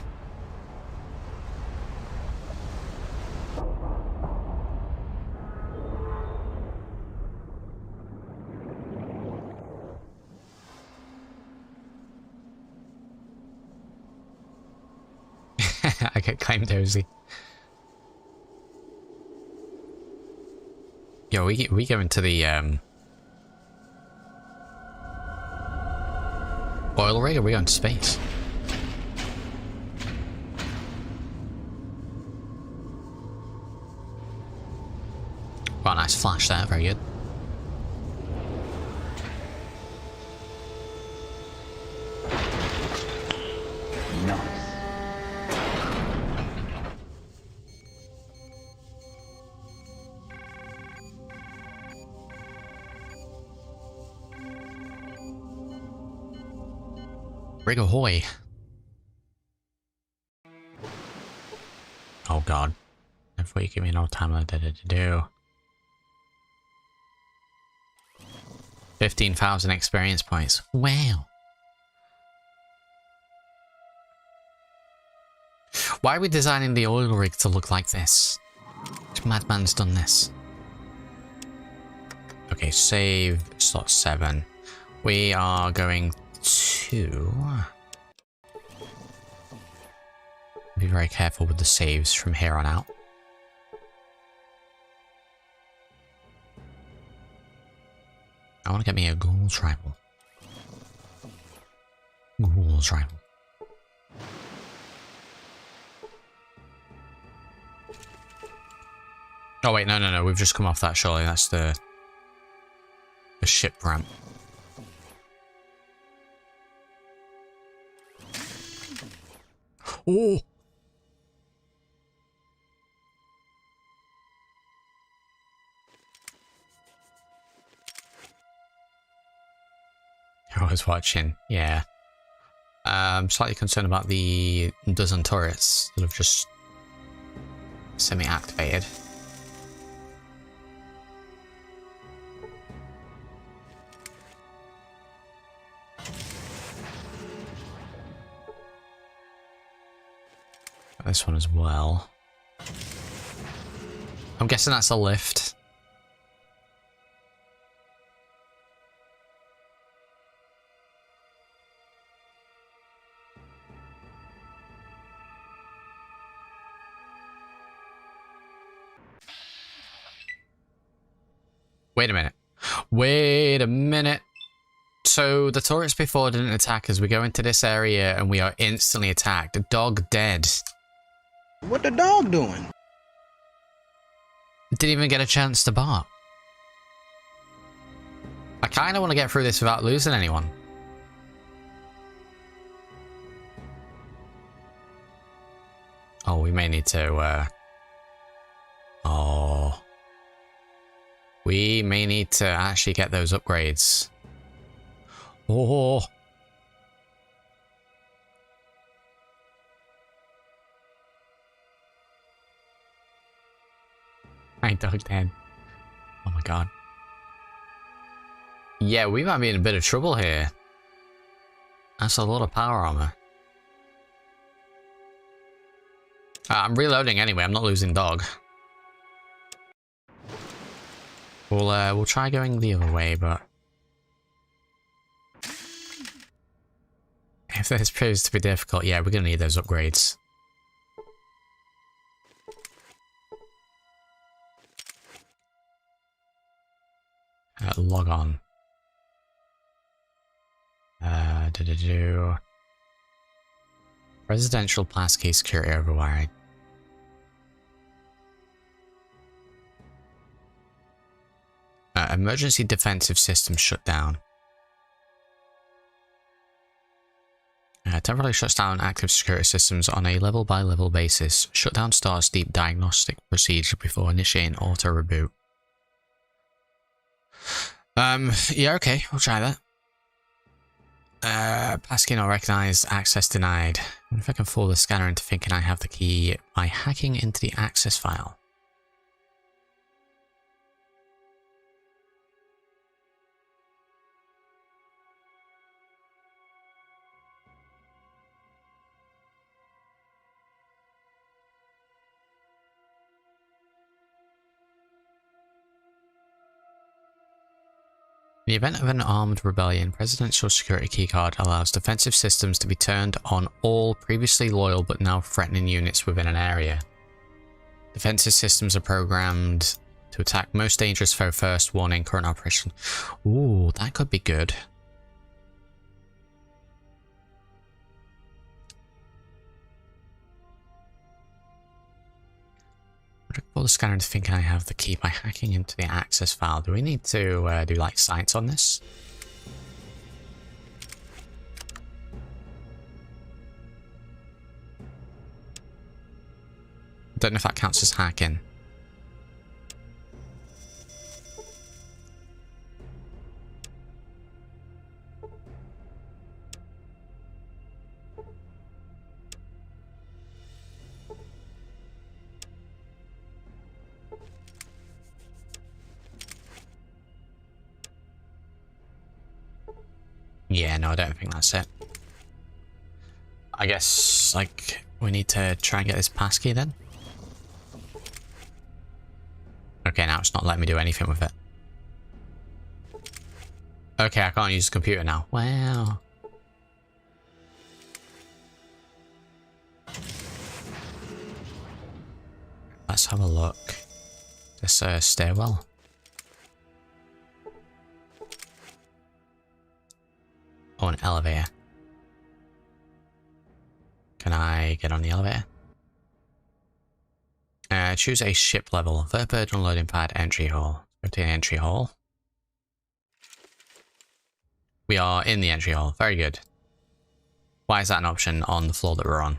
I get claimed Dozy. Yo, we go into the oil rig, or are we going to space? Well, nice flash there, very good. Brig ahoy. Oh god. Before you give me no time to do. 15,000 experience points. Wow. Why are we designing the oil rig to look like this? Which madman's done this? Okay, save slot 7. We are going to be very careful with the saves from here on out. I want to get me a ghoul tribal. Ghoul tribal. Oh wait, no, we've just come off that, surely. That's the ship ramp. Oh! I was watching, yeah. I'm slightly concerned about the dozen turrets that have just semi-activated. This one as well. I'm guessing that's a lift. Wait a minute. Wait a minute. So the turrets before didn't attack us. We go into this area and we are instantly attacked. Dog dead. What the dog doing? Didn't even get a chance to bark. I kind of want to get through this without losing anyone. Oh, we may need to, oh. We may need to actually get those upgrades. Oh. My dog dead. Oh my god. Yeah, we might be in a bit of trouble here. That's a lot of power armor. I'm reloading anyway, I'm not losing dog. We'll try going the other way, but if this proves to be difficult, yeah, we're gonna need those upgrades. Log on. Residential passkey security overwiring. Emergency defensive system shut down. Temporarily shuts down active security systems on a level-by-level basis. Shutdown starts deep diagnostic procedure before initiating auto reboot. Yeah, okay, we'll try that. Passkey not recognized, access denied. I wonder if I can fool the scanner into thinking I have the key by hacking into the access file. In the event of an armed rebellion, Presidential Security Keycard allows defensive systems to be turned on all previously loyal but now threatening units within an area. Defensive systems are programmed to attack most dangerous foe first, warning current operation. Ooh, that could be good. I pull the scanner into thinking I have the key by hacking into the access file. Do we need to do like science on this? Don't know if that counts as hacking. Yeah, no, I don't think that's it. I guess, like, we need to try and get this passkey then. Okay, now it's not letting me do anything with it. Okay, I can't use the computer now. Wow. Let's have a look. This stairwell. Oh, an elevator. Can I get on the elevator? Choose a ship level. Vertibird unloading pad, entry hall. Go to the entry hall. We are in the entry hall. Very good. Why is that an option on the floor that we're on?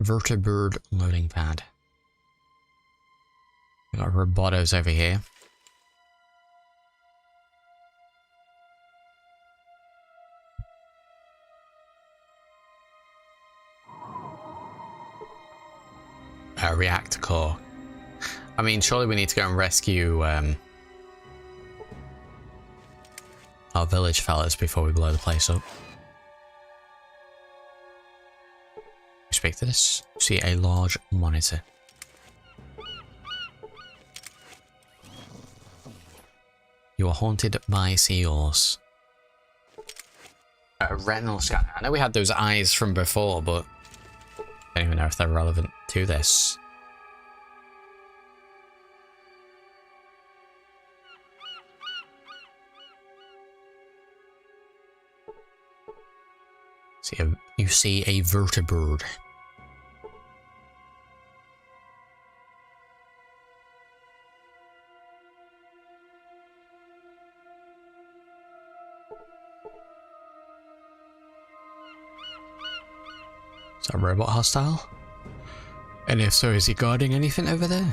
Vertibird loading pad. We've got robotos over here. Reactor core. I mean, surely we need to go and rescue our village fellas before we blow the place up. Speak to this. See a large monitor. You are haunted by seals. A retinal scanner. I know we had those eyes from before, but I don't even know if they're relevant to this. You see a vertibird. Is that a robot hostile? And if so, is he guarding anything over there?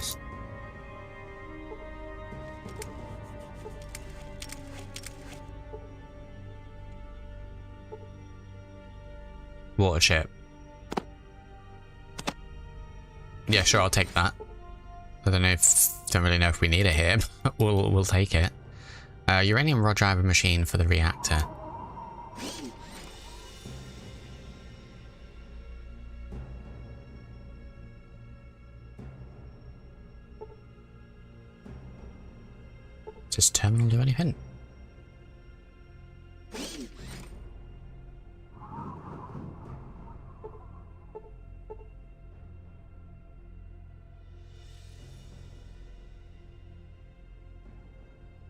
Water chip. Yeah, sure, I'll take that. I don't really know if we need it here. we'll take it. Uranium rod driver machine for the reactor. Does this terminal do anything?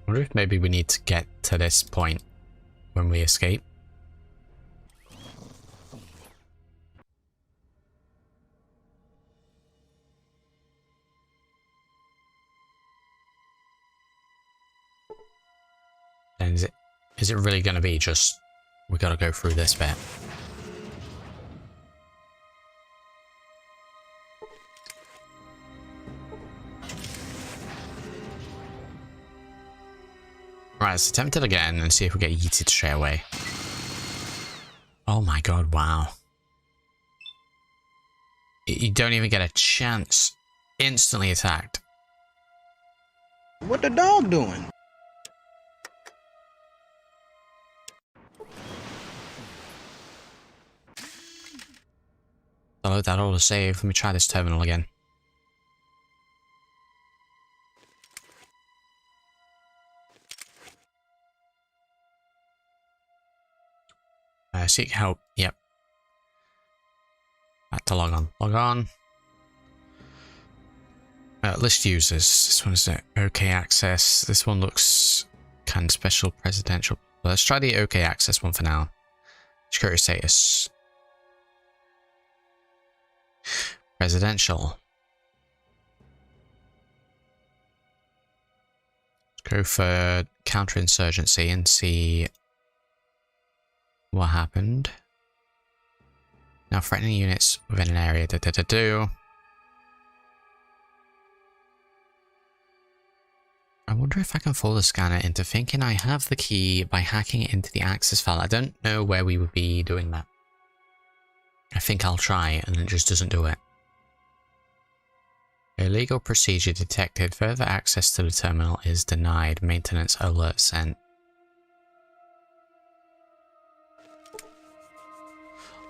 I wonder if maybe we need to get to this point when we escape. And is it really going to be just we got to go through this bit? Right, let's attempt it again and see if we get yeeted straight away. Oh my god, wow. You don't even get a chance. Instantly attacked. What the dog doing? I'll load that all to save. Let me try this terminal again. Seek help. Yep. Back to log on. Log on. List users. This one is OK access. This one looks kind of special presidential. Let's try the OK access one for now. Security status. Presidential. Let's go for counterinsurgency and see what happened. Now threatening units within an area. I wonder if I can fool the scanner into thinking I have the key by hacking it into the access file. I don't know where we would be doing that. I think I'll try and it just doesn't do it. Illegal procedure detected. Further access to the terminal is denied. Maintenance alert sent.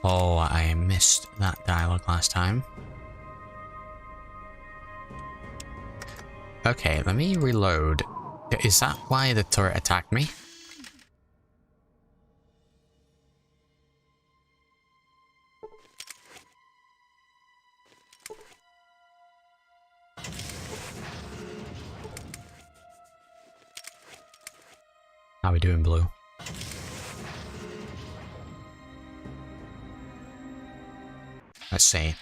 Oh, I missed that dialogue last time. Okay, let me reload. Is that why the turret attacked me? How are we doing, Blue? Let's see.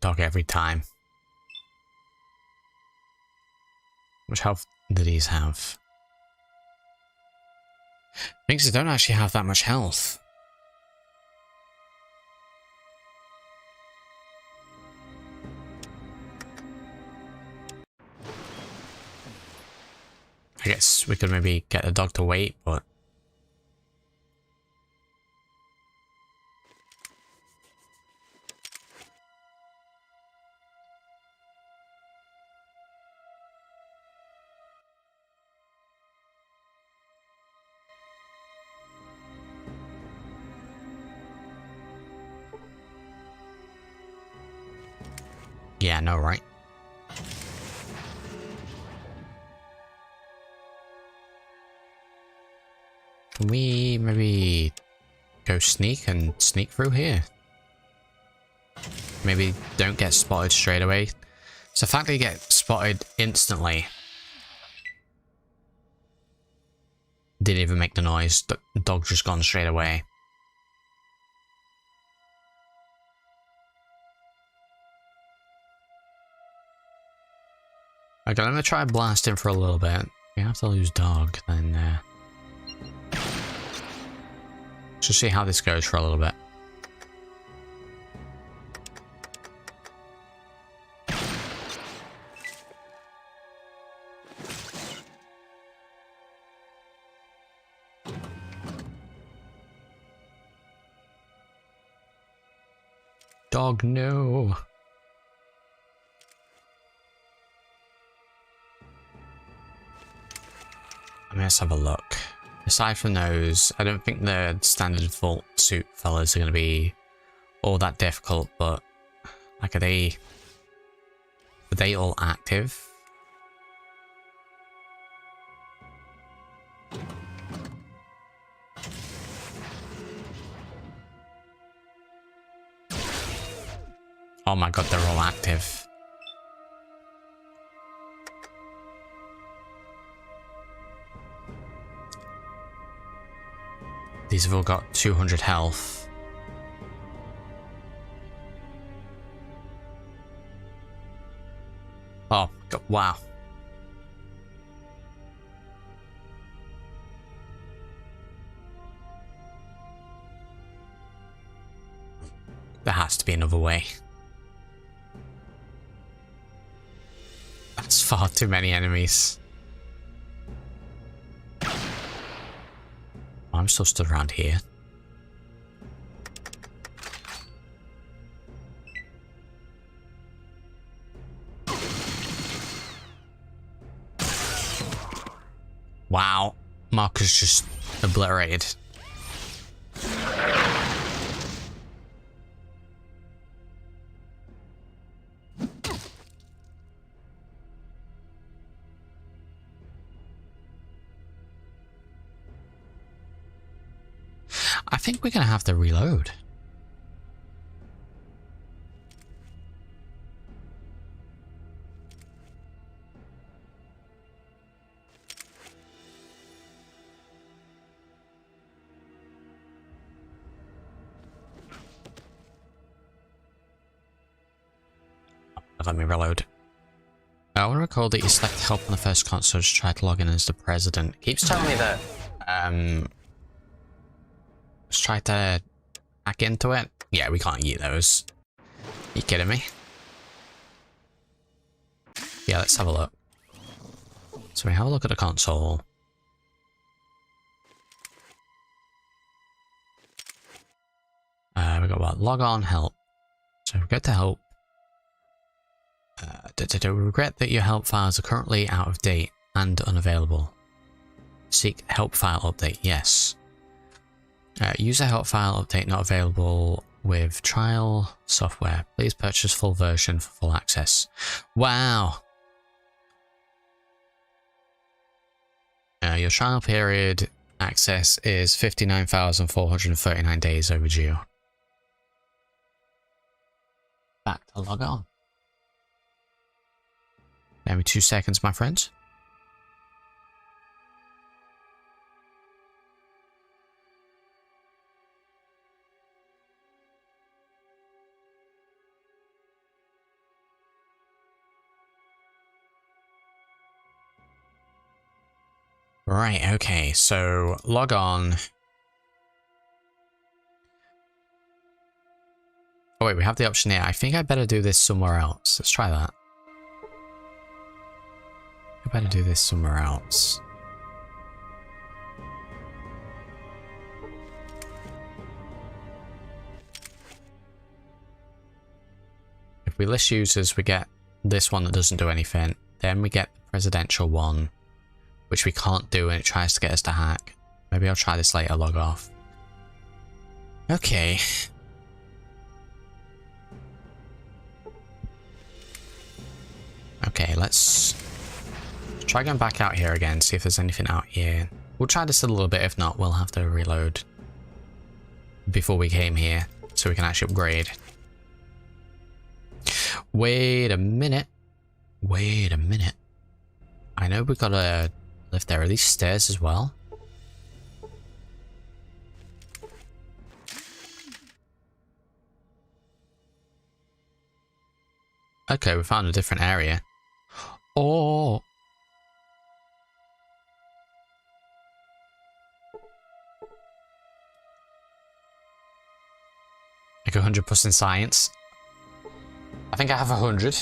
Dog every time. How much health do these have? Things that don't actually have that much health. I guess we could maybe get the dog to wait, but... yeah, no, right? Can we maybe go sneak and sneak through here? Maybe don't get spotted straight away. It's the fact that you get spotted instantly. Didn't even make the noise. The dog just gone straight away. Okay, let me try blasting for a little bit. We have to lose dog, then just see how this goes for a little bit. Dog, no. I mean, let's have a look. Aside from those, I don't think the standard default suit fellas are going to be all that difficult, but like, are they all active? Oh my god, they're all active. These have all got 200 health. Oh, god, wow. There has to be another way. That's far too many enemies. I'm still stood around here. Wow, Marcus just obliterated. I think we're gonna have to reload. Let me reload. I want to recall that you selected help on the first console to try to log in as the president. It keeps telling me that let's try to hack into it. Yeah, we can't eat those. You kidding me? Yeah, let's have a look. So we have a look at the console. We got what? Log on, help. So we go to help. Regret that your help files are currently out of date and unavailable. Seek help file update. Yes. User help file update not available with trial software. Please purchase full version for full access. Wow. Your trial period access is 59,439 days overdue. Back to log on. Give me 2 seconds, my friends. Right, okay, so log on. Oh wait, we have the option here. I think I better do this somewhere else. Let's try that. I better do this somewhere else. If we list users, we get this one that doesn't do anything. Then we get the presidential one, which we can't do, and it tries to get us to hack. Maybe I'll try this later, log off. Okay. Okay, let's try going back out here again, see if there's anything out here. We'll try this a little bit, if not, we'll have to reload before we came here, so we can actually upgrade. Wait a minute. Wait a minute. I know we've got a lift there. Are these stairs as well? Okay, we found a different area. Oh! Like 100% in science. I think I have 100.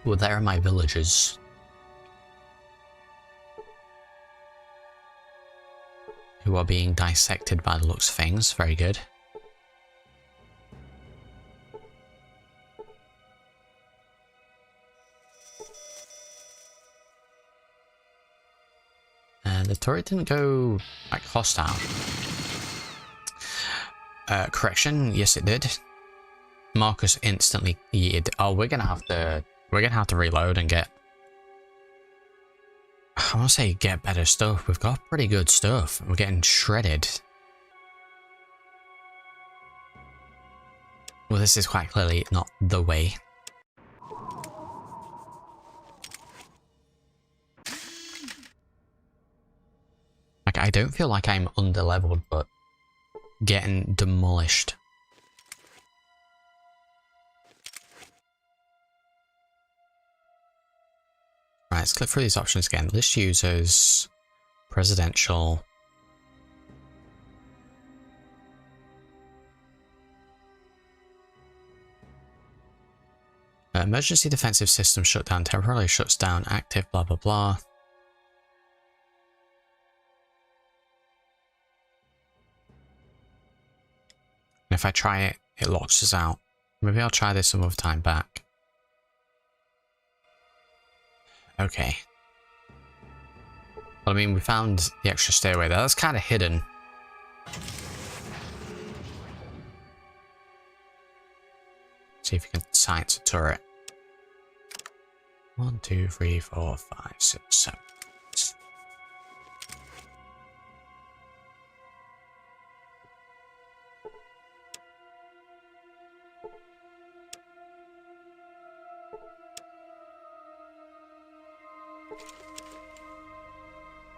Well, there are my villagers. Who are being dissected by the looks of things. Very good. The turret didn't go like hostile. Correction, yes it did. Marcus instantly yeeted. Oh, we're gonna have to reload and get, I want to say get better stuff. We've got pretty good stuff. We're getting shredded. Well, this is quite clearly not the way. Like, I don't feel like I'm under-leveled, but getting demolished. Right, let's click through these options again. List users, presidential. Emergency defensive system shutdown temporarily shuts down active blah blah blah. And if I try it, it locks us out. Maybe I'll try this some other time back. Okay. Well, I mean, we found the extra stairway there. That's kind of hidden. See if we can science a turret. 1, 2, 3, 4, 5, 6, 7.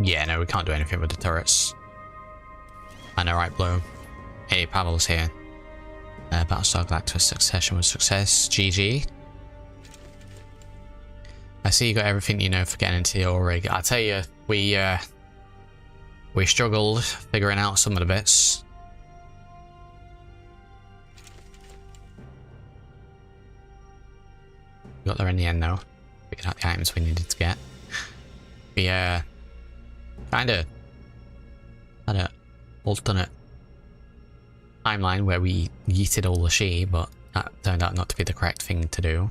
Yeah, no, we can't do anything with the turrets. I know, right, Blue? Hey, Pavel's here. Battlestar Galactica Succession was success. GG. I see you got everything you know for getting into your rig. I tell you, we struggled figuring out some of the bits. We got there in the end, though. Figured out the items we needed to get. We kind of had an alternate timeline where we yeeted all the she, but that turned out not to be the correct thing to do.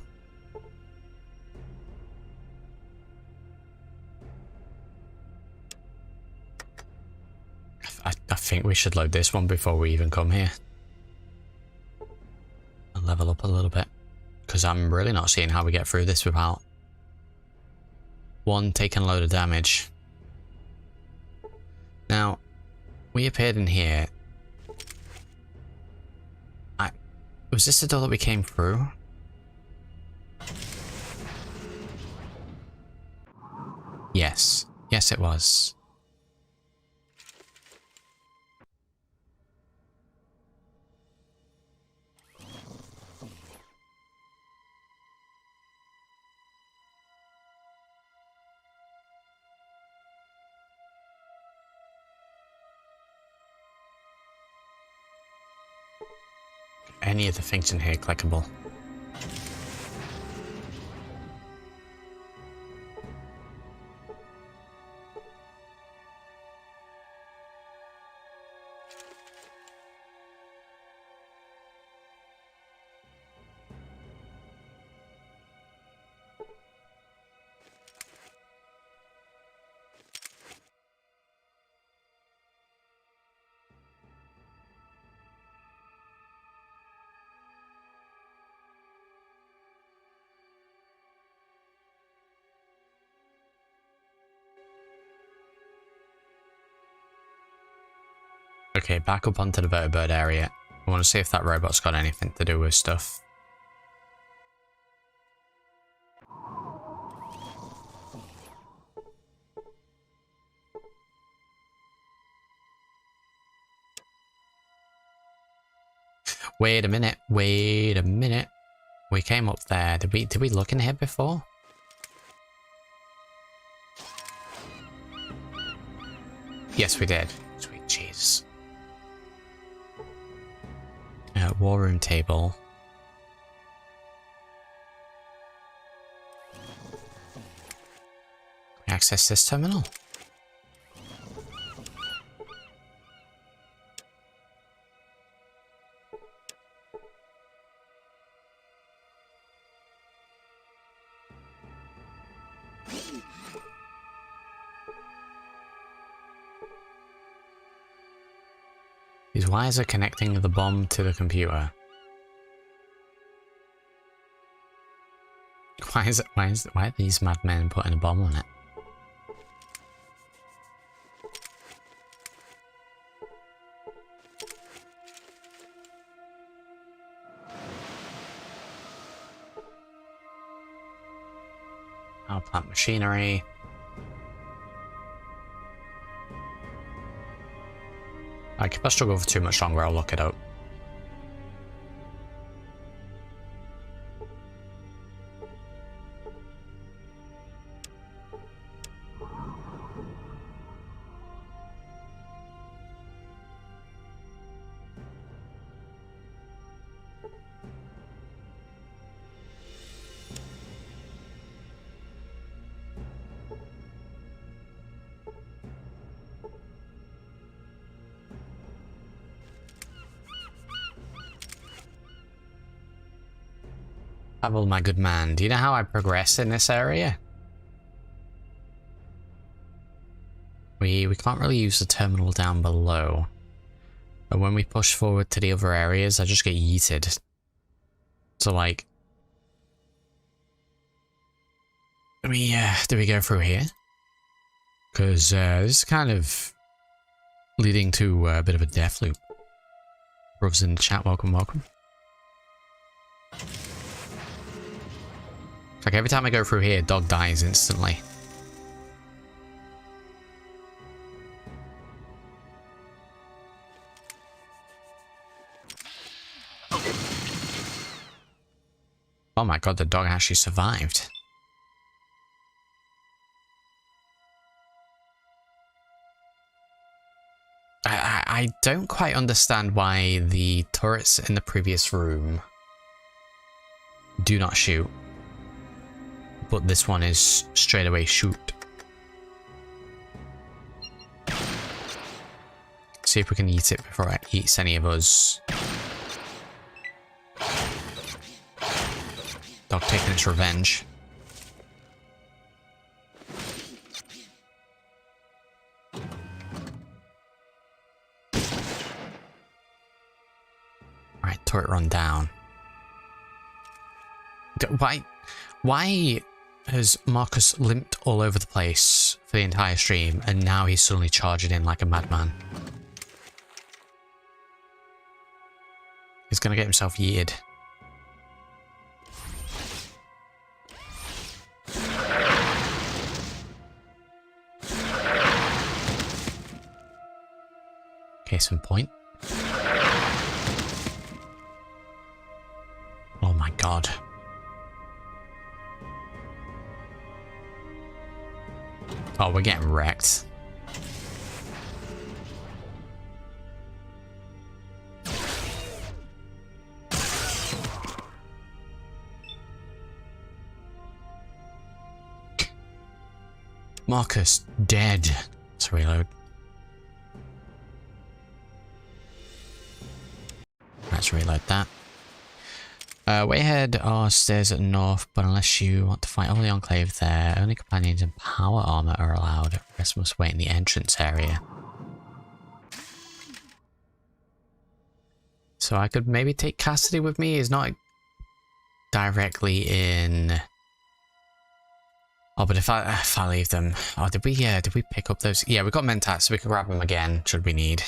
I think we should load this one before we even come here. And level up a little bit. Because I'm really not seeing how we get through this without one taking a load of damage. Now, we appeared in here. Was this the door that we came through? Yes. Yes, it was. Any of the things in here clickable? Okay, back up onto the vertibird area. I want to see if that robot's got anything to do with stuff. Wait a minute, wait a minute. We came up there. Did we look in here before? Yes, we did. Sweet Jesus. War room table. Access this terminal. These wires are connecting the bomb to the computer. Why are these madmen putting a bomb on it? Power plant machinery. Like, if I struggle for too much longer, I'll look it up. Pavel, my good man, do you know how I progress in this area? We can't really use the terminal down below. But when we push forward to the other areas, I just get yeeted. So like... do we go through here? Because this is kind of leading to a bit of a death loop. Brothers in the chat, welcome, welcome. Like every time I go through here, dog dies instantly. Oh my god, the dog actually survived. I don't quite understand why the turrets in the previous room do not shoot. But this one is straight away shoot. See if we can eat it before it eats any of us. Dog taking its revenge. Right, turret run down. Why has Marcus limped all over the place for the entire stream and now he's suddenly charging in like a madman? He's gonna get himself yeeted. Case in point. Oh my god. Oh, we're getting wrecked. Marcus, dead. Let's reload. Let's reload that. Way ahead are stairs at the north, but unless you want to fight all the enclave there, only companions in power armor are allowed. The rest must wait in the entrance area. So I could maybe take Cassidy with me. He's not directly in. Oh, but if I leave them, oh, did we pick up those? Yeah, we got Mentats, so we can grab them again should we need.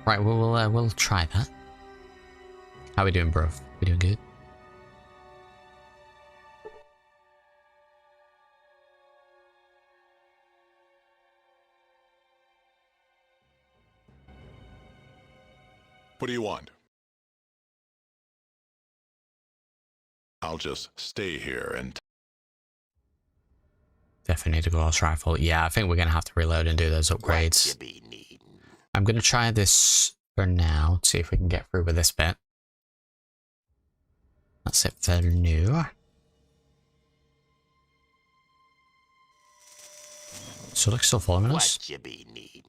Right, we'll try that. How we doing, bro? We doing good? What do you want? I'll just stay here and... Definitely need a glass rifle. Yeah, I think we're going to have to reload and do those upgrades. I'm going to try this for now, see if we can get through with this bit. That's it for new. So looks still following us. What you be needing?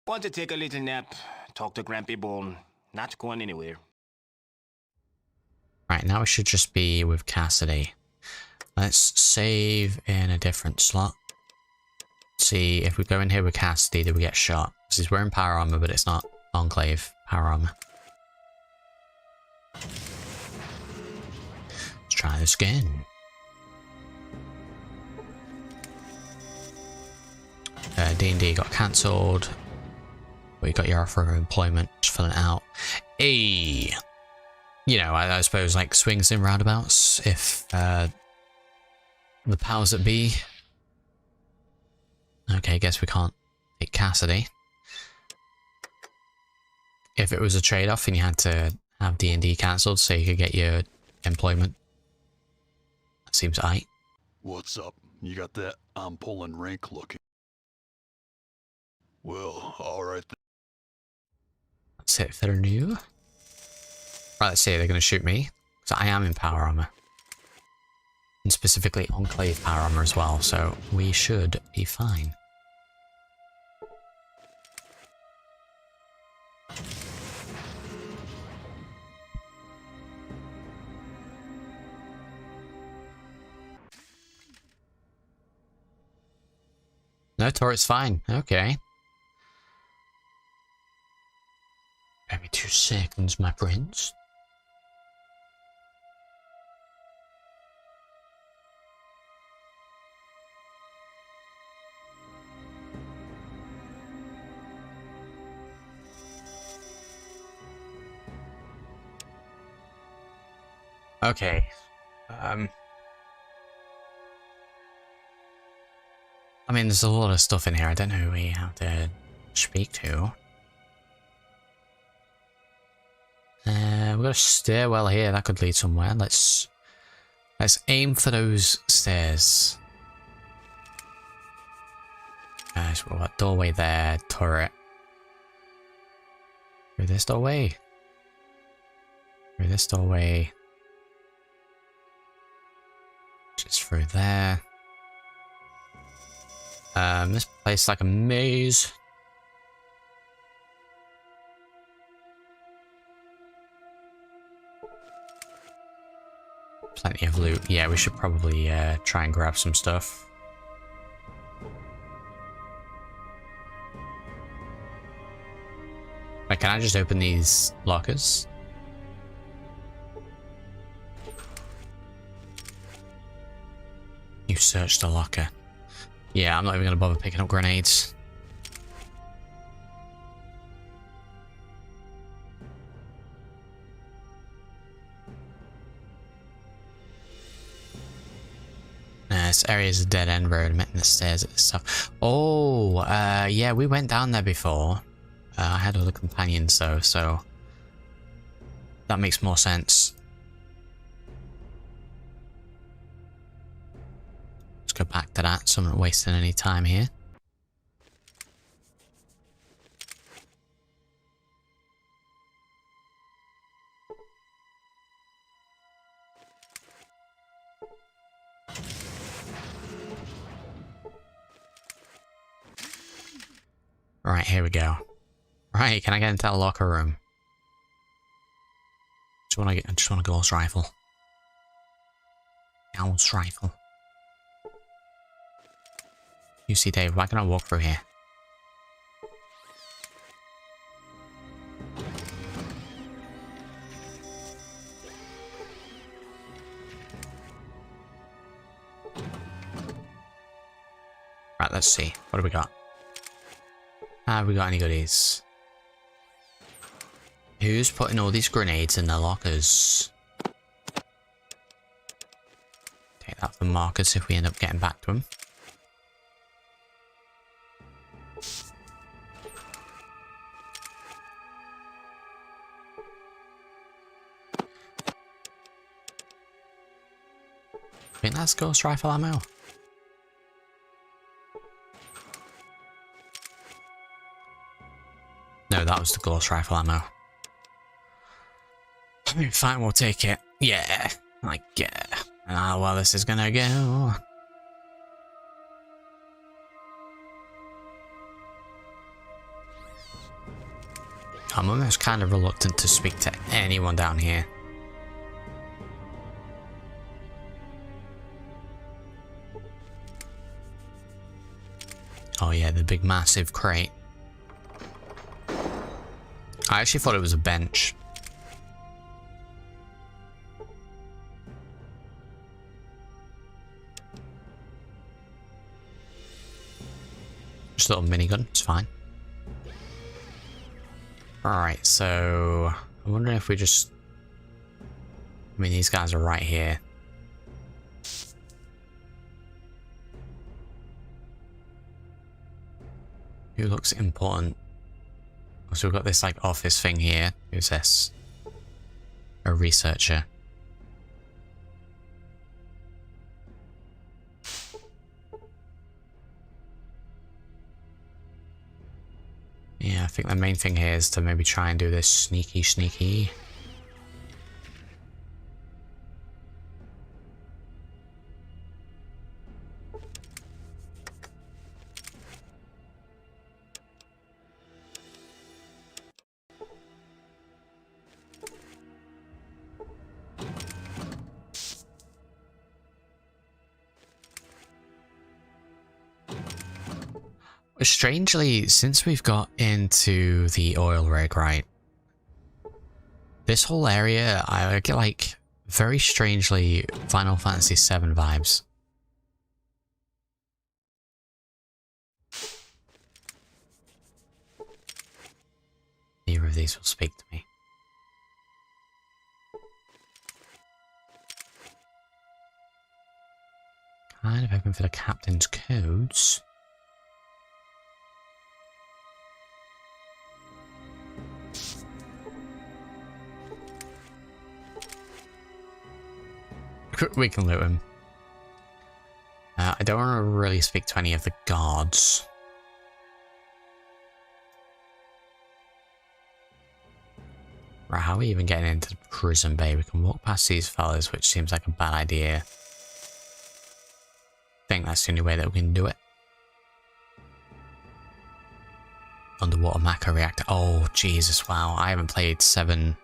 Want to take a little nap, talk to Grampy Bone, not going anywhere. Right, now we should just be with Cassidy. Let's save in a different slot. See if we go in here with Cassidy, do we get shot? Because he's wearing power armor, but it's not enclave power armor. Let's try this again. D&D got cancelled. But you got your offer of employment, just filling it out. Hey! You know, I suppose like swings and roundabouts, if the powers that be. Okay, guess we can't take Cassidy. If it was a trade-off and you had to have D&D cancelled so you could get your employment, that seems aight. What's up? You got that I'm pulling rank looking. Well, alright then. That's it for new. Right, let's see, they're going to shoot me. So I am in power armor. And specifically enclave power armor as well, so we should be fine. No, turret's fine. Okay. Give me 2 seconds, my prince. Okay. I mean, there's a lot of stuff in here. I don't know who we have to speak to. We've got a stairwell here. That could lead somewhere. Let's aim for those stairs. Guys, we've got doorway there, turret. Through this doorway. Through this doorway. Just through there. This place is like a maze. Plenty of loot. Yeah, we should probably try and grab some stuff. Wait, can I just open these lockers? You searched the locker. Yeah, I'm not even going to bother picking up grenades. This area is a dead-end road, meant the stairs at the top. Oh, yeah, we went down there before. I had other companions though, so that makes more sense. Let's go back to that, so I'm not wasting any time here. Right, here we go. Right, can I get into that locker room? I just want a ghost rifle. Ghost rifle. You see, Dave, why can I walk through here? Right, let's see. What do we got? Have we got any goodies? Who's putting all these grenades in their lockers? Take that for markers if we end up getting back to them. I think that's ghost rifle ammo. No, that was the ghost rifle ammo. Fine, we'll take it. Yeah, like, yeah. Ah, well, this is gonna go. I'm almost kind of reluctant to speak to anyone down here. Oh yeah, the big massive crate. I actually thought it was a bench. Just a little minigun, it's fine. Alright, so I'm wondering if we just... I mean, these guys are right here. Who looks important? So we've got this like office thing here. Who's this? A researcher. Yeah, I think the main thing here is to maybe try and do this sneaky. Strangely, since we've got into the oil rig, right, this whole area, I get like very strangely Final Fantasy VII vibes. Neither of these will speak to me. Kind of hoping for the captain's codes. We can loot him. I don't want to really speak to any of the guards. Right, how are we even getting into the prison bay? We can walk past these fellas, which seems like a bad idea. think that's the only way that we can do it. Underwater macro reactor. Oh, Jesus, wow. I haven't played 7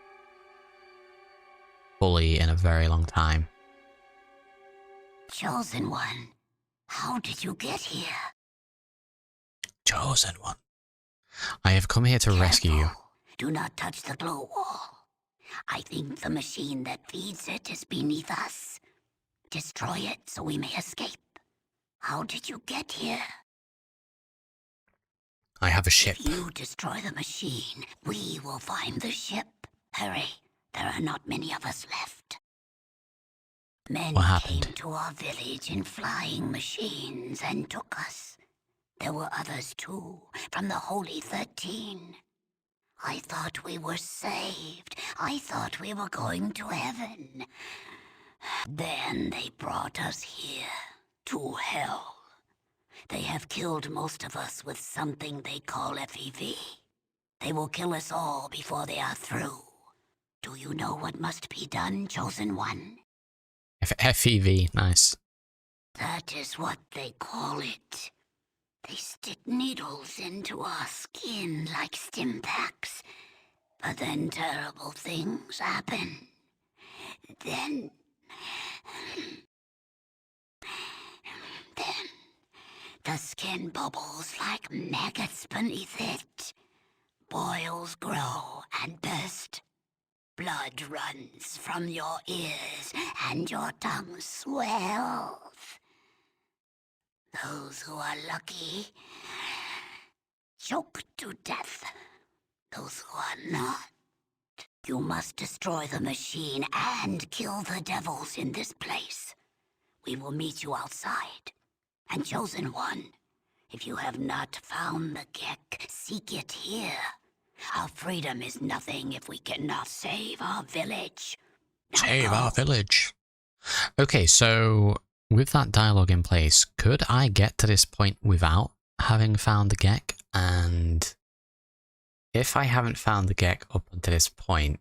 fully in a very long time. Chosen One, how did you get here? Chosen One. I have come here to rescue you. Do not touch the glow wall. I think the machine that feeds it is beneath us. Destroy it so we may escape. How did you get here? I have a ship. If you destroy the machine, we will find the ship. Hurry, there are not many of us left. Men What happened? came to our village in flying machines and took us. There were others too, from the Holy 13. I thought we were saved. I thought we were going to heaven. Then they brought us here, to hell. They have killed most of us with something they call FEV. They will kill us all before they are through. Do you know what must be done, Chosen One? FEV, nice. That is what they call it. They stick needles into our skin like stim packs. But then terrible things happen. Then the skin bubbles like maggots beneath it. Boils grow and burst. Blood runs from your ears and your tongue swells. Those who are lucky choke to death. Those who are not, you must destroy the machine and kill the devils in this place. We will meet you outside. And Chosen One, if you have not found the Gek, seek it here. Our freedom is nothing if we cannot save our village. Now Save go. our village. Okay, so with that dialogue in place, could I get to this point without having found the Gek? And if I haven't found the Gek up until this point,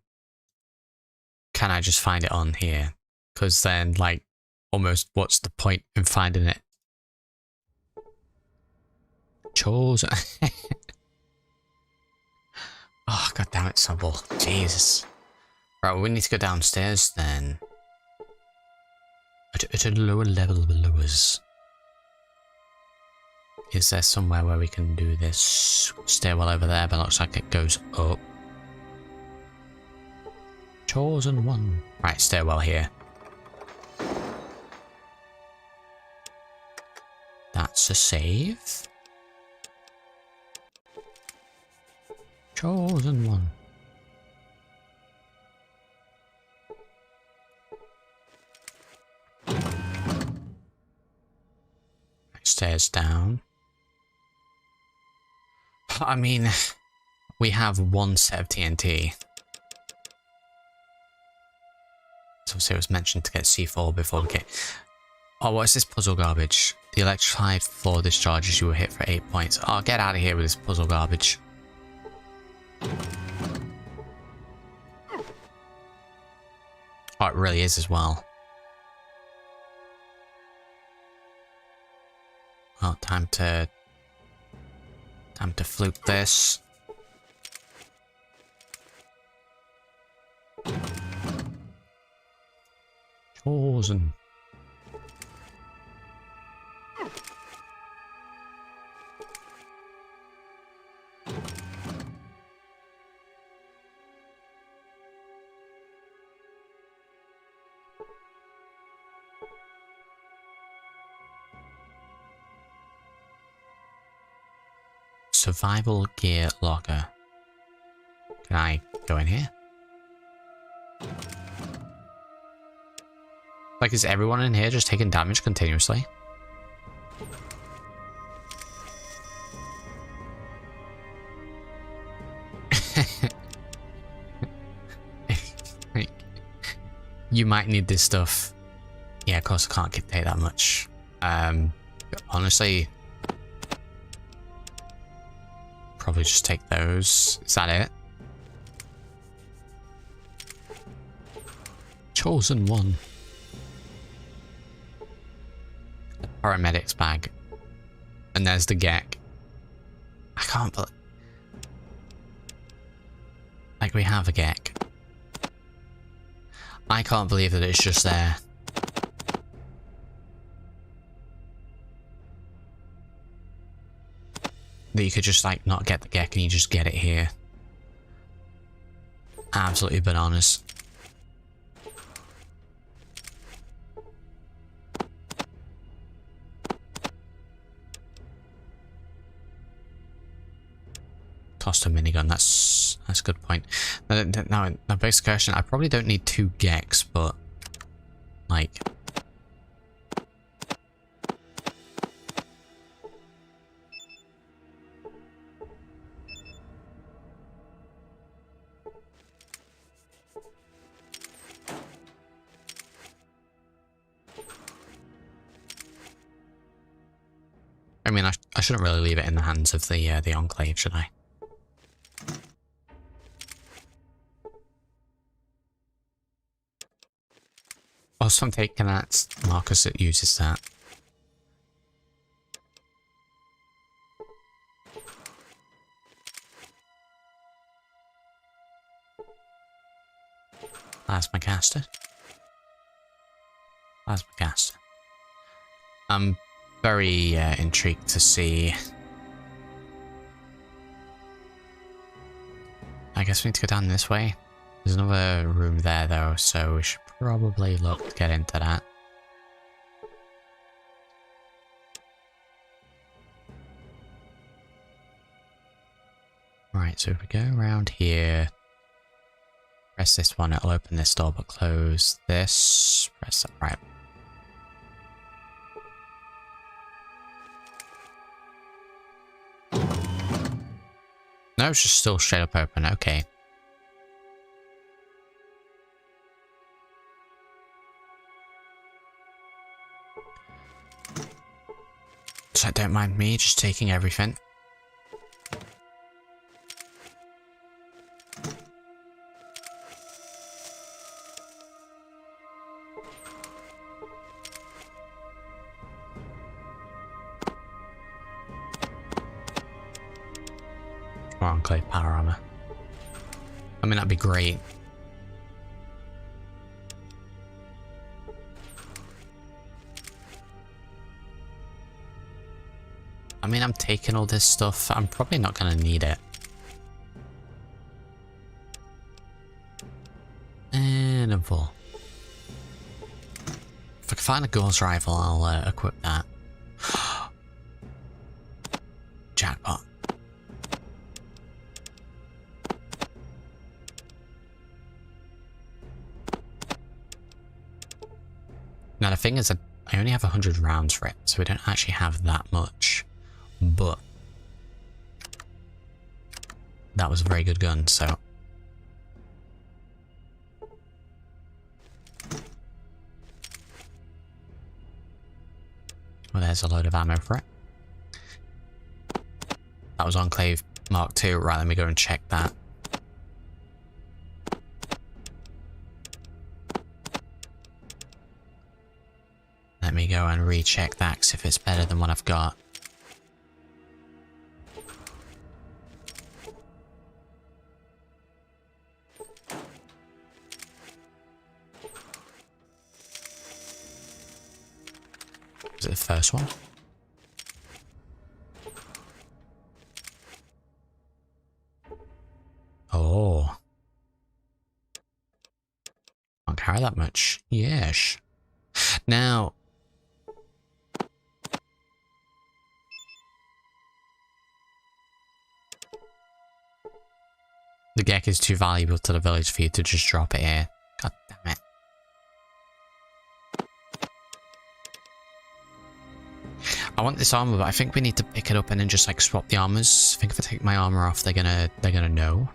can I just find it on here? Because then, like, almost what's the point in finding it? Chosen. Oh, god damn it, Subble. Jesus. Right, well, we need to go downstairs then. At a lower level below us. Is there somewhere where we can do this stairwell over there, but it looks like it goes up? Chosen One. Right, stairwell here. That's a save. Chosen One. Stairs down. I mean, we have one set of TNT. So obviously it was mentioned to get C4 before we get... Oh, what is this puzzle garbage? The electrified floor discharges you were hit for 8 points. Oh, get out of here with this puzzle garbage. Oh, it really is as well. Well, time to fluke this. Chosen. Survival gear locker. Can I go in here? Like, is everyone in here just taking damage continuously? You might need this stuff. Yeah, of course I can't take that much. Honestly, probably just take those. Is that it? Chosen One. paramedic's bag. And there's the Gek. I can't believe... Like, we have a Gek. I can't believe that it's just there. That you could just, like, not get the Gek and you just get it here. Absolutely bananas. Tossed a minigun, that's a good point. Now, basic question, I probably don't need 2 Geks, but like... I mean, I shouldn't really leave it in the hands of the Enclave, should I? Also, I'm taking that Marcus that uses that. Plasma caster. Plasma caster. I'm very intrigued to see. I guess we need to go down this way. There's another room there though, so we should probably look to get into that. Right, so if we go around here, press this one, it'll open this door, but close this, press that, right. No, it's just still straight up open, okay. So don't mind me just taking everything. More Enclave power armor. I mean, that'd be great. I mean, I'm taking all this stuff. I'm probably not going to need it. And a ball. If I can find a Gauss rifle, I'll equip that. Jackpot. Now the thing is that I only have 100 rounds for it, so we don't actually have that much. But that was a very good gun, so well, there's a load of ammo for it. That was Enclave Mark II. Right, let me go and check that. Let me go and recheck that, 'cause if it's better than what I've got. Is it the first one? Oh. Can't carry that much. Yes. Now... the Gek is too valuable to the village for you to just drop it here. God damn it. I want this armor, but I think we need to pick it up and then just like swap the armors. I think if I take my armor off, they're gonna know.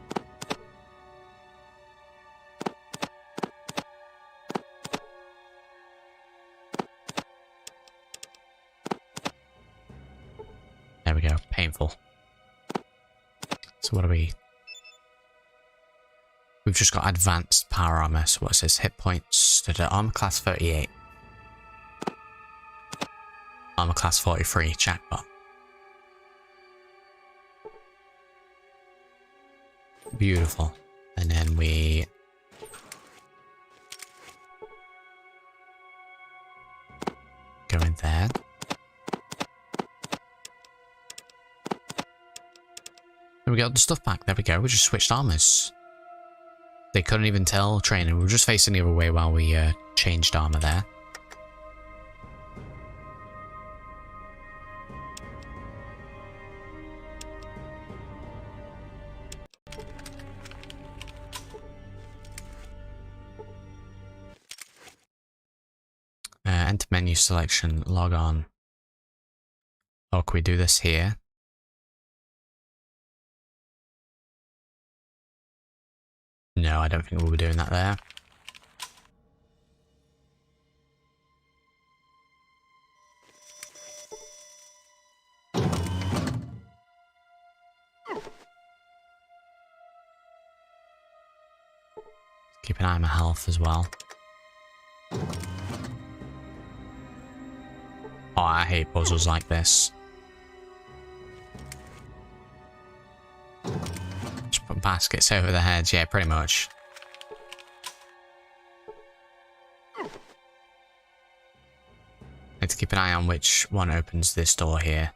There we go. Painful. So what are we? We've just got advanced power armor. So what it says? Hit points. Armor class 38. Armor class 43, jackpot. Beautiful. And then we... go in there. And we got the stuff back. There we go. We just switched armors. They couldn't even tell training. We were just facing the other way while we changed armor there. Enter menu selection, log on. Oh, can we do this here? No, I don't think we'll be doing that there. Keep an eye on my health as well. Oh, I hate puzzles like this. Just put baskets over the heads, yeah, pretty much. Need to keep an eye on which one opens this door here.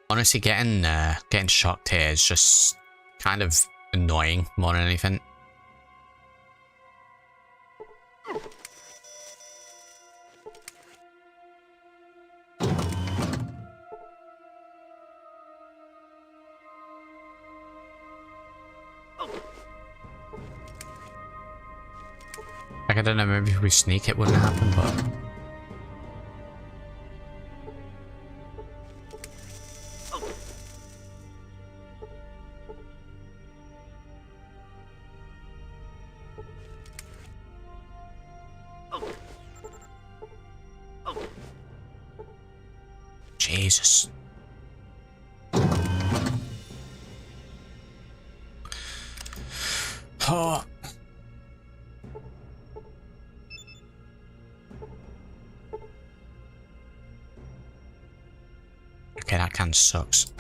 Honestly, getting shocked here is just kind of annoying more than anything. Like, I don't know, maybe if we sneak it wouldn't happen, but... Jesus. Oh. Okay, that kind of sucks.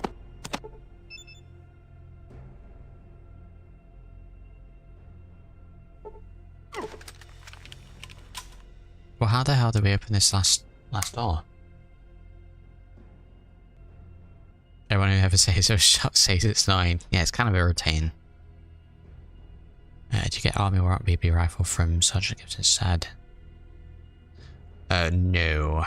Well, how the hell did we open this last door? Everyone who ever says so shot says it's 9. Yeah, it's kind of irritating. Did you get army war BB rifle from Sergeant Gibson said? No.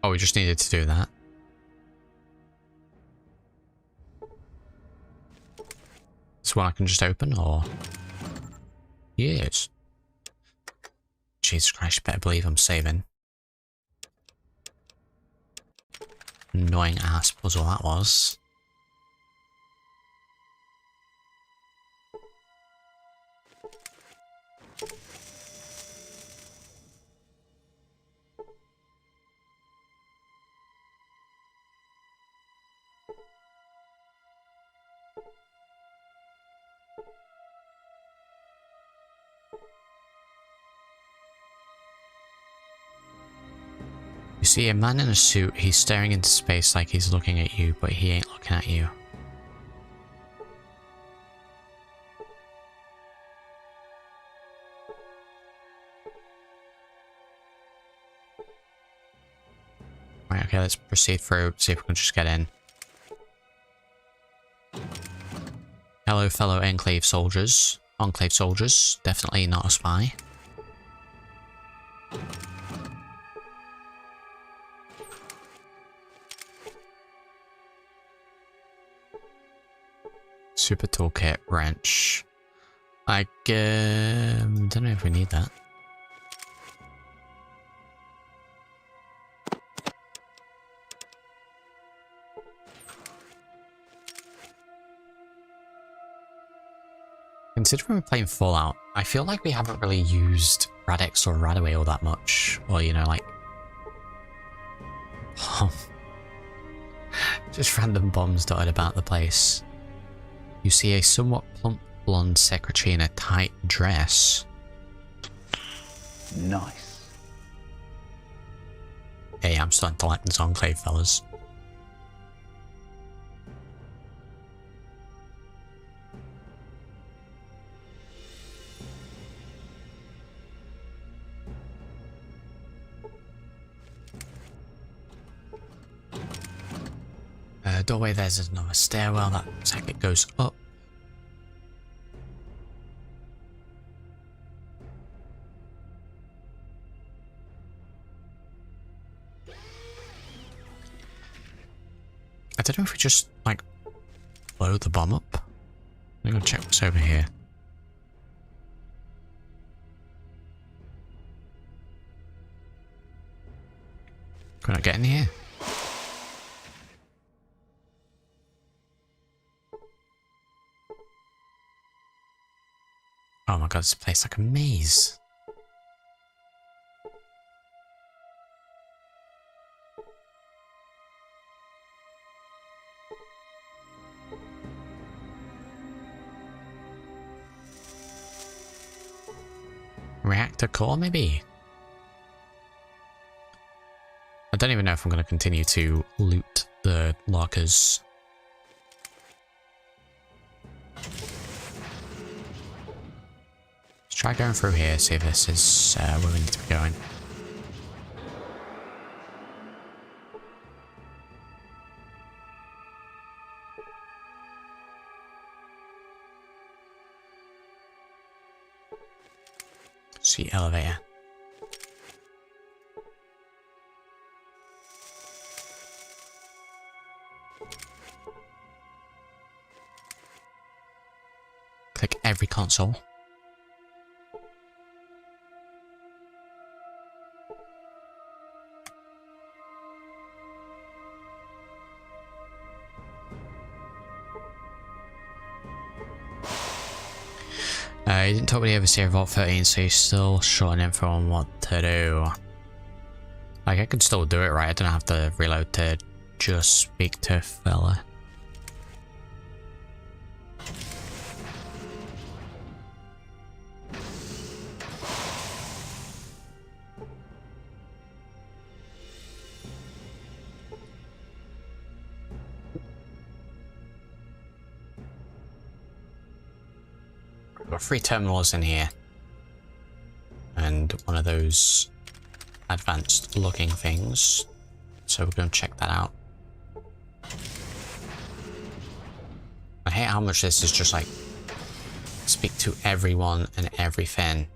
Oh, we just needed to do that. This one I can just open, or... Yes. Jesus Christ, you better believe I'm saving. Annoying ass puzzle that was. You see a man in a suit, he's staring into space like he's looking at you, but he ain't looking at you. Right, okay, let's proceed through, see if we can just get in. Hello, fellow Enclave soldiers. Enclave soldiers, definitely not a spy. Super toolkit, wrench. I don't know if we need that. Considering we're playing Fallout, I feel like we haven't really used Radix or Radaway all that much. Or, you know, like... just random bombs dotted about the place. You see a somewhat plump blonde secretary in a tight dress. Nice. Hey, I'm starting to like this enclave, fellas. Doorway, there's another stairwell. That looks like it goes up. I don't know if we just, like, blow the bomb up. I'm gonna check what's over here. Can I get in here? Oh my god, this place like a maze. Reactor core, maybe? I don't even know if I'm going to continue to loot the lockers. Let's try going through here, see if this is where we need to be going. See, elevator. Click every console. You didn't talk with the overseer of Vault 13, so you're still short info on what to do. Like, I can still do it, right? I don't have to reload to just speak to a fella. We've got 3 terminals in here. And one of those advanced looking things. So we're going to check that out. I hate how much this is just like speak to everyone and everything.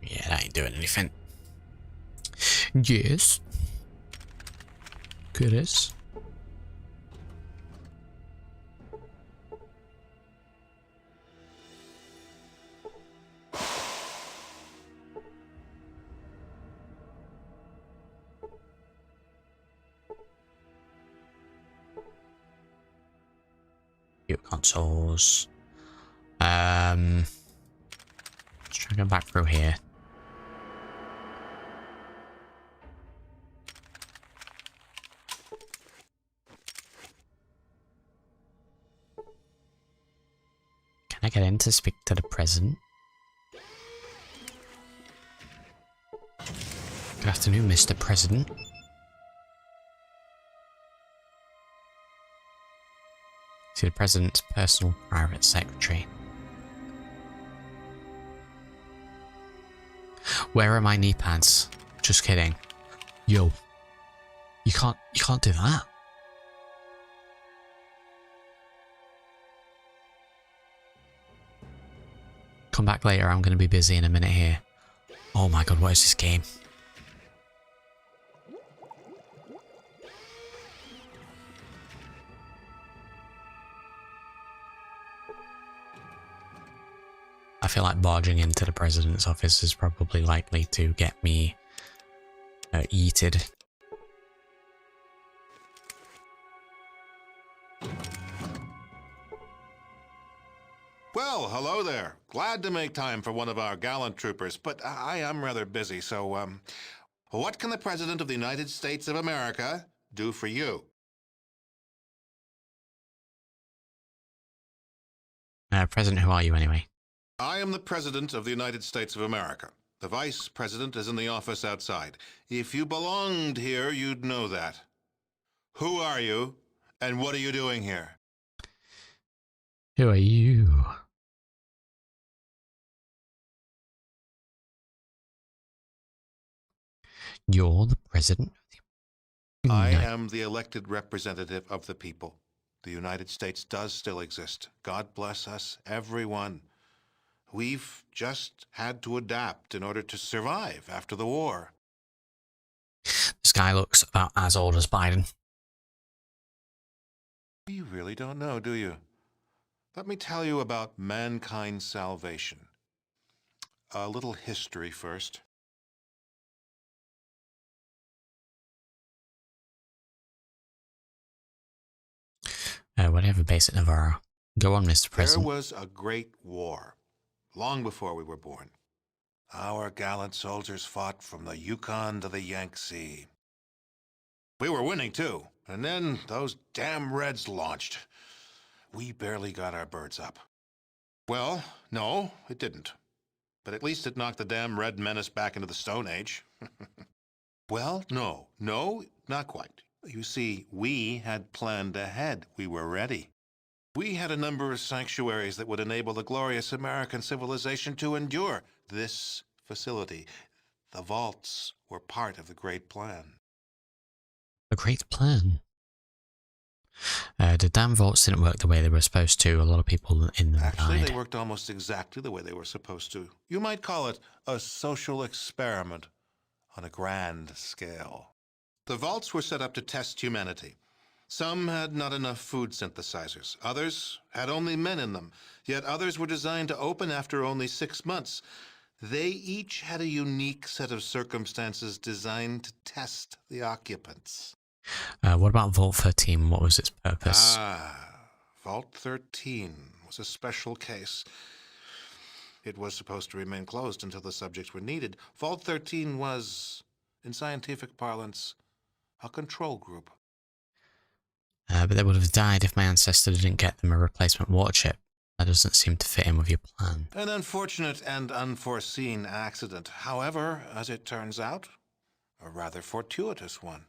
Yeah, that ain't doing anything. Yes. Curious. Consoles. Let's try to go back through here. Can I get in to speak to the president? Good afternoon, Mr. President. To the president's personal private secretary. Where are my knee pads? Just kidding. Yo. You can't do that. come back later. I'm going to be busy in a minute here. Oh my god, what is this game? I feel like barging into the president's office is probably likely to get me yeeted. Well, hello there. Glad to make time for one of our gallant troopers, but I am rather busy, so, what can the President of the United States of America do for you? President, who are you anyway? I am the President of the United States of America. The Vice President is in the office outside. If you belonged here, you'd know that. Who are you, and what are you doing here? Who are you? You're the president of the I am the elected representative of the people. The United States does still exist. God bless us, everyone. We've just had to adapt in order to survive after the war. This guy looks about as old as Biden. You really don't know, do you? Let me tell you about mankind's salvation. A little history first. Whatever, basic Navarro. Go on, Mr. President. There was a great war, long before we were born. Our gallant soldiers fought from the Yukon to the Yangtze. We were winning, too. And then those damn Reds launched. We barely got our birds up. Well, no, it didn't. But at least it knocked the damn Red Menace back into the Stone Age. Well, no, not quite. You see, we had planned ahead. We were ready. We had a number of sanctuaries that would enable the glorious American civilization to endure. This facility, the vaults, were part of the Great Plan. The Great Plan? The damn vaults didn't work the way they were supposed to. A lot of people in them Actually, died. they worked almost exactly the way they were supposed to. You might call it a social experiment on a grand scale. The vaults were set up to test humanity. Some had not enough food synthesizers. Others had only men in them. Yet others were designed to open after only 6 months. They each had a unique set of circumstances designed to test the occupants. What about Vault 13? What was its purpose? Vault 13 was a special case. It was supposed to remain closed until the subjects were needed. Vault 13 was, in scientific parlance, a control group. But they would have died if my ancestor didn't get them a replacement water chip. That doesn't seem to fit in with your plan. An unfortunate and unforeseen accident. However, as it turns out, a rather fortuitous one.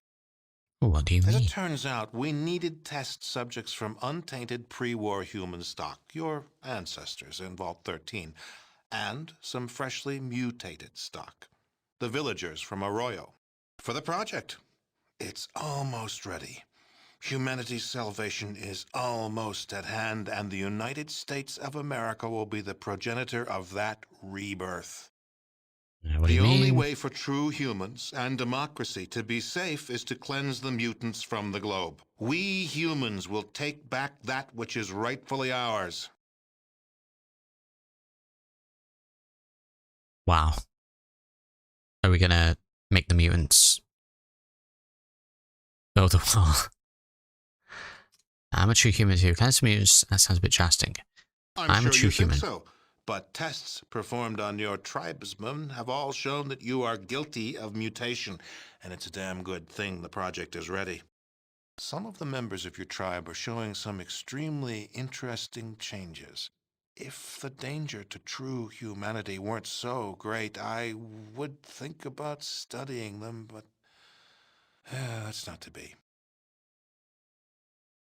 What do you As mean? it turns out, we needed test subjects from untainted pre-war human stock, your ancestors in Vault 13, and some freshly mutated stock, the villagers from Arroyo. For the project, it's almost ready. Humanity's salvation is almost at hand, and the United States of America will be the progenitor of that rebirth. What do The you only mean? way for true humans and democracy to be safe is to cleanse the mutants from the globe. We humans will take back that which is rightfully ours. Wow. Are we gonna make the mutants go the wall? I'm a true human too. Can I say mutants? That sounds a bit drastic. I'm a sure true you human. think so. But tests performed on your tribesmen have all shown that you are guilty of mutation, and it's a damn good thing the project is ready. Some of the members of your tribe are showing some extremely interesting changes. If the danger to true humanity weren't so great, I would think about studying them, but that's not to be.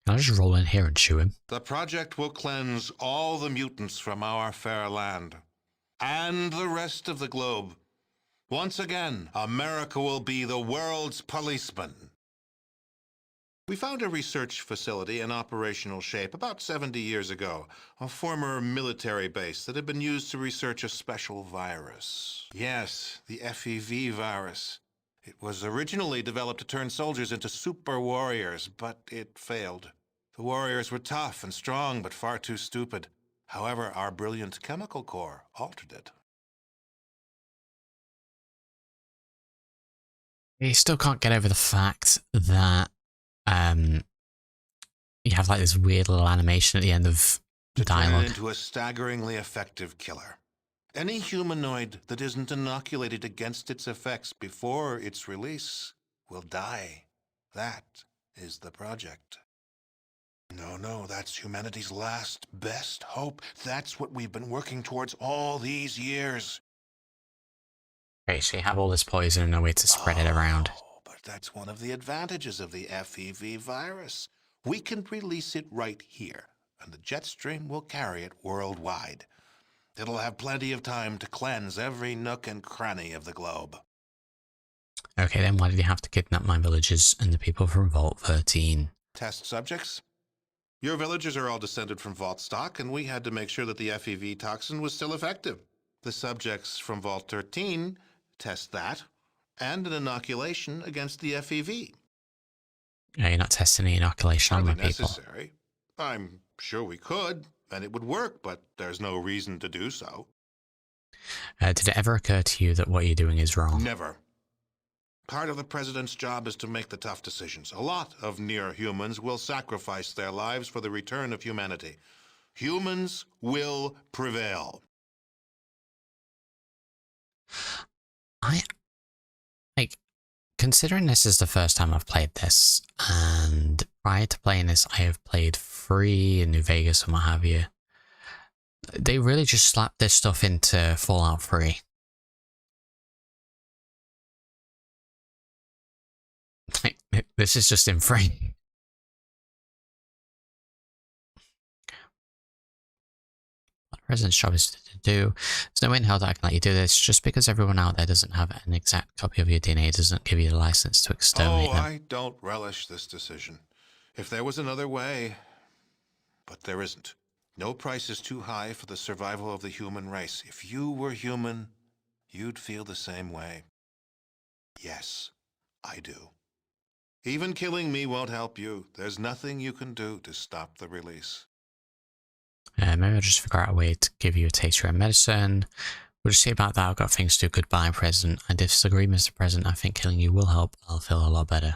Can I just roll in here and shoot him? The project will cleanse all the mutants from our fair land and the rest of the globe. Once again, America will be the world's policeman. We found a research facility in operational shape about 70 years ago, a former military base that had been used to research a special virus. Yes, the FEV virus. It was originally developed to turn soldiers into super warriors, but it failed. The warriors were tough and strong, but far too stupid. However, our brilliant chemical core altered it. You still can't get over the fact that you have like this weird little animation at the end of the To turn dialogue. it into a staggeringly effective killer. Any humanoid that isn't inoculated against its effects before its release will die. That is the project. No, that's humanity's last, best hope. That's what we've been working towards all these years. Okay, so you have all this poison and no way to spread it around. But that's one of the advantages of the FEV virus. We can release it right here, and the jet stream will carry it worldwide. It'll have plenty of time to cleanse every nook and cranny of the globe. Okay, then why did you have to kidnap my villagers and the people from Vault 13? Test subjects? Your villagers are all descended from Vault stock, and we had to make sure that the FEV toxin was still effective. The subjects from Vault 13 test that, and an inoculation against the FEV. No, you're not testing the inoculation on my Hardly people. necessary. I'm sure we could, and it would work, but there's no reason to do so. Did it ever occur to you that what you're doing is wrong? Never. Part of the president's job is to make the tough decisions. A lot of near-humans will sacrifice their lives for the return of humanity. Humans will prevail. Considering this is the first time I've played this, and prior to playing this I have played 3 in New Vegas and what have you, they really just slapped this stuff into Fallout 3. Like, this is just in 3. What the president's job is to do. There's no way in hell that I can let you do this. Just because everyone out there doesn't have an exact copy of your DNA doesn't give you the license to exterminate them. I don't relish this decision. If there was another way, but there isn't. No price is too high for the survival of the human race. If you were human, you'd feel the same way. Yes, I do. Even killing me won't help you. There's nothing you can do to stop the release. Maybe I'll just figure out a way to give you a taste of your own medicine. We'll just see about that. I've got things to do. Goodbye, President. I disagree, Mr. President. I think killing you will help. I'll feel a lot better.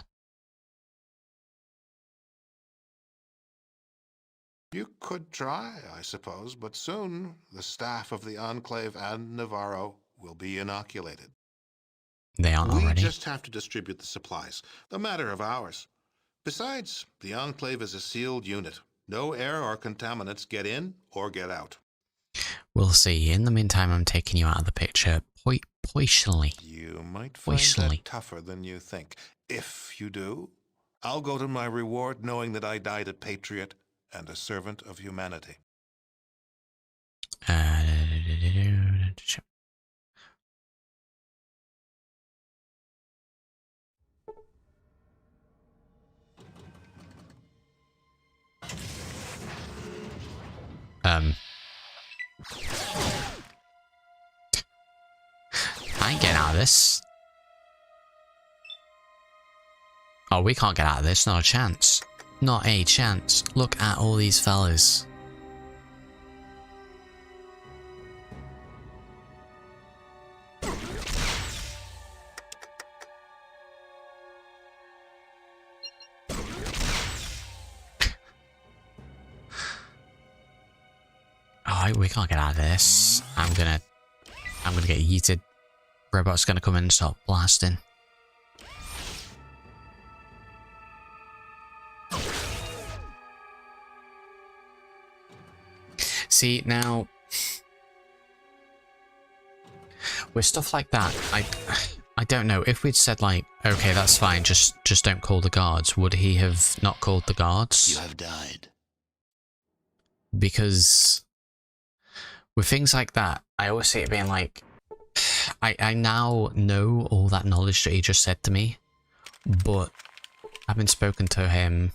You could try, I suppose, but soon the staff of the Enclave and Navarro will be inoculated. They aren't already. We just have to distribute the supplies. A matter of hours. Besides, the Enclave is a sealed unit. No air or contaminants get in or get out. We'll see. In the meantime, I'm taking you out of the picture poitionally. You might find that tougher than you think. If you do, I'll go to my reward knowing that I died a patriot and a servant of humanity. I ain't getting out of this. Oh, we can't get out of this. Not a chance. Not a chance. Look at all these fellas. Oh, we can't get out of this. I'm gonna get yeeted. Robot's gonna come in and start blasting. See, now with stuff like that, I don't know. If we'd said like, okay, that's fine, just don't call the guards, would he have not called the guards? You have died. Because with things like that, I always see it being like, I now know all that knowledge that he just said to me, but Having spoken to him,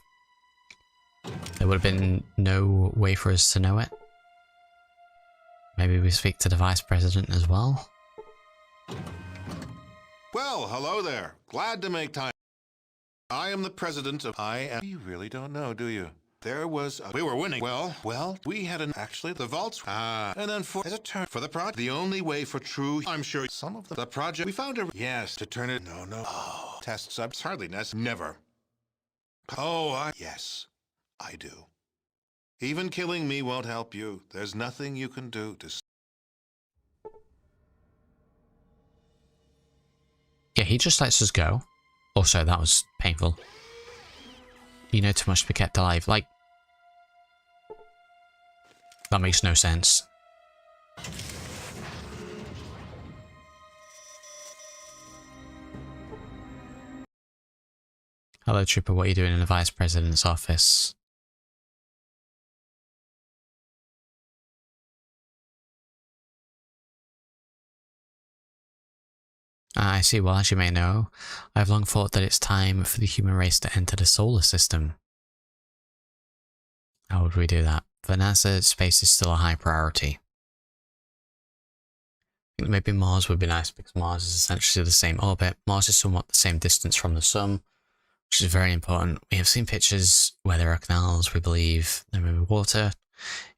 there would have been no way for us to know it. Maybe we speak to the Vice President as well? Well, hello there. Glad to make time. I am the president of You really don't know, do you? There was we were winning. Well, we had actually the vaults. And then as a turn for the project, the only way for true, I'm sure some of the project, we found yes, to turn it, no. Oh, test subs, hardly never. Oh, yes, I do. Even killing me won't help you. There's nothing you can do to... Yeah, he just lets us go. Also, that was painful. You know too much to be kept alive. Like, that makes no sense. Hello, Trooper. What are you doing in the Vice President's office? I see. Well, as you may know, I have long thought that it's time for the human race to enter the solar system. How would we do that? For NASA, space is still a high priority. I think maybe Mars would be nice because Mars is essentially the same orbit. Mars is somewhat the same distance from the Sun, which is very important. We have seen pictures where there are canals, we believe there may be water.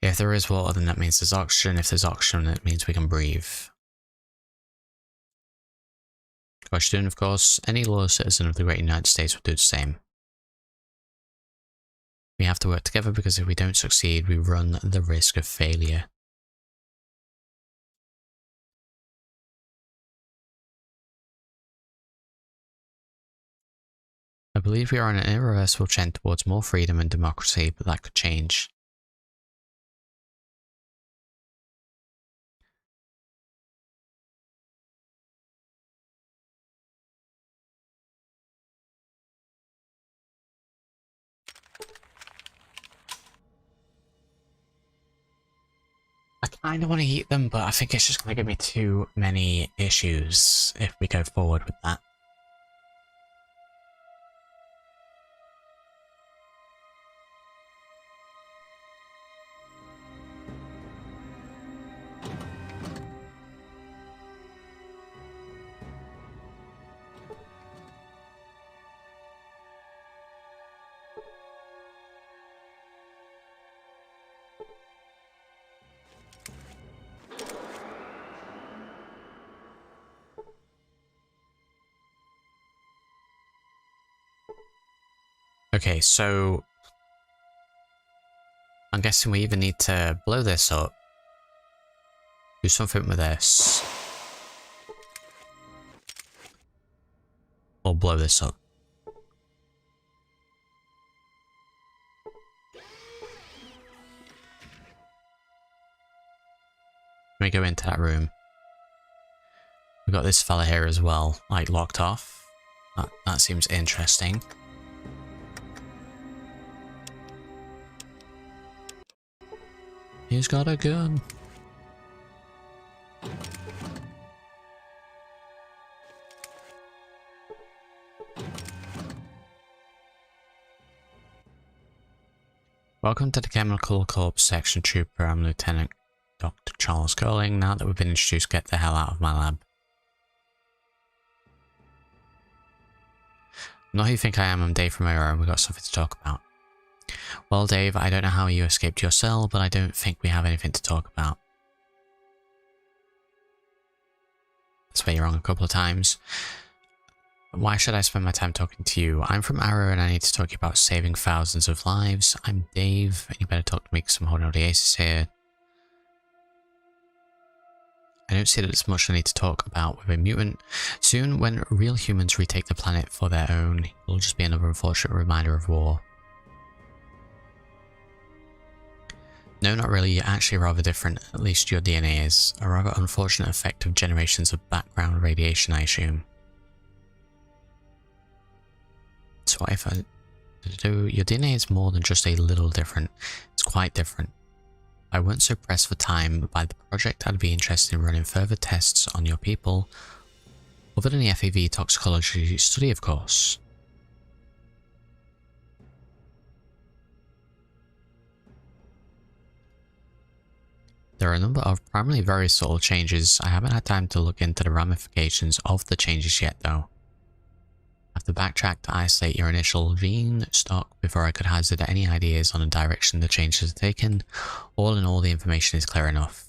If there is water, then that means there's oxygen. If there's oxygen, it means we can breathe. Question, of course, any loyal citizen of the great United States would do the same. We have to work together because if we don't succeed, we run the risk of failure. I believe we are on an irreversible trend towards more freedom and democracy, but that could change. I kind of want to eat them, but I think it's just going to give me too many issues if we go forward with that. Okay, so I'm guessing we either need to blow this up, do something with this, or blow this up. Let me go into that room. We've got this fella here as well, like locked off. That seems interesting. He's got a gun. Welcome to the Chemical Corps Section, Trooper. I'm Lieutenant Dr. Charles Curling. Now that we've been introduced, get the hell out of my lab. Not who you think I am, I'm Dave from Aero and we've got something to talk about. Well, Dave, I don't know how you escaped your cell, but I don't think we have anything to talk about. That's where you're wrong a couple of times. Why should I spend my time talking to you? I'm from Arrow and I need to talk to you about saving thousands of lives. I'm Dave, and you better talk to me because I'm holding all the aces here. I don't see that there's much I need to talk about with a mutant. Soon, when real humans retake the planet for their own, it'll just be another unfortunate reminder of war. No, not really. You're actually rather different, at least your DNA is. A rather unfortunate effect of generations of background radiation, I assume. So what if I do? Your DNA is more than just a little different. It's quite different. If I weren't so pressed for time by the project, I'd be interested in running further tests on your people. Other than the FEV toxicology study, of course. There are a number of primarily very subtle changes. I haven't had time to look into the ramifications of the changes yet though. I have to backtrack to isolate your initial gene stock before I could hazard any ideas on the direction the changes are taken. All in all, the information is clear enough.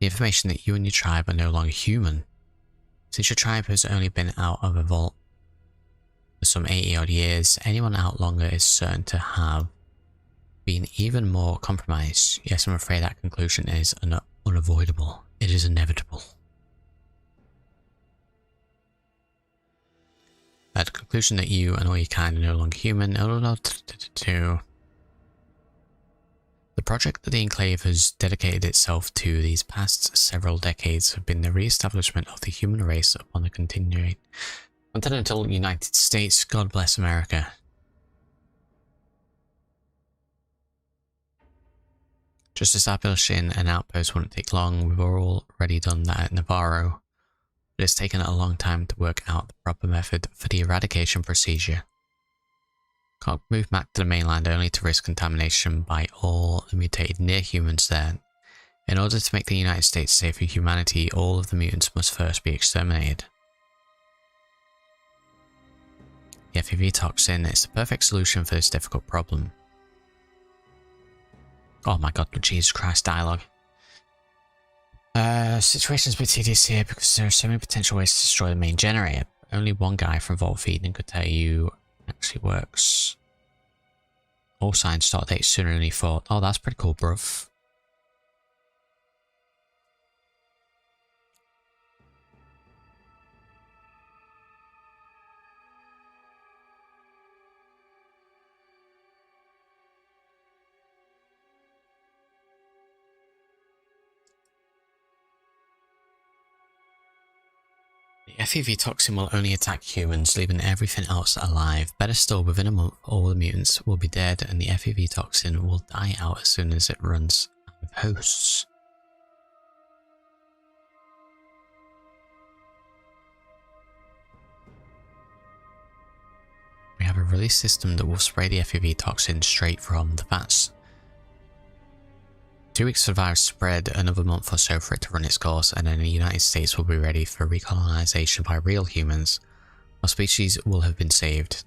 The information that you and your tribe are no longer human. Since your tribe has only been out of a vault for some 80 odd years, anyone out longer is certain to have been even more compromised. Yes, I'm afraid that conclusion is unavoidable. It is inevitable. The conclusion that you and all your kind are no longer human. The project that the Enclave has dedicated itself to these past several decades have been the re-establishment of the human race upon the continuing continental United States. God bless America. Just establishing an outpost wouldn't take long. We've already done that at Navarro. But it's taken a long time to work out the proper method for the eradication procedure. Can't move back to the mainland only to risk contamination by all the mutated near-humans there. In order to make the United States safe for humanity, all of the mutants must first be exterminated. The FEV toxin is the perfect solution for this difficult problem. Oh my god, Jesus Christ, dialogue. Situation's a bit tedious here because there are so many potential ways to destroy the main generator. Only one guy from Vault Feeding could tell you actually works. All signs start date sooner than he thought. Oh, that's pretty cool, bruv. The FEV toxin will only attack humans, leaving everything else alive. Better still, within a month, all the mutants will be dead, and the FEV toxin will die out as soon as it runs out of hosts. We have a release system that will spray the FEV toxin straight from the vats. 2 weeks for the virus to spread, another month or so for it to run its course, and then the United States will be ready for recolonization by real humans. Our species will have been saved.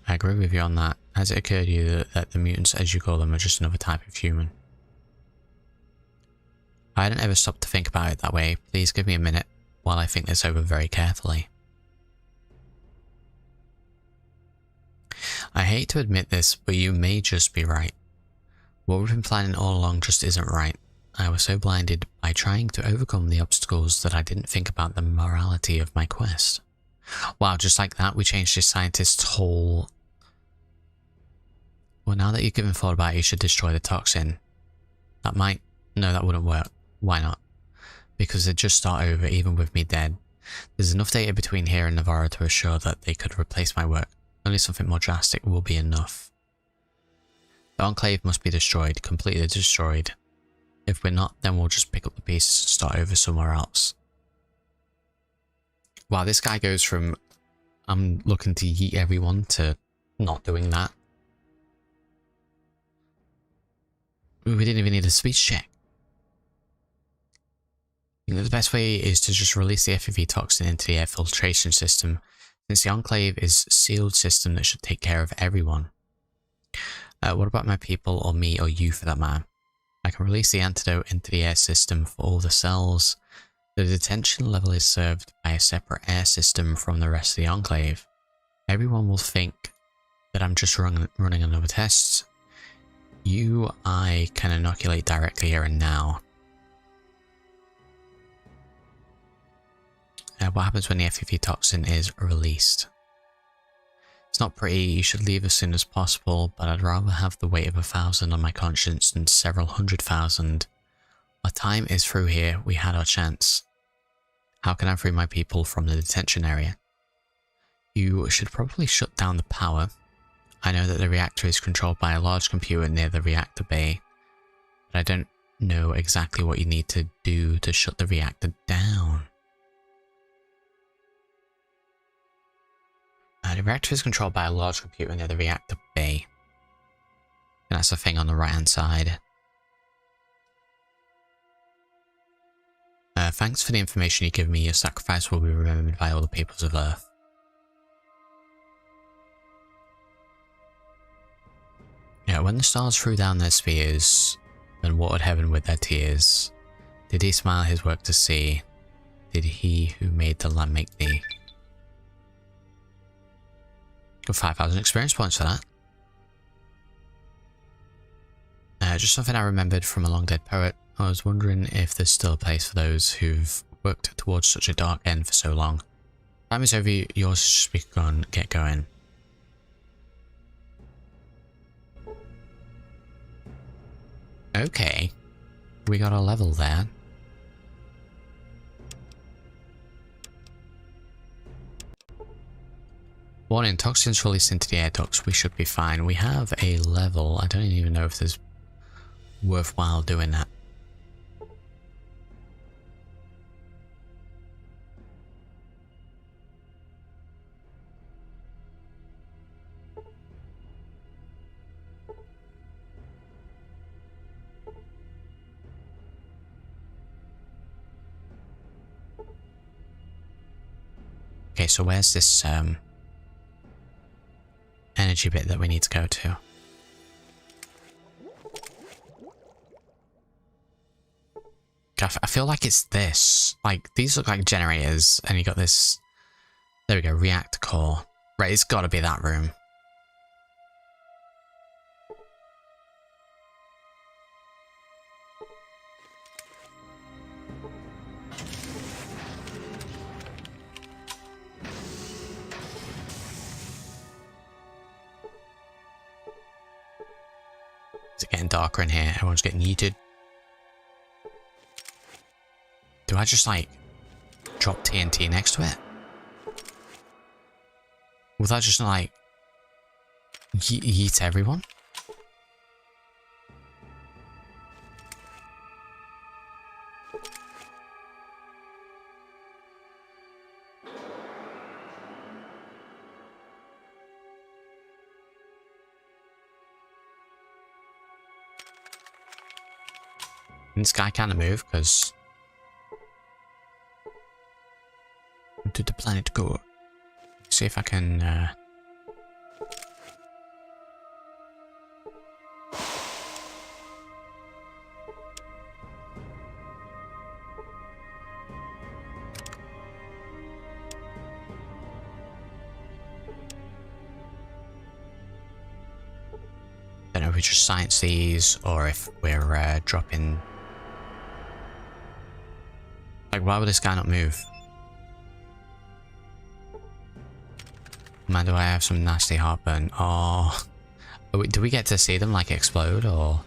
I agree with you on that. Has it occurred to you that the mutants, as you call them, are just another type of human? I hadn't ever stopped to think about it that way. Please give me a minute while I think this over very carefully. I hate to admit this, but you may just be right. What we've been planning all along just isn't right. I was so blinded by trying to overcome the obstacles that I didn't think about the morality of my quest. Wow, just like that, we changed this scientist's whole... Well, now that you've given thought about it, you should destroy the toxin. That might... No, that wouldn't work. Why not? Because they'd just start over even with me dead. There's enough data between here and Navarro to assure that they could replace my work. Only something more drastic will be enough. The Enclave must be destroyed, completely destroyed. If we're not, then we'll just pick up the pieces and start over somewhere else. Wow, this guy goes from I'm looking to yeet everyone to not doing that. We didn't even need a speech check. I think the best way is to just release the FEV toxin into the air filtration system, since the Enclave is a sealed system that should take care of everyone. What about my people, or me, or you for that matter? I can release the antidote into the air system for all the cells. The detention level is served by a separate air system from the rest of the Enclave. Everyone will think that I'm just running another test. I can inoculate directly here and now. What happens when the FEV toxin is released? It's not pretty, you should leave as soon as possible, but I'd rather have the weight of 1,000 on my conscience than several 100,000. Our time is through here, we had our chance. How can I free my people from the detention area? You should probably shut down the power. I know that the reactor is controlled by a large computer near the reactor bay, but I don't know exactly what you need to do to shut the reactor down. The reactor is controlled by a large computer near the reactor bay. And that's the thing on the right hand side. Thanks for the information you give me. Your sacrifice will be remembered by all the peoples of Earth. Yeah, when the stars threw down their spears and watered heaven with their tears, did he smile his work to see? Did he who made the land make thee? Got 5,000 experience points for that. Just something I remembered from a long dead poet. I was wondering if there's still a place for those who've worked towards such a dark end for so long. Time is over, yours should be gone, get going. Okay. We got a level there. Warning, toxins released into the air ducts. We should be fine. We have a level. I don't even know if there's worthwhile doing that. Okay, so where's this energy bit that we need to go to? I feel like it's this. Like, these look like generators, and you got this... There we go, reactor core. Right, it's gotta be that room. It's getting darker in here. Everyone's getting yeeted. Do I just, like, drop TNT next to it? Will that just, like, yeet everyone? And this guy can't move because... Where did the planet go? See if I can... Don't know if we just science these or if we're dropping... Like, why would this guy not move? Man, do I have some nasty heartburn? Oh. Do we get to see them, like, explode, or...?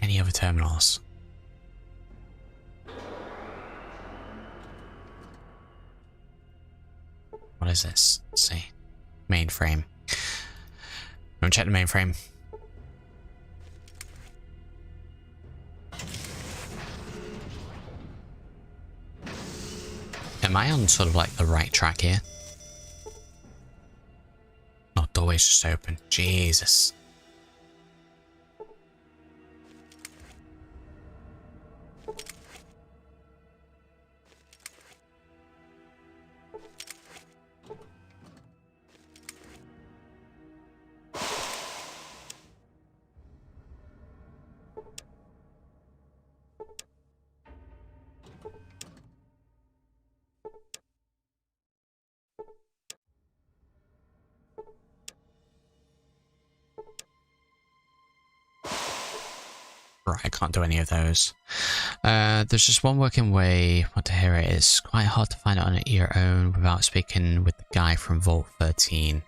Any other terminals? What is this? Let's see. Mainframe. Go and check the mainframe. Am I on sort of like the right track here? Oh, doorway's just open. Jesus. Right, I can't do any of those. There's just one working way. What to hear it is quite hard to find it on your own without speaking with the guy from Vault 13.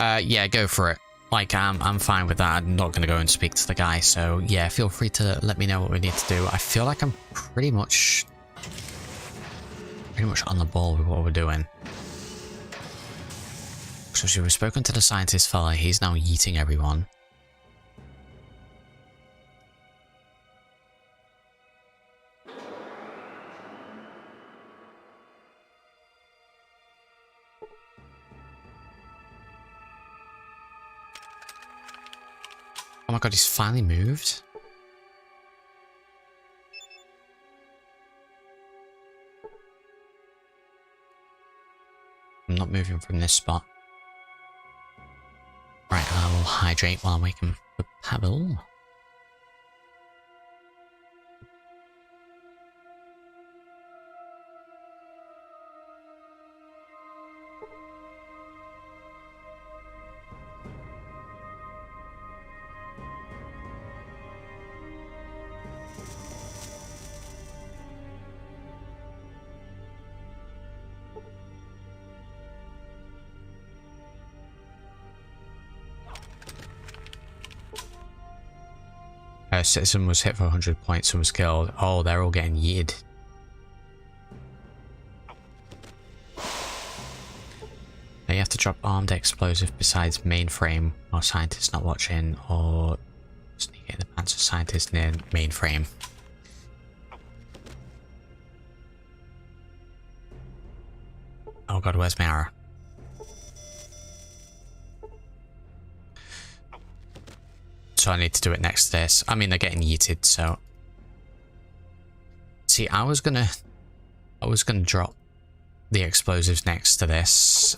Yeah, go for it. Like, I'm fine with that. I'm not going to go and speak to the guy. So yeah, feel free to let me know what we need to do. I feel like I'm pretty much Pretty much on the ball with what we're doing. So we've spoken to the scientist fella, he's now yeeting everyone. Oh my god, he's finally moved. I'm not moving from this spot. Right, I will hydrate while I'm making the pebble. Citizen was hit for 100 points and was killed. Oh, they're all getting yeeted. Now you have to drop armed explosive besides mainframe while scientists not watching, or sneak in the pants of scientists near mainframe. Oh god, where's my arrow? So I need to do it next to this. I mean, they're getting yeeted, so... See, I was gonna drop the explosives next to this.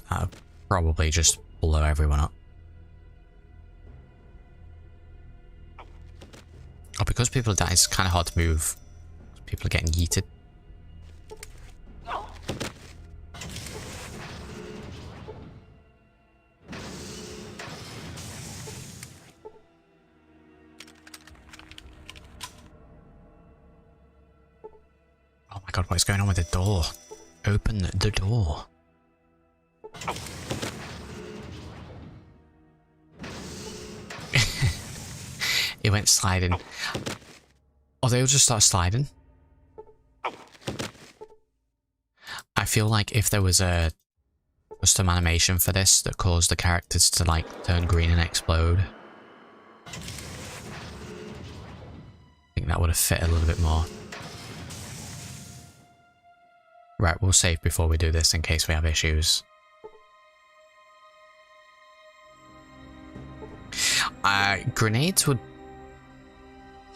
Probably just blow everyone up. Oh, because people die, it's kind of hard to move. People are getting yeeted. Oh my god, what is going on with the door? Open the door. It went sliding. Oh, they'll just start sliding. I feel like if there was a custom animation for this that caused the characters to like turn green and explode, I think that would have fit a little bit more. Right, we'll save before we do this in case we have issues. Grenades would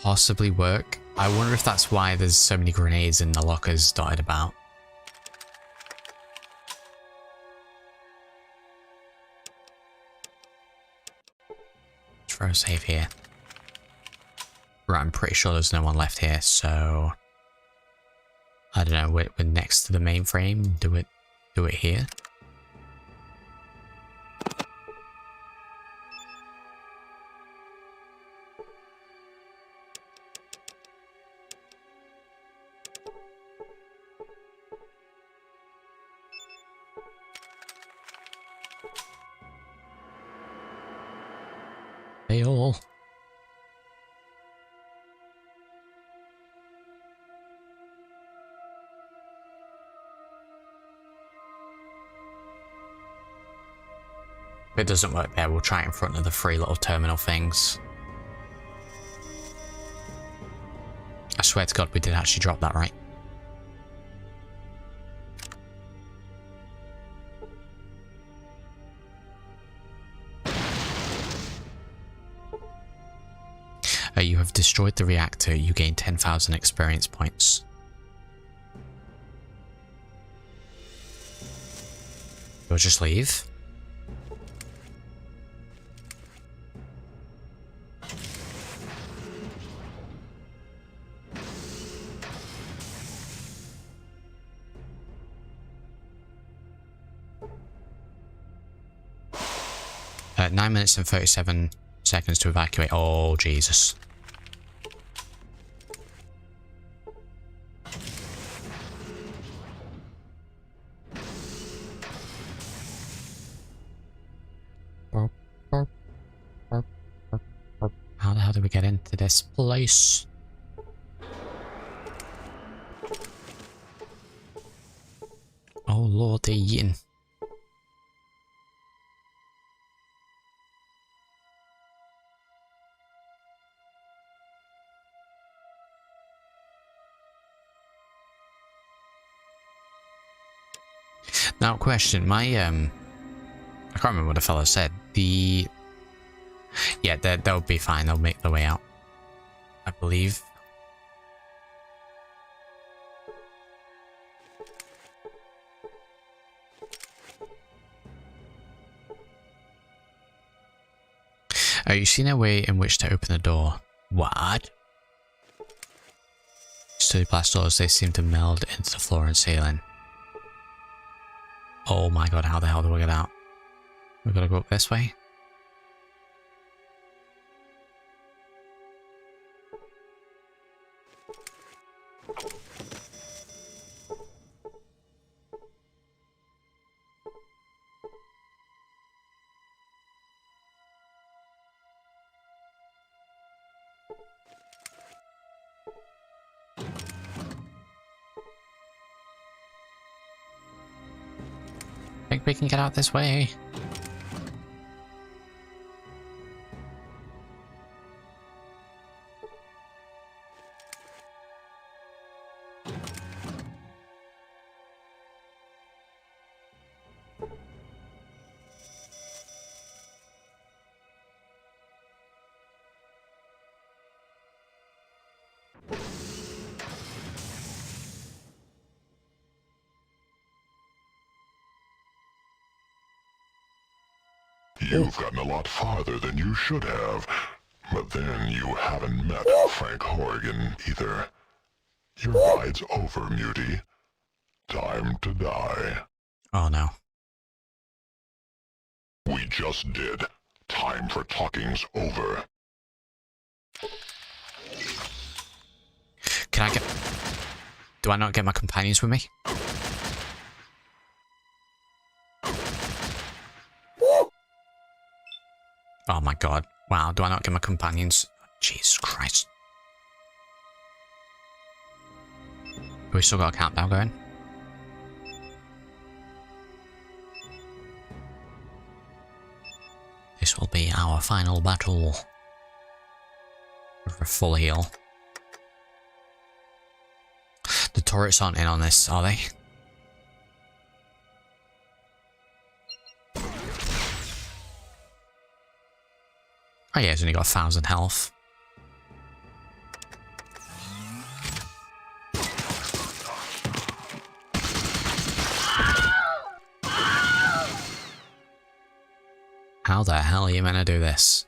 possibly work. I wonder if that's why there's so many grenades in the lockers dotted about. Throw a save here. Right, I'm pretty sure there's no one left here, so... I don't know, we're next to the mainframe. Do it here. They all. If it doesn't work there, we'll try it in front of the three little terminal things. I swear to God, we did actually drop that right. You have destroyed the reactor. You gain 10,000 experience points. You'll just leave. At 9 minutes and 37 seconds to evacuate. Oh, Jesus. How the hell did we get into this place? lordy. Now, question, I can't remember what the fellow said. Yeah, they'll be fine. They'll make their way out, I believe. You've seen a way in which to open the door. What? Study blast doors, they seem to meld into the floor and ceiling. Oh my god, how the hell do we get out? We've got to go up this way? Think we can get out this way? You've gotten a lot farther than you should have. But then you haven't met Frank Horrigan either. Your ride's over, Muty. Time to die. Oh no. We just did. Time for talking's over. Can I get... Do I not get my companions with me? Oh my god. Wow, do I not get my companions? Jesus Christ. We still got a countdown going? This will be our final battle. For a full heal. The turrets aren't in on this, are they? Oh yeah, he's only got 1,000 health. How the hell are you meant to do this?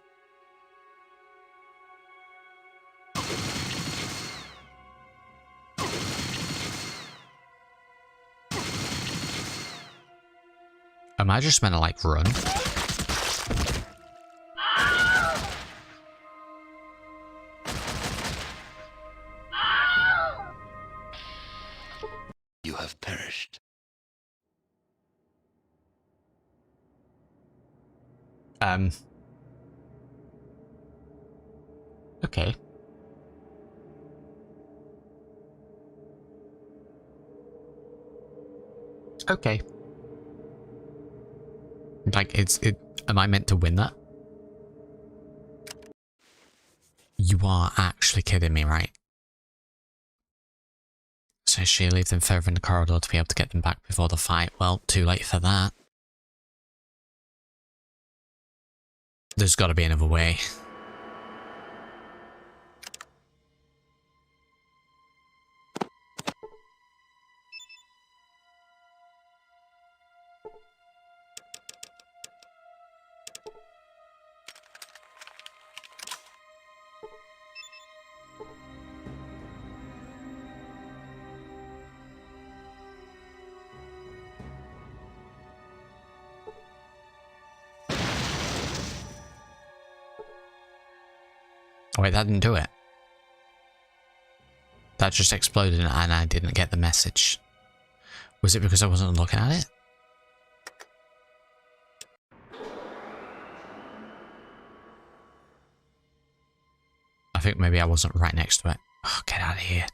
Am I just meant to like run? You have perished. Okay. Okay. Like, am I meant to win that? You are actually kidding me, right? So she leave them further in the corridor to be able to get them back before the fight. Well, too late for that. There's got to be another way. Oh wait, that didn't do it. That just exploded and I didn't get the message. Was it because I wasn't looking at it? I think maybe I wasn't right next to it. Oh, get out of here.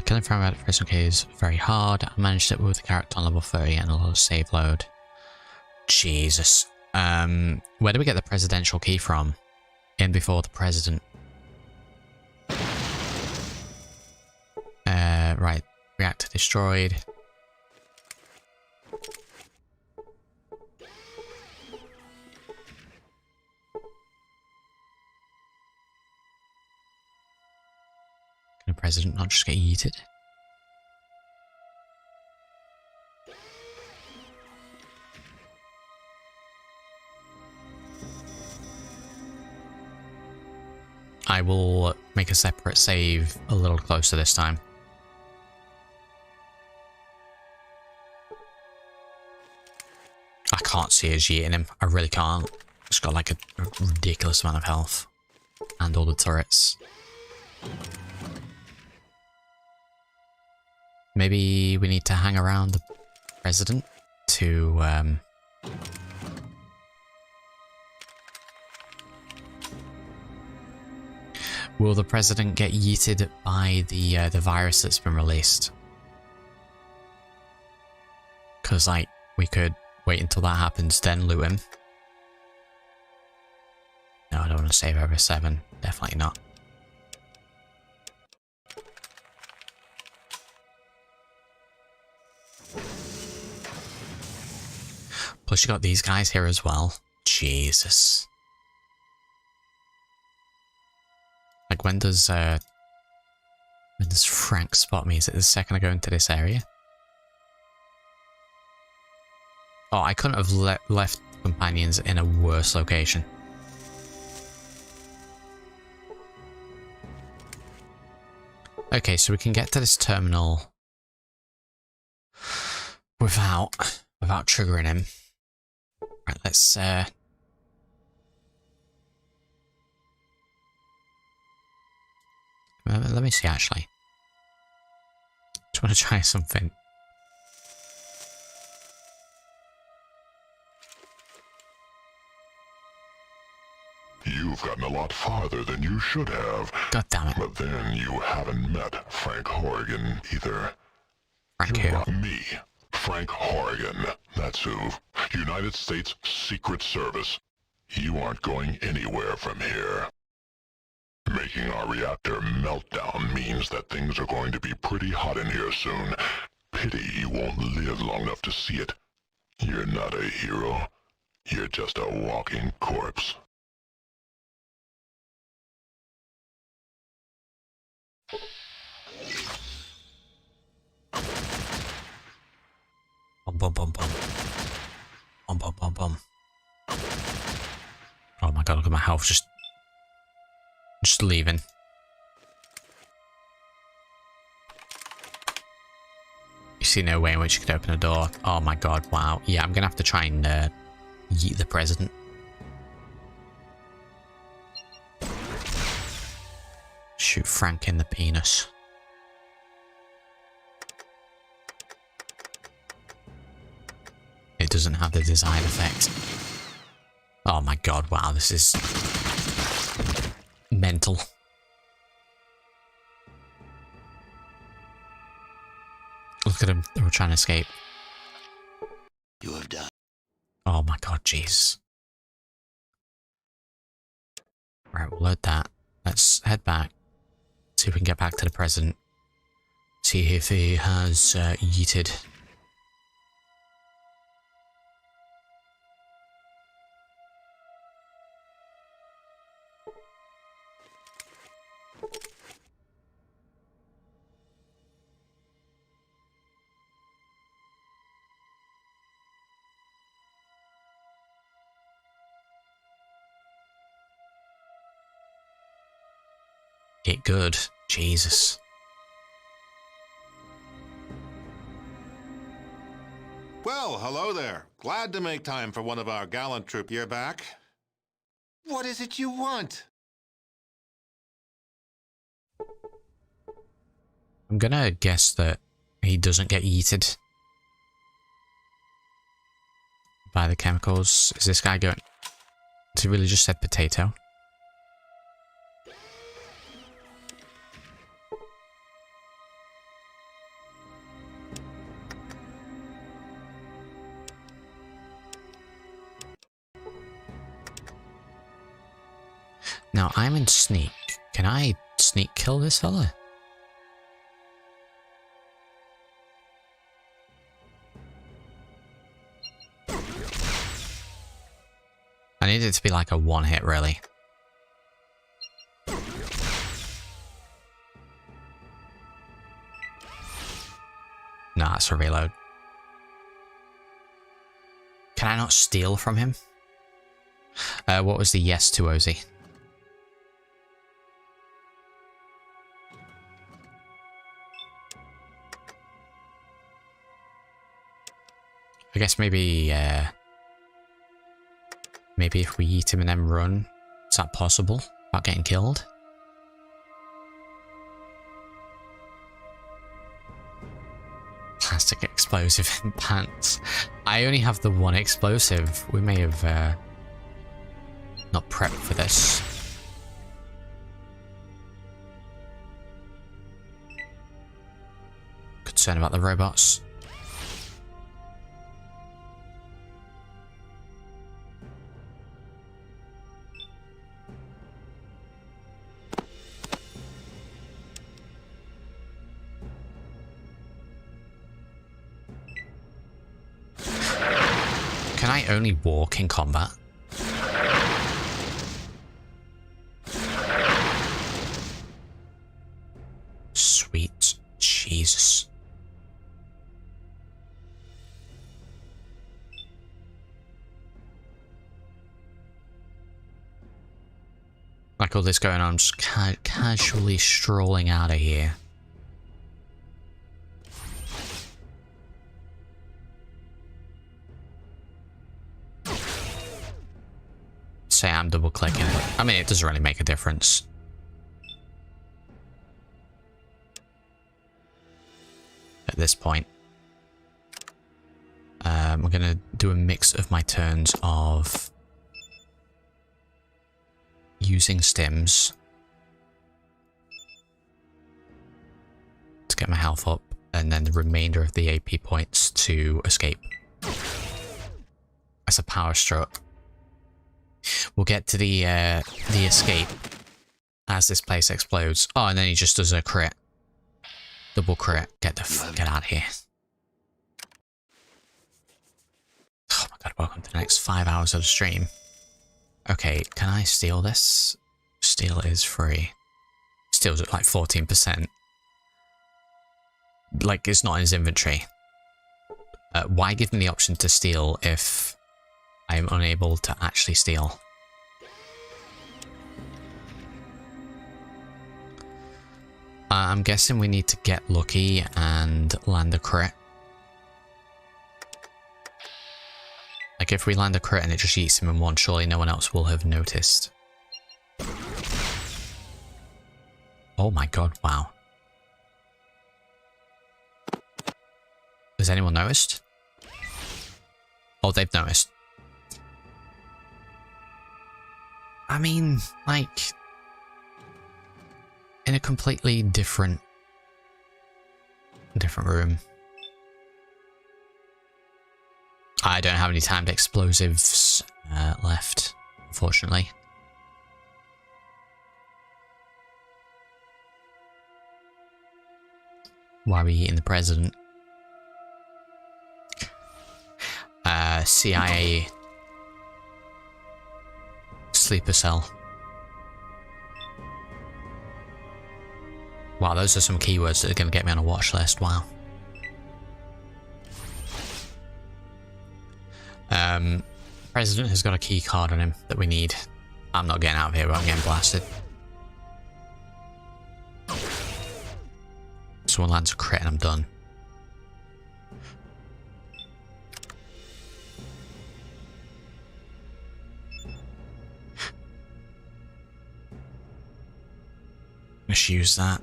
Killing from out of prison is very hard. I managed it with the character on level 30 and a low save load. Jesus. Where do we get the presidential key from? In before the president. Right. Reactor destroyed. Can the president not just get yeeted? I will make a separate save a little closer this time. I can't see us yeeting him. I really can't. He's got like a ridiculous amount of health. And all the turrets. Maybe we need to hang around the president to will the president get yeeted by the virus that's been released? Because like we could wait until that happens, then loot him. No, I don't want to save over 7. Definitely not. Plus you got these guys here as well. Jesus. Like when does Frank spot me? Is it the second I go into this area? Oh, I couldn't have left companions in a worse location. Okay, so we can get to this terminal without triggering him. Right, let's let me see actually. Just want to try something. You've gotten a lot farther than you should have. God damn it. But then you haven't met Frank Horrigan either. Frank You're who? not me. Frank Horrigan. That's who. United States Secret Service. You aren't going anywhere from here. Making our reactor melt down means that things are going to be pretty hot in here soon. Pity you won't live long enough to see it. You're not a hero. You're just a walking corpse. Bum bum bum bum. Bum bum bum bum. Oh my god, look at my health just leaving. You see no way in which you could open a door. Oh my god, wow. Yeah, I'm gonna have to try and yeet the president. Shoot Frank in the penis. It doesn't have the desired effect. Oh my god, wow, this is mental. Look at them, they were trying to escape. You have done. Oh my god, jeez. Right, we'll load that. Let's head back. See if we can get back to the president. See if he has yeeted. Get good. Jesus. Well, hello there. Glad to make time for one of our gallant troop. You're back. What is it you want? I'm gonna guess that he doesn't get yeeted by the chemicals. Is this guy going... Has he really just said potato? Now, I'm in sneak. Can I sneak kill this fella? I need it to be like a one hit, really. Nah, it's a reload. Can I not steal from him? What was the yes to Ozzy? I guess maybe, maybe if we eat him and then run, is that possible? Without getting killed? Plastic explosive in pants. I only have the one explosive. We may have, not prepped for this. Concerned about the robots. Can I only walk in combat? Sweet Jesus. Like all this going on, I'm just casually strolling out of here. Say I'm double clicking it. I mean, it doesn't really make a difference. At this point. We're gonna do a mix of my turns of using stims to get my health up, and then the remainder of the AP points to escape. That's a power stroke. We'll get to the escape as this place explodes. Oh, and then he just does a crit. Double crit. Get out of here. Oh my god, welcome to the next 5 hours of the stream. Okay, can I steal this? Steal is free. Steal's at like 14%. Like, it's not in his inventory. Why give me the option to steal if I'm unable to actually steal? I'm guessing we need to get lucky and land a crit. Like, if we land a crit and it just eats him in one, surely no one else will have noticed. Oh my god, wow. Has anyone noticed? Oh, they've noticed. I mean, like, in a completely different room. I don't have any timed explosives left, unfortunately. Why are we eating the president? CIA sleeper cell. Wow, those are some keywords that are going to get me on a watch list. Wow. President has got a key card on him that we need. I'm not getting out of here, but I'm getting blasted. Someone lands a crit and I'm done. Let's use that.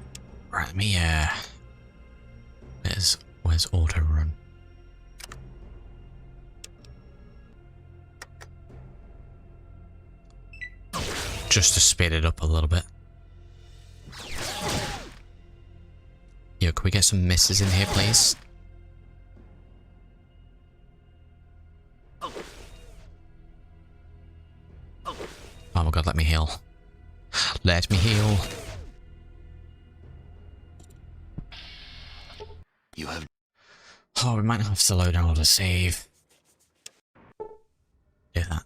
Right, let me where's auto run? Just to speed it up a little bit. Yo, can we get some misses in here, please? Oh my god, let me heal. Let me heal. You have... Oh, we might have to load down to save. Do that.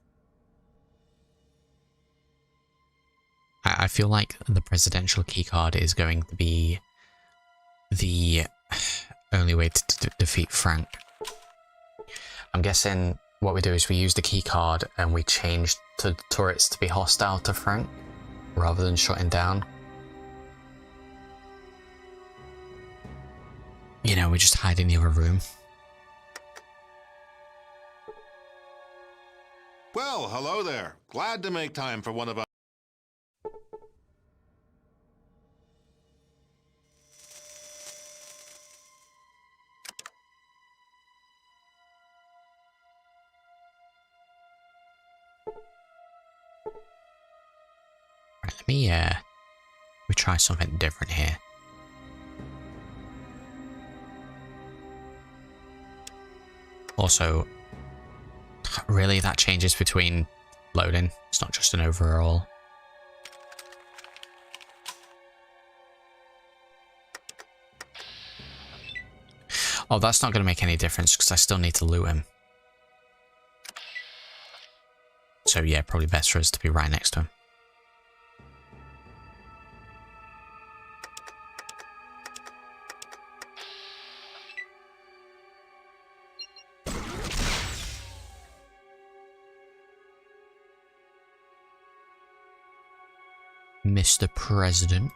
I feel like the presidential keycard is going to be the only way to defeat Frank. I'm guessing what we do is we use the keycard and we change the turrets to be hostile to Frank rather than shutting down. You know, we just hide in the other room. Well, hello there. Glad to make time for one of our... Right, let me try something different here. Also, really, that changes between loading. It's not just an overall. Oh, that's not going to make any difference because I still need to loot him. So yeah, probably best for us to be right next to him. Mr. President.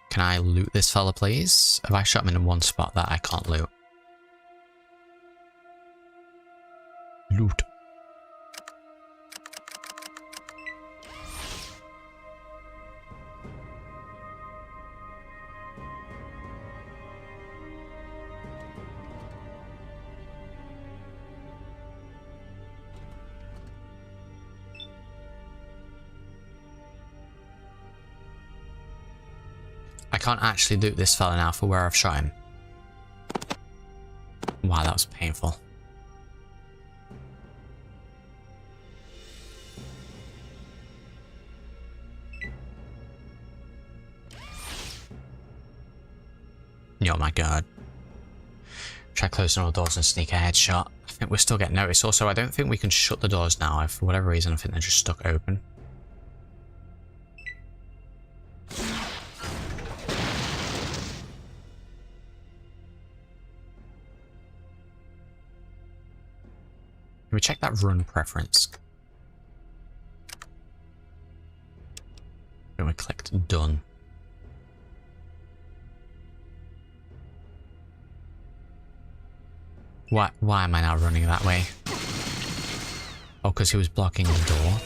Can I loot this fella, please? Have I shot him in one spot that I can't loot? Loot. I can't actually loot this fella now for where I've shot him. Wow, that was painful. Oh my god. Try closing all the doors and sneak a headshot. I think we'll still get noticed. Also, I don't think we can shut the doors now. For whatever reason, I think they're just stuck open. Can we check that run preference? And we clicked done. Why am I now running that way? Oh, because he was blocking the door.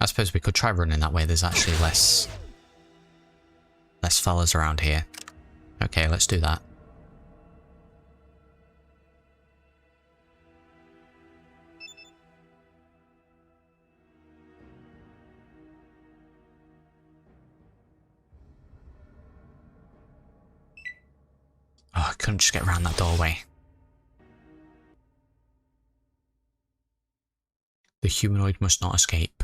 I suppose we could try running that way. There's actually less fellas around here. Okay, let's do that. Oh, I couldn't just get around that doorway. The humanoid must not escape.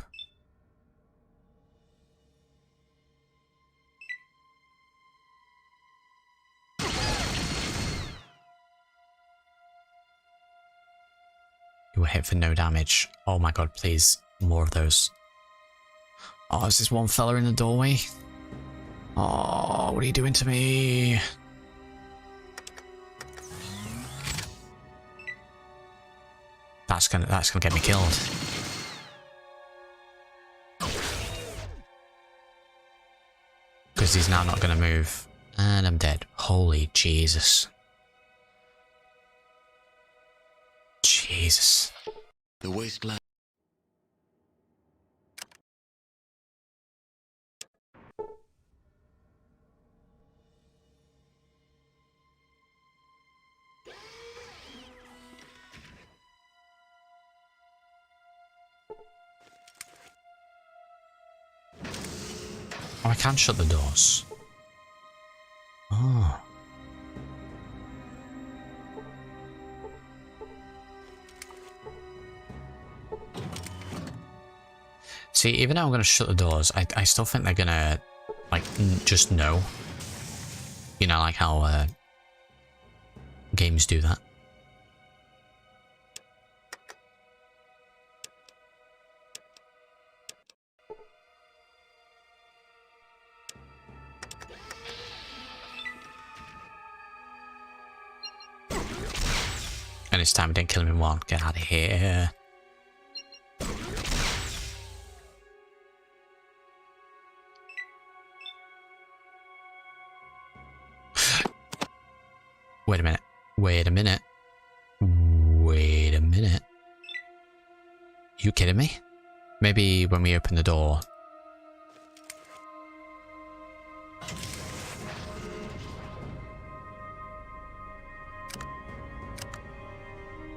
You were hit for no damage. Oh my god, please. More of those. Oh, is this one fella in the doorway? Oh, what are you doing to me? That's gonna get me killed. Because he's now not gonna move. And I'm dead. Holy Jesus. Jesus. The wasteland. Oh, I can shut the doors. Oh. See, even though I'm gonna shut the doors, I still think they're gonna, like, just know. You know, like how games do that. And this time I didn't kill him in one. Get out of here. Wait a minute. Wait a minute. Wait a minute. You kidding me? Maybe when we open the door.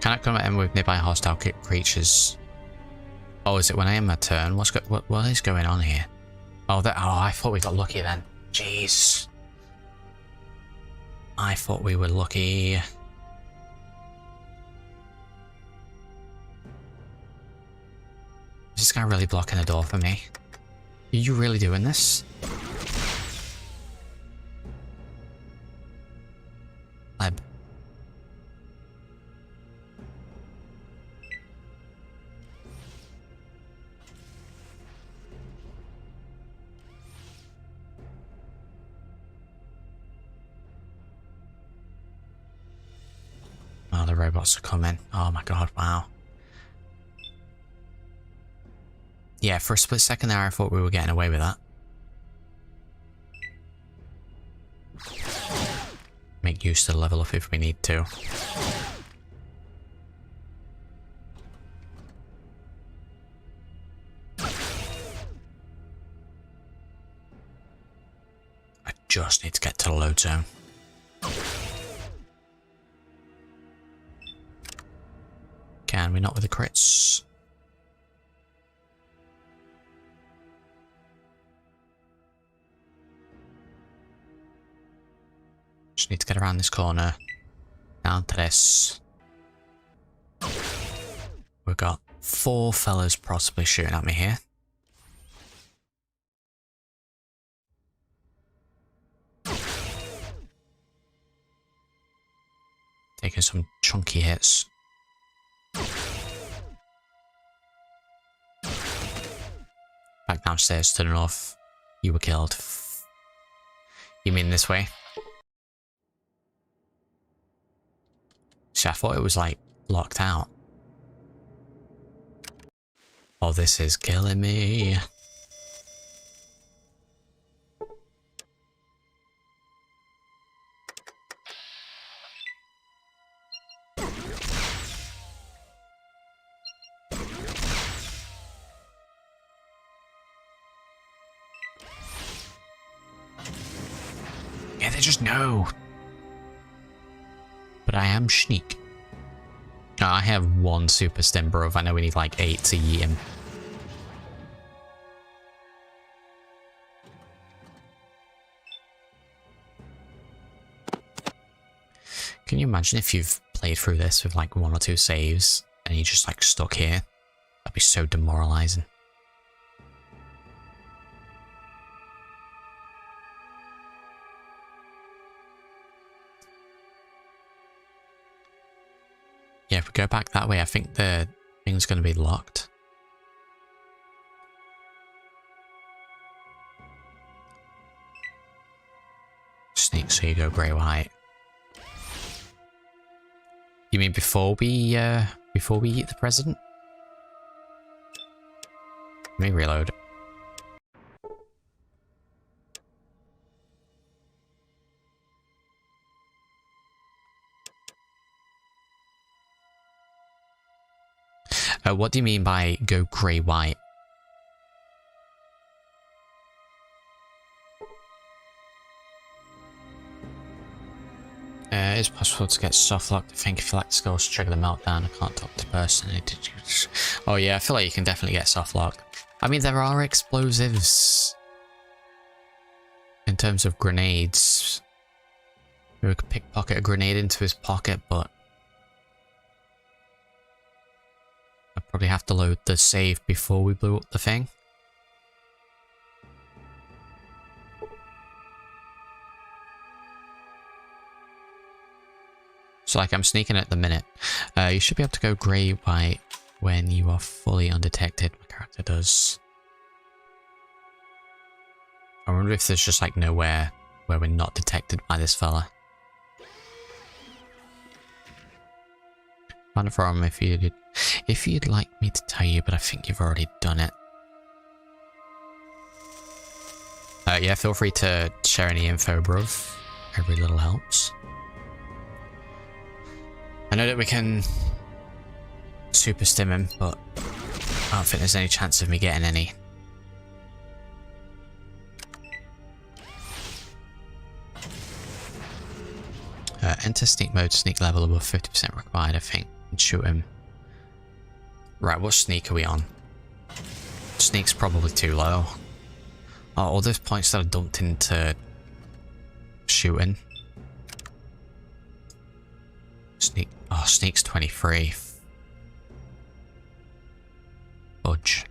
Cannot come at him with nearby hostile creatures. Oh, is it when I end my turn? What is going on here? Oh, I thought we got lucky then. Jeez. I thought we were lucky. Is this guy really blocking the door for me? Are you really doing this? Leb. Oh, the robots are coming. Oh my god, wow. Yeah, for a split second there I thought we were getting away with that. Make use of the level up if we need to. I just need to get to the load zone. Can we not with the crits? Just need to get around this corner. Down to this. We've got 4 fellas possibly shooting at me here. Taking some chunky hits. Back downstairs to the north. You were killed. You mean this way? See, I thought it was like locked out. Oh, this is killing me. Yeah, they just know. But I am sneak. Oh, I have 1 super stim bruv. I know we need like 8 to yeet him. Can you imagine if you've played through this with like 1 or 2 saves and you're just like stuck here? That'd be so demoralizing. Yeah, if we go back that way, I think the thing's going to be locked. Sneak, so you go grey-white. You mean before we eat the president? Let me reload. What do you mean by go grey-white? It's possible to get soft locked. I think if you like the skills to trigger the meltdown, I can't talk to personally. Did you? Oh yeah, I feel like you can definitely get soft locked. I mean, there are explosives in terms of grenades. We could pickpocket a grenade into his pocket, but I'd probably have to load the save before we blew up the thing. So like I'm sneaking at the minute. You should be able to go grey white when you are fully undetected. My character does. I wonder if there's just like nowhere where we're not detected by this fella. Find a forum if you'd like me to tell you, but I think you've already done it. Yeah, feel free to share any info, bruv. Every little helps. I know that we can super stim him, but I don't think there's any chance of me getting any. Enter sneak mode, sneak level above 50% required, I think, and shoot him. Right, what sneak are we on? Sneak's probably too low. Oh, all those points that are dumped into shooting. Sneak. Oh, sneak's 23. Fudge.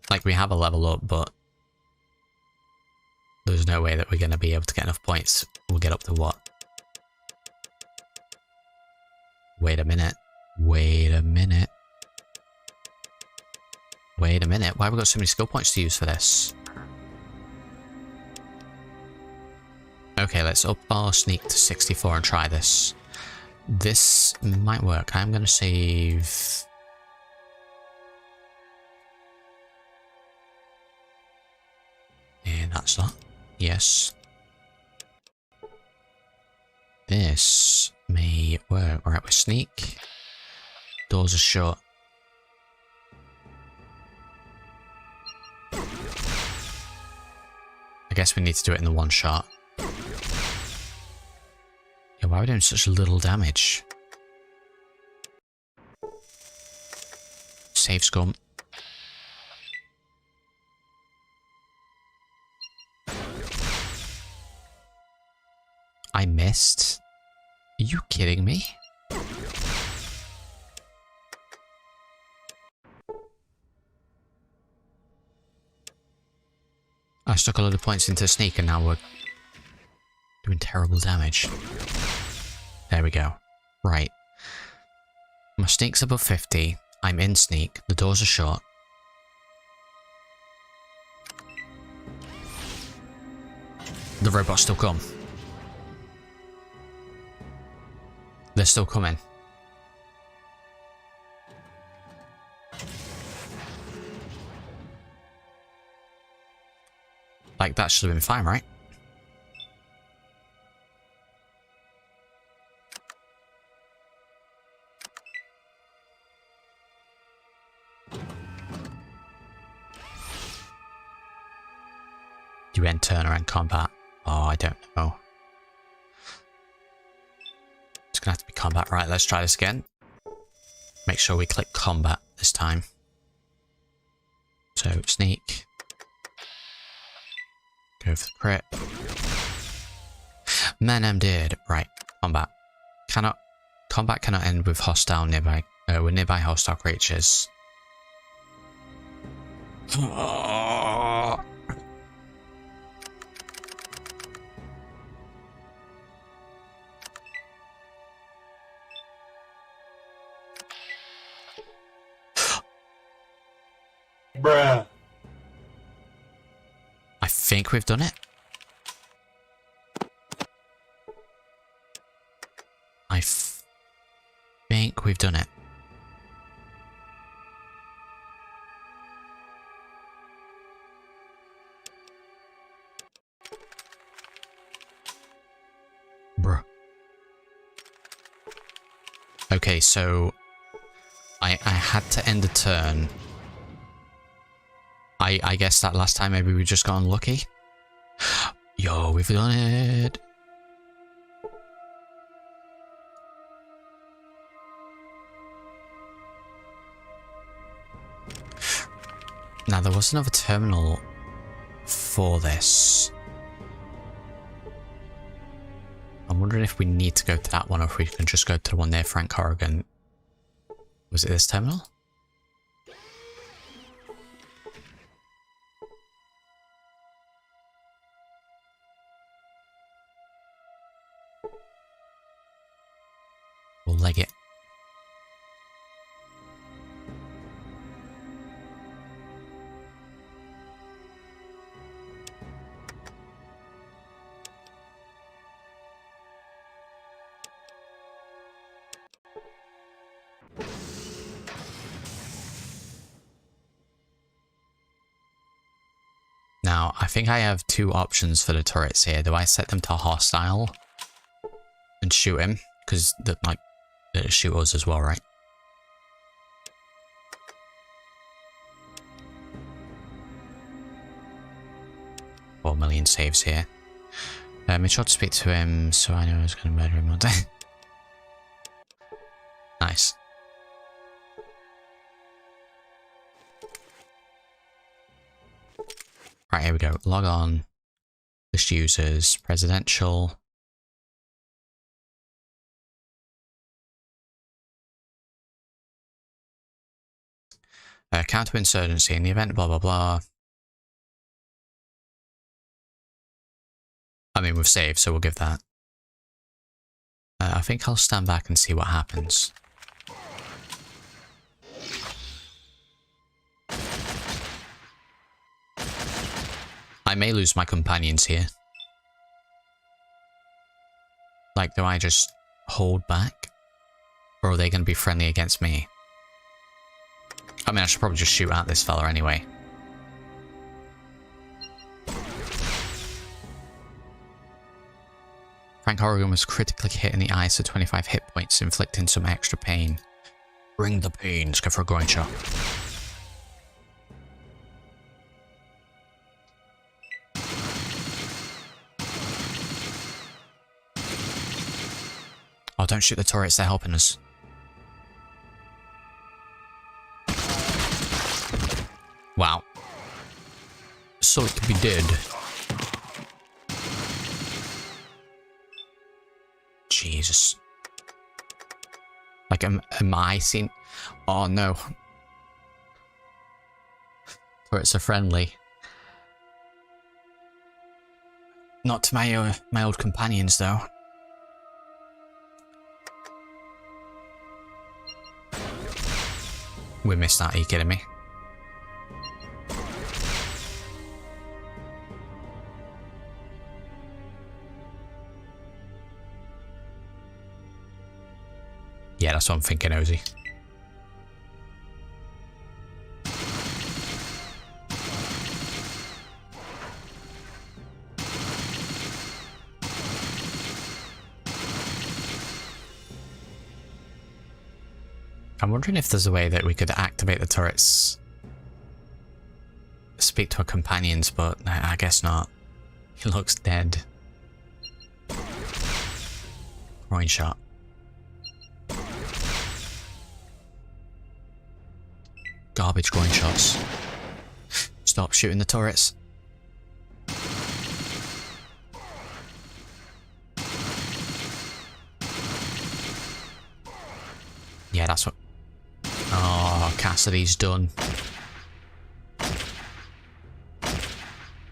Like, we have a level up, but there's no way that we're going to be able to get enough points. We'll get up to what? Wait a minute. Wait a minute. Wait a minute. Why have we got so many skill points to use for this? Okay, let's up our sneak to 64 and try this. This might work. I'm going to save... And that's that. Yes. This may work. Alright, we sneak. Doors are shut. I guess we need to do it in the one shot. Yeah, why are we doing such little damage? Save scum. I missed? Are you kidding me? I stuck a load of points into sneak and now we're doing terrible damage. There we go. Right. My sneak's above 50. I'm in sneak. The doors are shut. The robots still come. They're still coming. Like, that should have been fine, right? You end turn around combat. Oh, I don't know. It's gonna have to be combat. Right, let's try this again. Make sure we click combat this time. So, sneak. Go for the crit. Man, I'm dead. Right, combat. Combat cannot end with hostile nearby. With nearby hostile creatures. Bruh. I think we've done it. I think we've done it. Bruh. Okay, so I had to end the turn. I guess that last time maybe we just got unlucky. Yo, we've done it. Now there was another terminal for this. I'm wondering if we need to go to that one or if we can just go to the one near Frank Corrigan. Was it this terminal? leg it. Now, I think I have two options for the turrets here. Do I set them to hostile and shoot him? Because like it'll shoot us as well, right? 4 million saves here. Make sure to speak to him so I know who's going to murder him one day. Nice. Right, here we go. Log on. List users. Presidential. Counterinsurgency in the event, blah, blah, blah. I mean, we've saved, so we'll give that. I think I'll stand back and see what happens. I may lose my companions here. Like, do I just hold back? Or are they going to be friendly against me? I mean, I should probably just shoot at this fella anyway. Frank Horrigan was critically hit in the eyes for 25 hit points, inflicting some extra pain. Bring the pain. Let's go for a groin shot. Oh, don't shoot the turrets, they're helping us. Wow. So it could be dead. Jesus. Like, am I seeing... Oh, no. Turrets are friendly. Not to my old companions, though. We missed that, are you kidding me? Yeah, that's what I'm thinking, Ozzy. I'm wondering if there's a way that we could activate the turrets, speak to our companions, but I guess not. He looks dead. Groin shot. Garbage groin shots. Stop shooting the turrets. Yeah, that's what... Oh, Cassidy's done.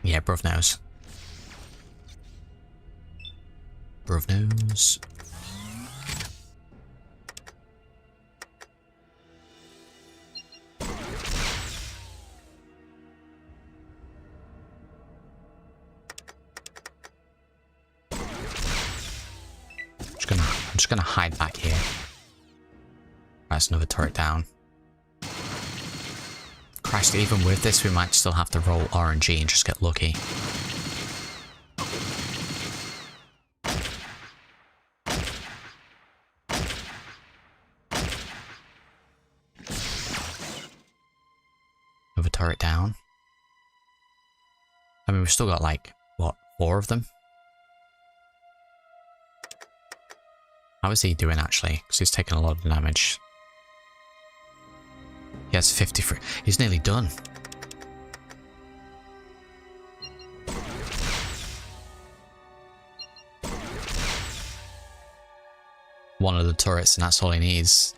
Yeah, bruv knows. Bruv knows. I'm just gonna hide back here. That's another turret down. Christ, even with this, we might still have to roll RNG and just get lucky. Another turret down. I mean, we've still got like, what, 4 of them? How is he doing actually? Because he's taking a lot of damage. He has 53. He's nearly done. One of the turrets and that's all he needs.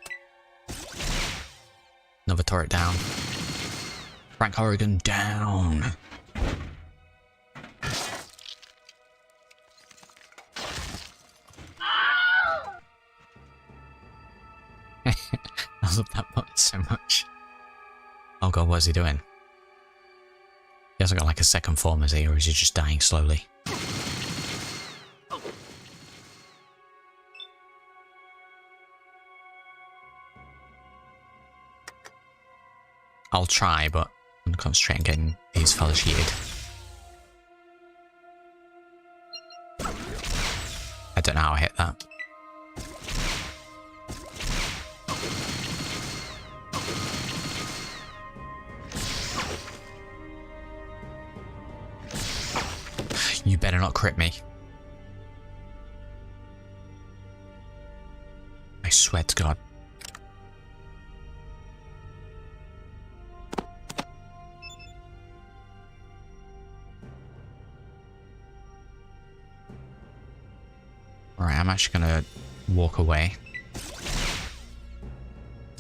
Another turret down. Frank Horrigan down. love that button so much. Oh god, what is he doing? He hasn't got like a second form, is he? Or is he just dying slowly? I'll try, but I'm gonna concentrate on getting these fellas yeeted. I don't know how I hit that. You better not crit me. I swear to God. Alright, I'm actually gonna walk away.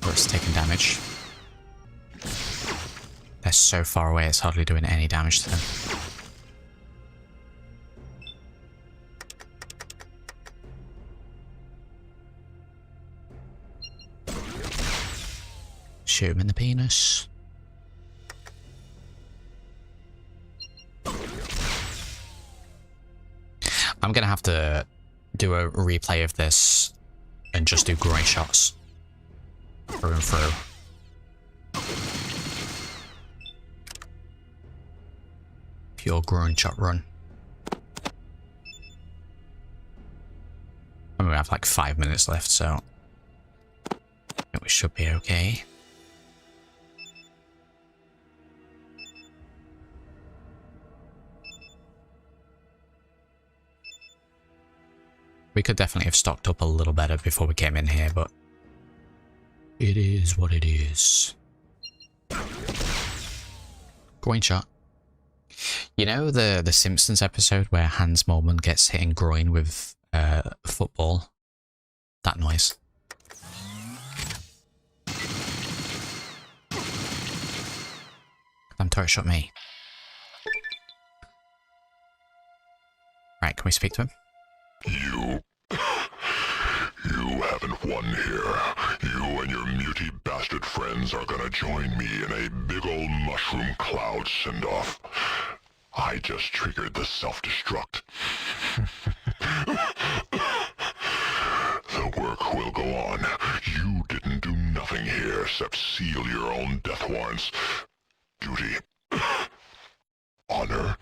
Or it's taking damage. They're so far away, it's hardly doing any damage to them. Shoot him in the penis. I'm gonna have to do a replay of this and just do groin shots through and through. Pure groin shot run. I mean, we have like 5 minutes left, so I think we should be okay. We could definitely have stocked up a little better before we came in here, but it is what it is. Groin shot. You know the Simpsons episode where Hans Moleman gets hit in groin with a football? That noise. Damn turret shot me. Right, can we speak to him? You haven't won here. You and your muty bastard friends are gonna join me in a big ol' mushroom cloud send-off. I just triggered the self-destruct. The work will go on. You didn't do nothing here except seal your own death warrants. Duty. Honor.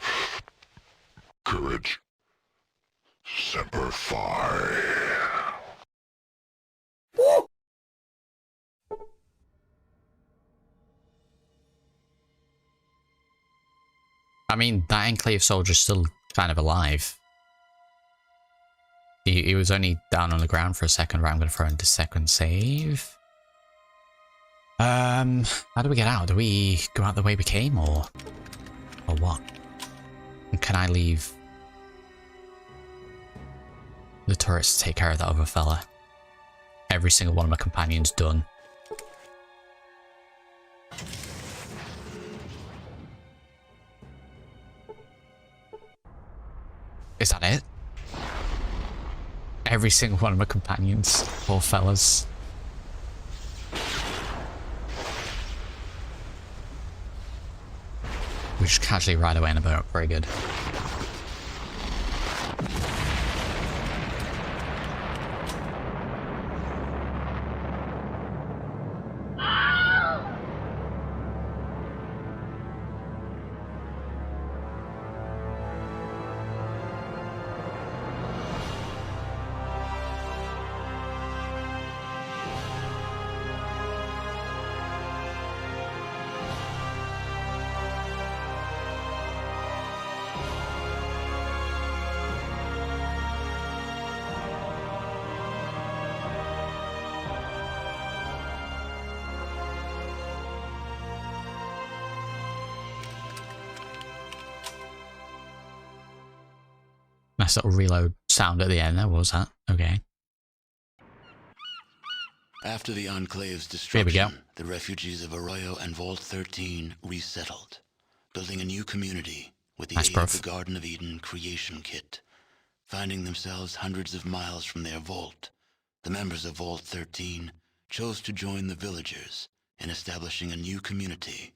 Courage. Semper Fi. I mean, that Enclave soldier's still kind of alive. He was only down on the ground for a second, right? I'm going to throw into second save. How do we get out? Do we go out the way we came, or what? And can I leave the turrets to take care of that other fella? Every single one of my companions done. Is that it? Every single one of my companions, poor fellas. We just casually ride away in a boat. Very good. Nice little reload sound at the end there, what was that? Okay. After the Enclave's Here we destruction, go. the refugees of Arroyo and Vault 13 resettled, building a new community with the Nice, aid bruv. of the Garden of Eden creation kit. Finding themselves hundreds of miles from their vault, the members of Vault 13 chose to join the villagers in establishing a new community,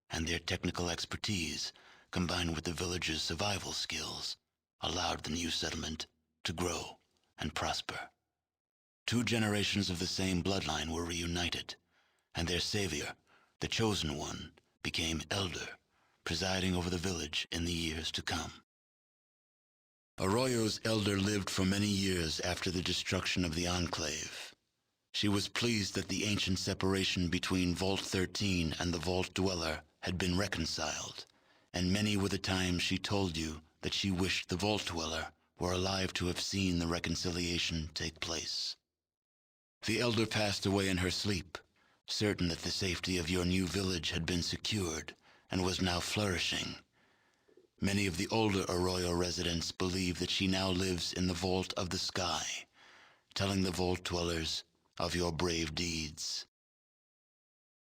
and their technical expertise, combined with the villagers' survival skills, allowed the new settlement to grow and prosper. 2 generations of the same bloodline were reunited, and their savior, the Chosen One, became elder, presiding over the village in the years to come. Arroyo's elder lived for many years after the destruction of the Enclave. She was pleased that the ancient separation between Vault 13 and the Vault Dweller had been reconciled, and many were the times she told you that she wished the Vault Dweller were alive to have seen the reconciliation take place. The elder passed away in her sleep, certain that the safety of your new village had been secured and was now flourishing. Many of the older Arroyo residents believe that she now lives in the Vault of the Sky, telling the Vault Dwellers of your brave deeds.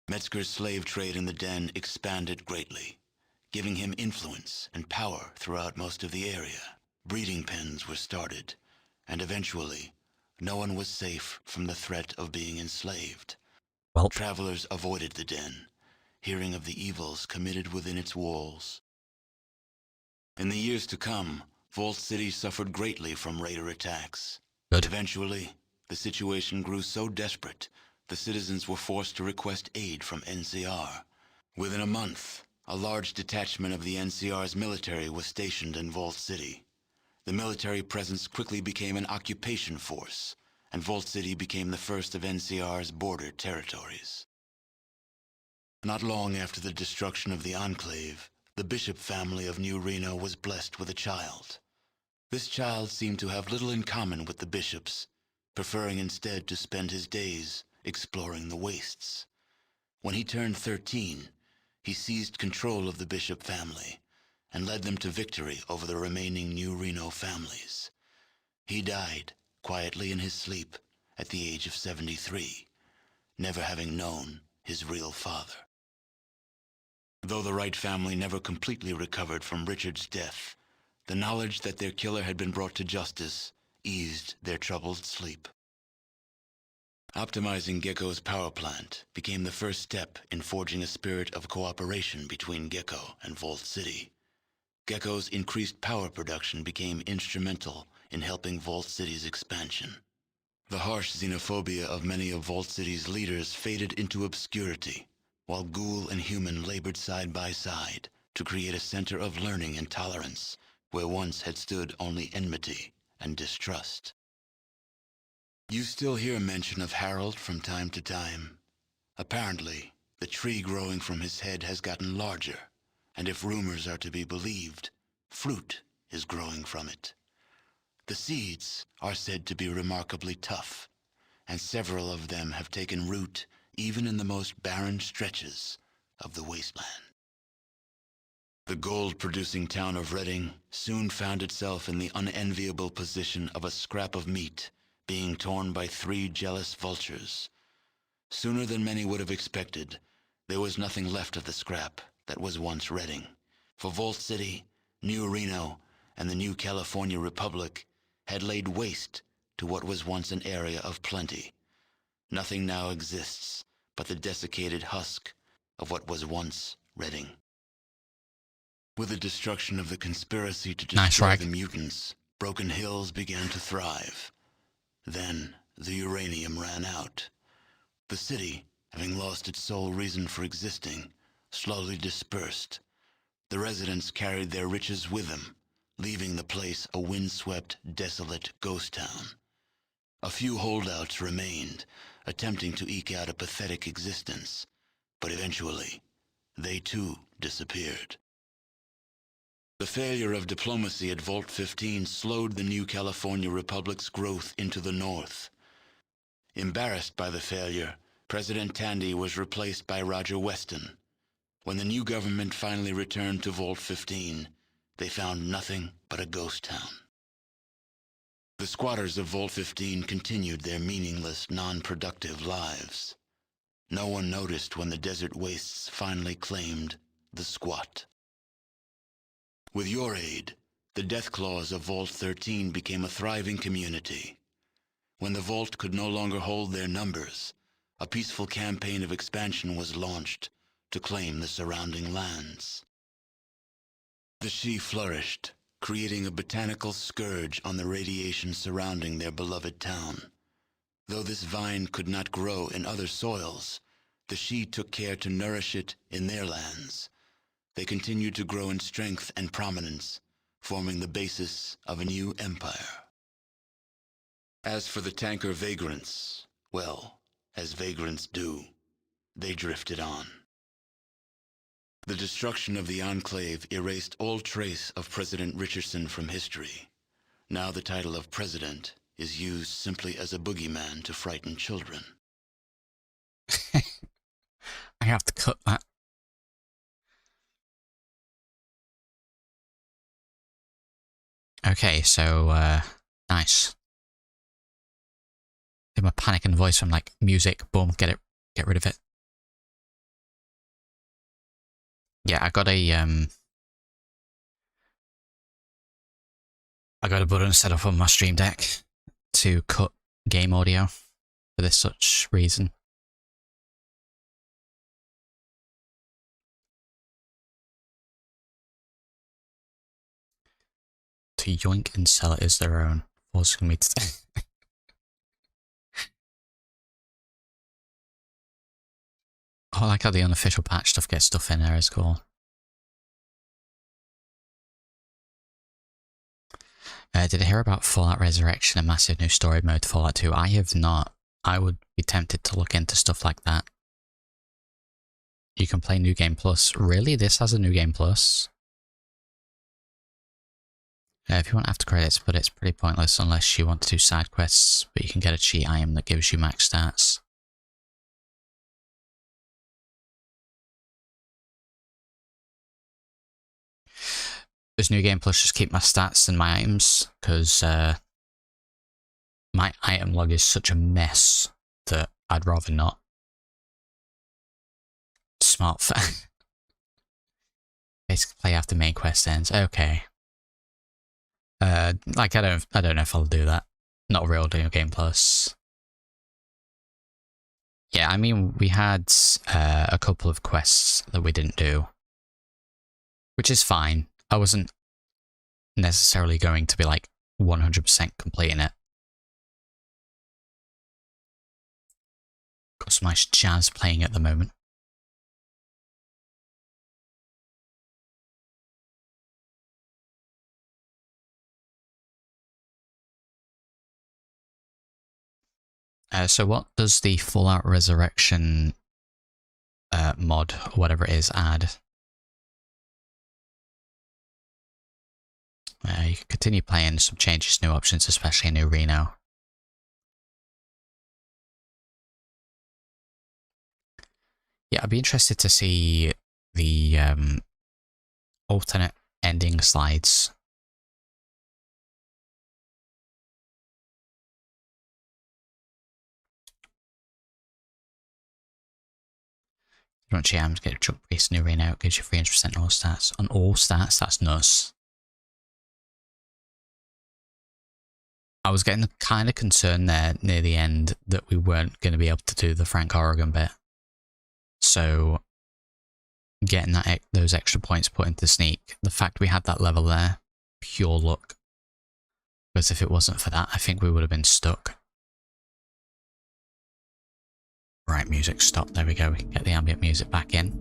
Metzger's slave trade in the Den expanded greatly, giving him influence and power throughout most of the area. Breeding pens were started, and eventually, no one was safe from the threat of being enslaved. Well, Travelers avoided the Den, hearing of the evils committed within its walls. In the years to come, Vault City suffered greatly from raider attacks. good. Eventually, the situation grew so desperate, the citizens were forced to request aid from NCR. Within a month, a large detachment of the NCR's military was stationed in Vault City. The military presence quickly became an occupation force, and Vault City became the first of NCR's border territories. Not long after the destruction of the Enclave, the Bishop family of New Reno was blessed with a child. This child seemed to have little in common with the bishops, preferring instead to spend his days exploring the wastes. When he turned 13, he seized control of the Bishop family and led them to victory over the remaining New Reno families. He died quietly in his sleep at the age of 73, never having known his real father. Though the Wright family never completely recovered from Richard's death, the knowledge that their killer had been brought to justice eased their troubled sleep. Optimizing Gecko's power plant became the first step in forging a spirit of cooperation between Gecko and Vault City. Gecko's increased power production became instrumental in helping Vault City's expansion. The harsh xenophobia of many of Vault City's leaders faded into obscurity, while Ghoul and Human labored side by side to create a center of learning and tolerance where once had stood only enmity and distrust. You still hear mention of Harold from time to time. Apparently, the tree growing from his head has gotten larger, and if rumors are to be believed, fruit is growing from it. The seeds are said to be remarkably tough, and several of them have taken root even in the most barren stretches of the wasteland. The gold-producing town of Redding soon found itself in the unenviable position of a scrap of meat being torn by 3 jealous vultures. Sooner than many would have expected, there was nothing left of the scrap that was once Redding. For Vault City, New Reno, and the new California Republic had laid waste to what was once an area of plenty. Nothing now exists but the desiccated husk of what was once Redding. With the destruction of the conspiracy to destroy the mutants, Broken Hills began to thrive. Then the uranium ran out. The city, having lost its sole reason for existing, slowly dispersed. The residents carried their riches with them, leaving the place a windswept, desolate ghost town. A few holdouts remained, attempting to eke out a pathetic existence, but eventually, they too disappeared. The failure of diplomacy at Vault 15 slowed the new California Republic's growth into the north. Embarrassed by the failure, President Tandy was replaced by Roger Weston. When the new government finally returned to Vault 15, they found nothing but a ghost town. The squatters of Vault 15 continued their meaningless, non-productive lives. No one noticed when the desert wastes finally claimed the squat. With your aid, the Death Claws of Vault 13 became a thriving community. When the Vault could no longer hold their numbers, a peaceful campaign of expansion was launched to claim the surrounding lands. The Shi flourished, creating a botanical scourge on the radiation surrounding their beloved town. Though this vine could not grow in other soils, the Shi took care to nourish it in their lands. They continued to grow in strength and prominence, forming the basis of a new empire. As for the tanker vagrants, well, as vagrants do, they drifted on. The destruction of the Enclave erased all trace of President Richardson from history. Now the title of president is used simply as a boogeyman to frighten children. I have to cut that. Okay, so, nice. In my panicking voice, I'm like, music, boom, get rid of it. Yeah, I got a button set up on my Stream Deck to cut game audio for this such reason. To yoink and sell it as their own, forcing me to... Oh, I like how the unofficial patch stuff gets stuff in there, is cool. Did I hear about Fallout Resurrection, a massive new story mode to Fallout 2? I have not. I would be tempted to look into stuff like that. You can play New Game Plus. Really? This has a New Game Plus? If you want after credits, but it's pretty pointless unless you want to do side quests, but you can get a cheat item that gives you max stats. This New Game Plus just keep my stats and my items, because my item log is such a mess that I'd rather not. Smart fact. Basically play after main quest ends. Okay. Like I don't know if I'll do that. Not real New Game Plus. Yeah, I mean we had a couple of quests that we didn't do, which is fine. I wasn't necessarily going to be like 100% completing it. Got some nice jazz playing at the moment. So what does the Fallout Resurrection mod, or whatever it is, add? You can continue playing, some changes, new options, especially in New Reno. Yeah, I'd be interested to see the alternate ending slides. You want GMs, get a truck base New Reno, it gives you 300% all stats. On all stats, that's nuts. I was getting kind of concerned there near the end that we weren't going to be able to do the Frank Oregon bit. So, getting that those extra points put into Sneak, the fact we had that level there, pure luck. Because if it wasn't for that, I think we would have been stuck. Right, music stop. There we go. We can get the ambient music back in.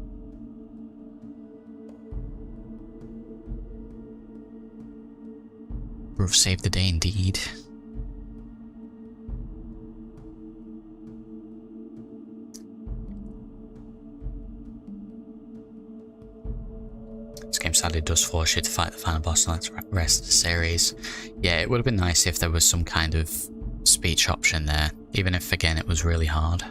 We've saved the day indeed. This game sadly does force you to fight the final boss and the rest of the series. Yeah, it would have been nice if there was some kind of speech option there, even if again it was really hard.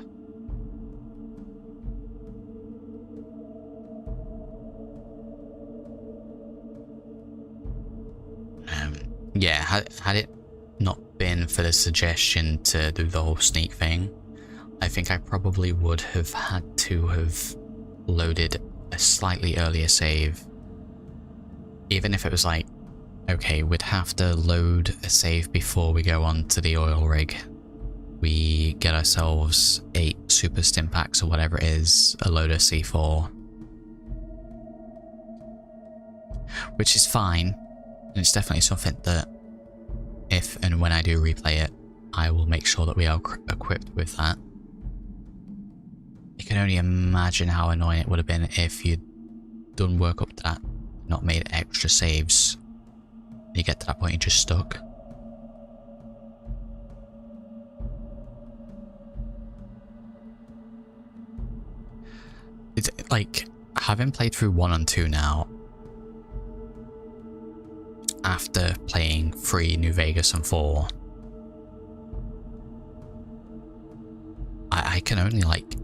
Yeah, had it not been for the suggestion to do the whole sneak thing, I think I probably would have had to have loaded a slightly earlier save. Even if it was like, okay, we'd have to load a save before we go on to the oil rig. we get ourselves 8 super stim packs or whatever it is, a load of C4. Which is fine, and it's definitely something that if and when I do replay it, I will make sure that we are equipped with that. You can only imagine how annoying it would have been if you'd done work up to that, not made extra saves. You get to that point, you're just stuck. It's like, having played through 1 and 2 now, after playing 3, New Vegas and 4, I can only like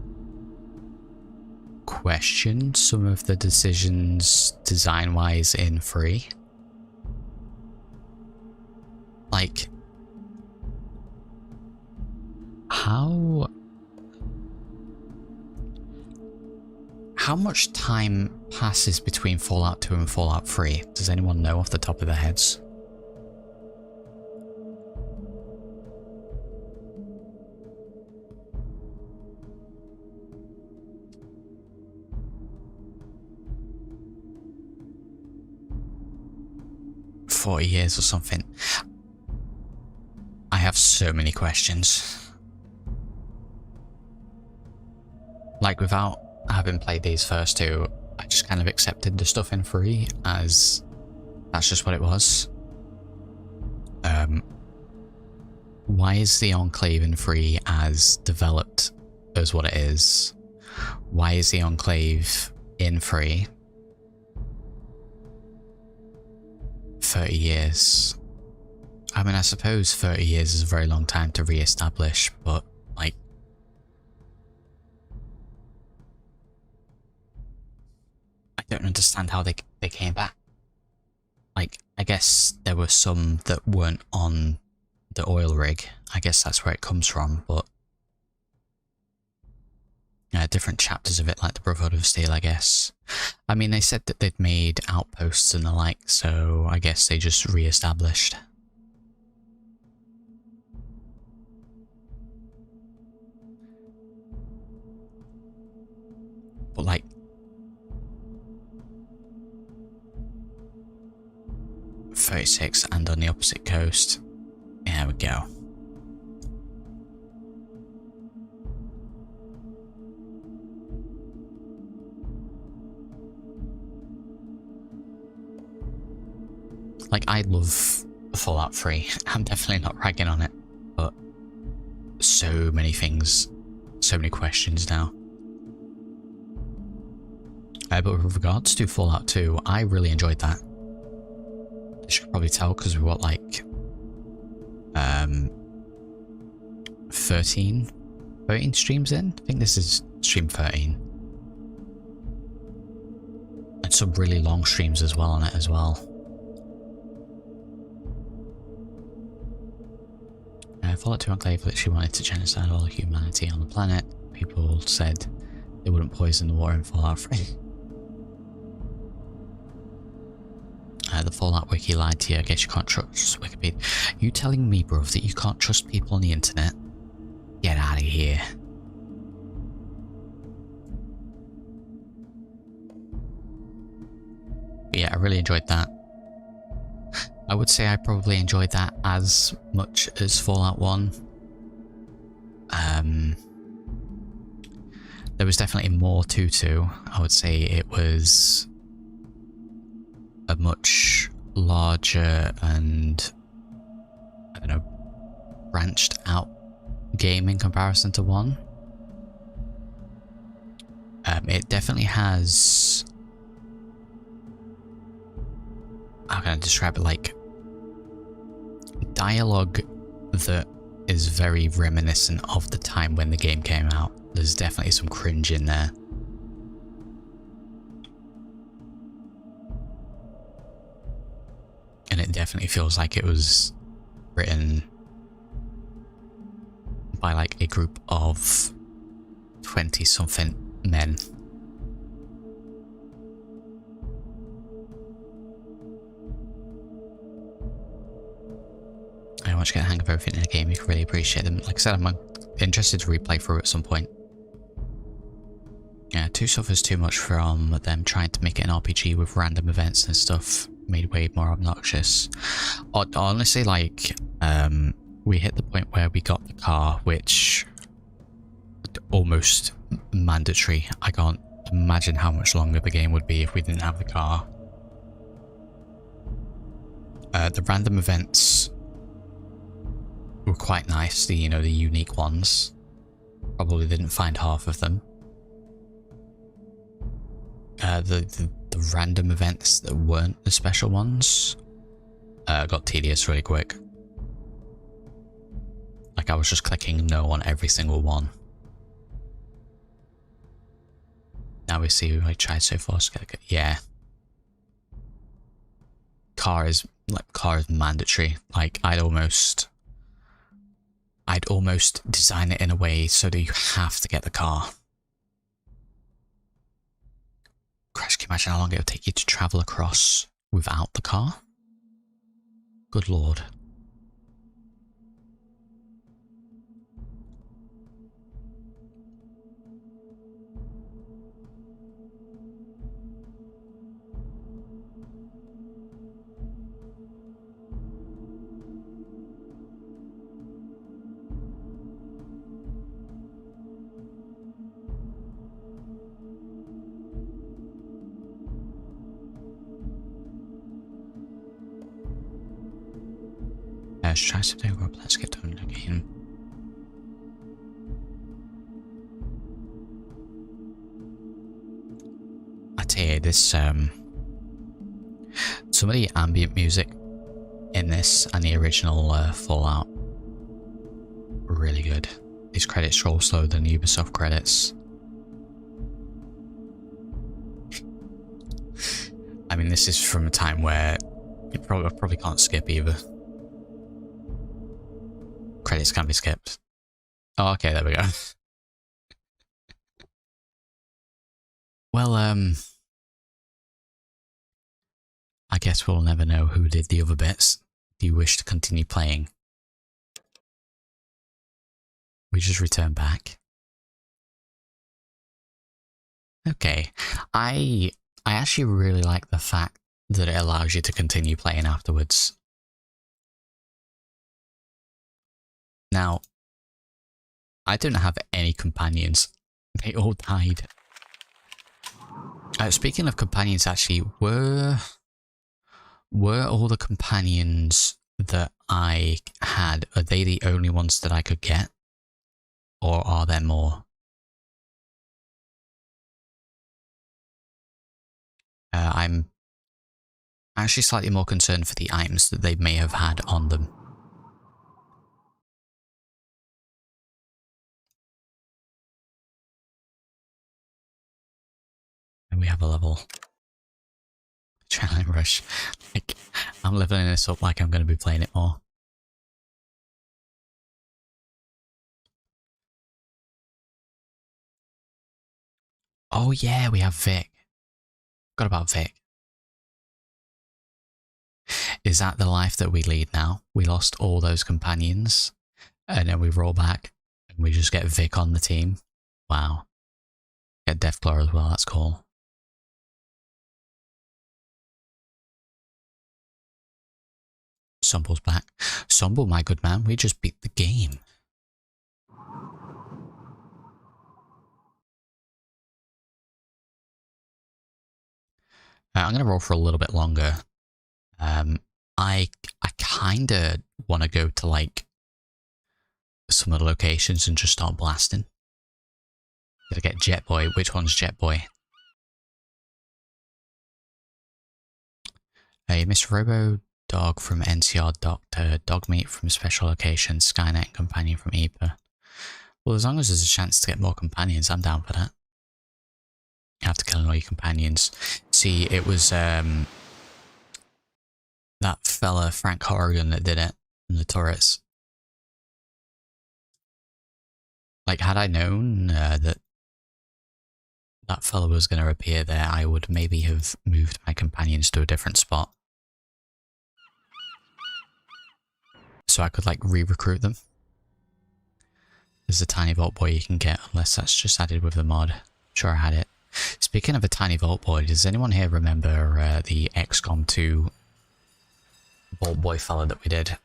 question some of the decisions design-wise in 3. Like, how much time passes between Fallout 2 and Fallout 3? Does anyone know off the top of their heads? $40 years or something. I have so many questions. Like, without having played these first 2, I just kind of accepted the stuff in 3 as that's just what it was. Why is the Enclave in 3 as developed as what it is? Why is the Enclave in 3? 30 years. I mean, I suppose 30 years is a very long time to re-establish, but like, I don't understand how they came back. Like, I guess there were some that weren't on the oil rig. I guess that's where it comes from, but different chapters of it, like the Brotherhood of Steel, I guess. I mean, they said that they'd made outposts and the like, so I guess they just re-established. But like, .36 and on the opposite coast. There we go. Like, I love Fallout 3. I'm definitely not ragging on it, but so many things, so many questions now. But with regards to Fallout 2, I really enjoyed that. As you can probably tell, because we got like 13 streams in. I think this is stream 13. And some really long streams as well on it as well. Fallout 2 Enclave literally wanted to genocide all humanity on the planet. People said they wouldn't poison the water in Fallout 3. The Fallout wiki lied to you. I guess you can't trust Wikipedia. You telling me, bruv, that you can't trust people on the internet? Get out of here. But yeah, I really enjoyed that. I would say I probably enjoyed that as much as Fallout 1. There was definitely more to 2. I would say it was a much larger and, I don't know, branched out game in comparison to 1. It definitely has, how can I describe it, like dialogue that is very reminiscent of the time when the game came out. There's definitely some cringe in there. And it definitely feels like it was written by like a group of 20-something men. I want to get a hang of everything in the game. You can really appreciate them. Like I said, I'm interested to replay through at some point. Yeah, 2 suffers too much from them trying to make it an RPG with random events and stuff. Made way more obnoxious. Honestly, like, we hit the point where we got the car, which almost mandatory. I can't imagine how much longer the game would be if we didn't have the car. The random events were quite nice, the unique ones. Probably didn't find half of them. The random events that weren't the special ones got tedious really quick. Like, I was just clicking no on every single one. Now we see who I tried so far. Yeah. Car is mandatory. Like, I'd almost design it in a way so that you have to get the car. Crash, can you imagine how long it would take you to travel across without the car? Good lord. Let's try something. Let's get done again. I tell you, this some of the ambient music in this and the original Fallout, really good. These credits roll slower than the Ubisoft credits. I mean, this is from a time where you probably can't skip either. Credits can be skipped. Oh, okay, there we go. Well, I guess we'll never know who did the other bits. Do you wish to continue playing? We just return back. Okay, I actually really like the fact that it allows you to continue playing afterwards. Now, I don't have any companions. They all died. Speaking of companions, actually, were all the companions that I had, are they the only ones that I could get? Or are there more? I'm actually slightly more concerned for the items that they may have had on them. And we have a level. Adrenaline rush. Like, I'm leveling this up like I'm going to be playing it more. Oh yeah, we have Vic. Forgot about Vic. Is that the life that we lead now? We lost all those companions, and then we roll back, and we just get Vic on the team. Wow. Get Deathclaw as well, that's cool. Sumble's back. Sumble, my good man, we just beat the game. I'm going to roll for a little bit longer. I kind of want to go to, like, some of the locations and just start blasting. Gotta get Jet Boy. Which one's Jet Boy? Hey, Miss Robo Dog from NCR Doctor, Dogmeat from Special Location, Skynet Companion from EPA. Well, as long as there's a chance to get more companions, I'm down for that. You have to kill all your companions. See, it was that fella, Frank Horrigan, that did it in the turrets. Like, had I known that fella was going to appear there, I would maybe have moved my companions to a different spot. So I could, like, re-recruit them. There's a tiny vault boy you can get, unless that's just added with the mod. I'm sure I had it. Speaking of a tiny vault boy, does anyone here remember the XCOM 2 vault boy fella that we did?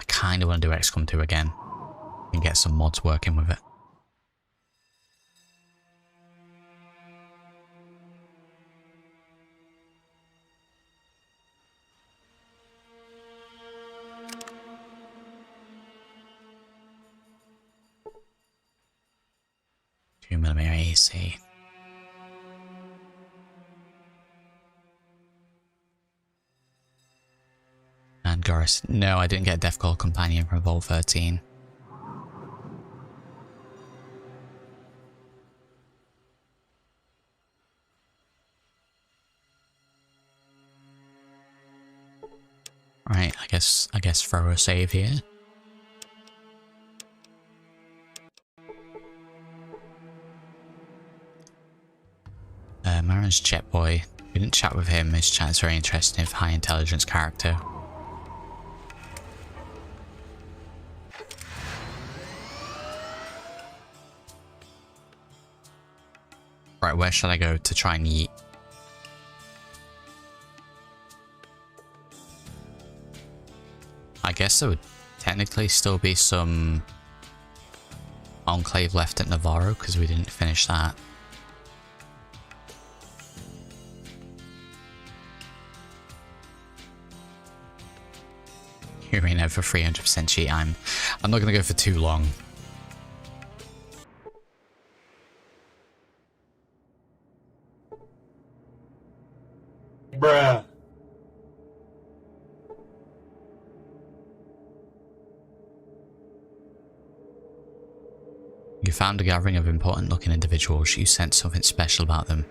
I kind of want to do XCOM 2 again and get some mods working with it. Mm AC. And Goris. No, I didn't get a Death Call Companion from Vault 13. Right, I guess throw a save here. Marin's Jet Boy. We didn't chat with him. His chat is very interesting. High intelligence character. Right, where should I go to try and yeet? I guess there would technically still be some enclave left at Navarro because we didn't finish that. You mean over 300% cheat? I'm not gonna go for too long. Bruh. You found a gathering of important looking individuals. You sensed something special about them.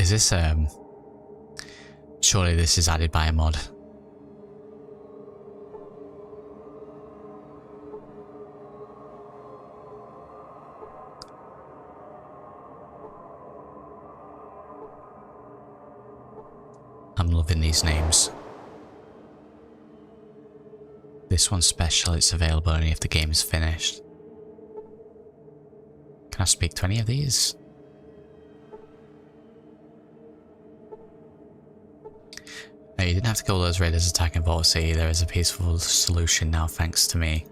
Is this, surely this is added by a mod. I'm loving these names. This one's special, it's available only if the game is finished. Can I speak to any of these? No, you didn't have to kill those raiders attacking Vault City. There is a peaceful solution now thanks to me.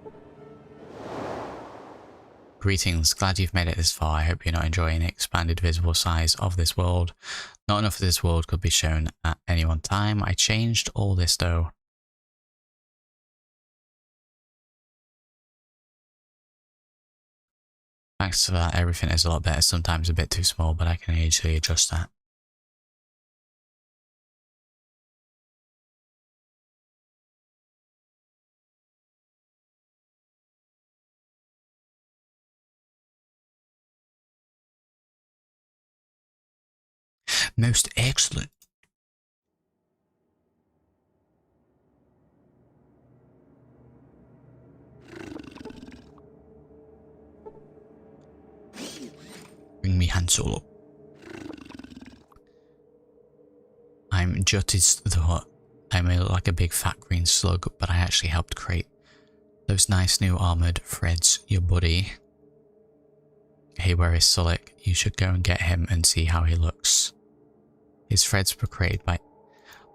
Greetings, glad you've made it this far. I hope you're not enjoying the expanded visible size of this world. Not enough of this world could be shown at any one time. I changed all this though. Thanks to that, everything is a lot better. Sometimes a bit too small, but I can easily adjust that. Most excellent. Bring me Han Solo. I'm jutted the hut. I may look like a big fat green slug, but I actually helped create those nice new armoured threads, your buddy. Hey, where is Sulik? You should go and get him and see how he looks. His threads were created by...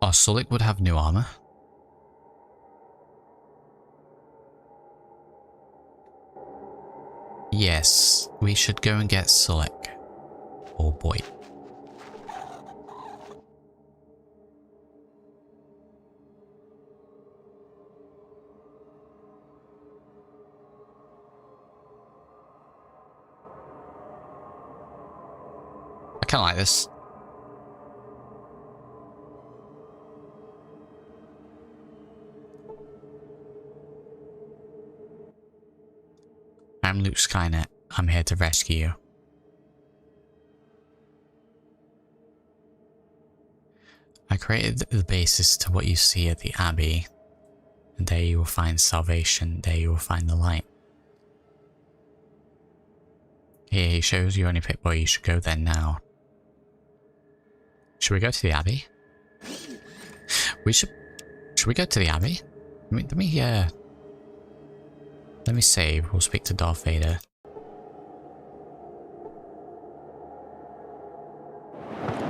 Oh, Sulik would have new armour? Yes, we should go and get Sulik. Oh boy. I kinda like this. I'm Luke Skynet. I'm here to rescue you. I created the basis to what you see at the Abbey, and there you will find salvation, there you will find the light. Here he shows you only pick where you should go there now. Should we go to the Abbey? Should we go to the Abbey? Let me save. We'll speak to Darth Vader.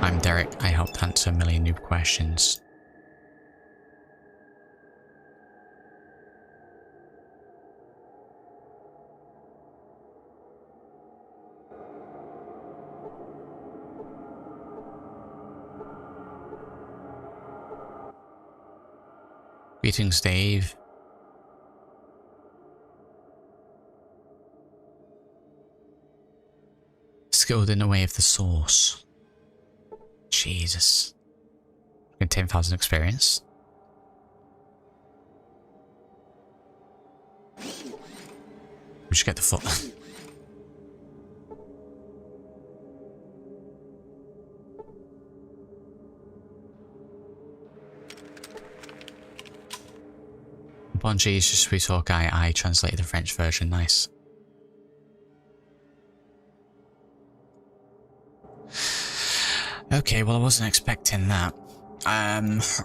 I'm Derek. I helped answer a million noob questions. Greetings, Dave. Skilled in the way of the Source. Jesus. 10,000 experience. We should get the foot. Bonji is just sweet talk guy. I translated the French version. Nice. Okay, well I wasn't expecting that.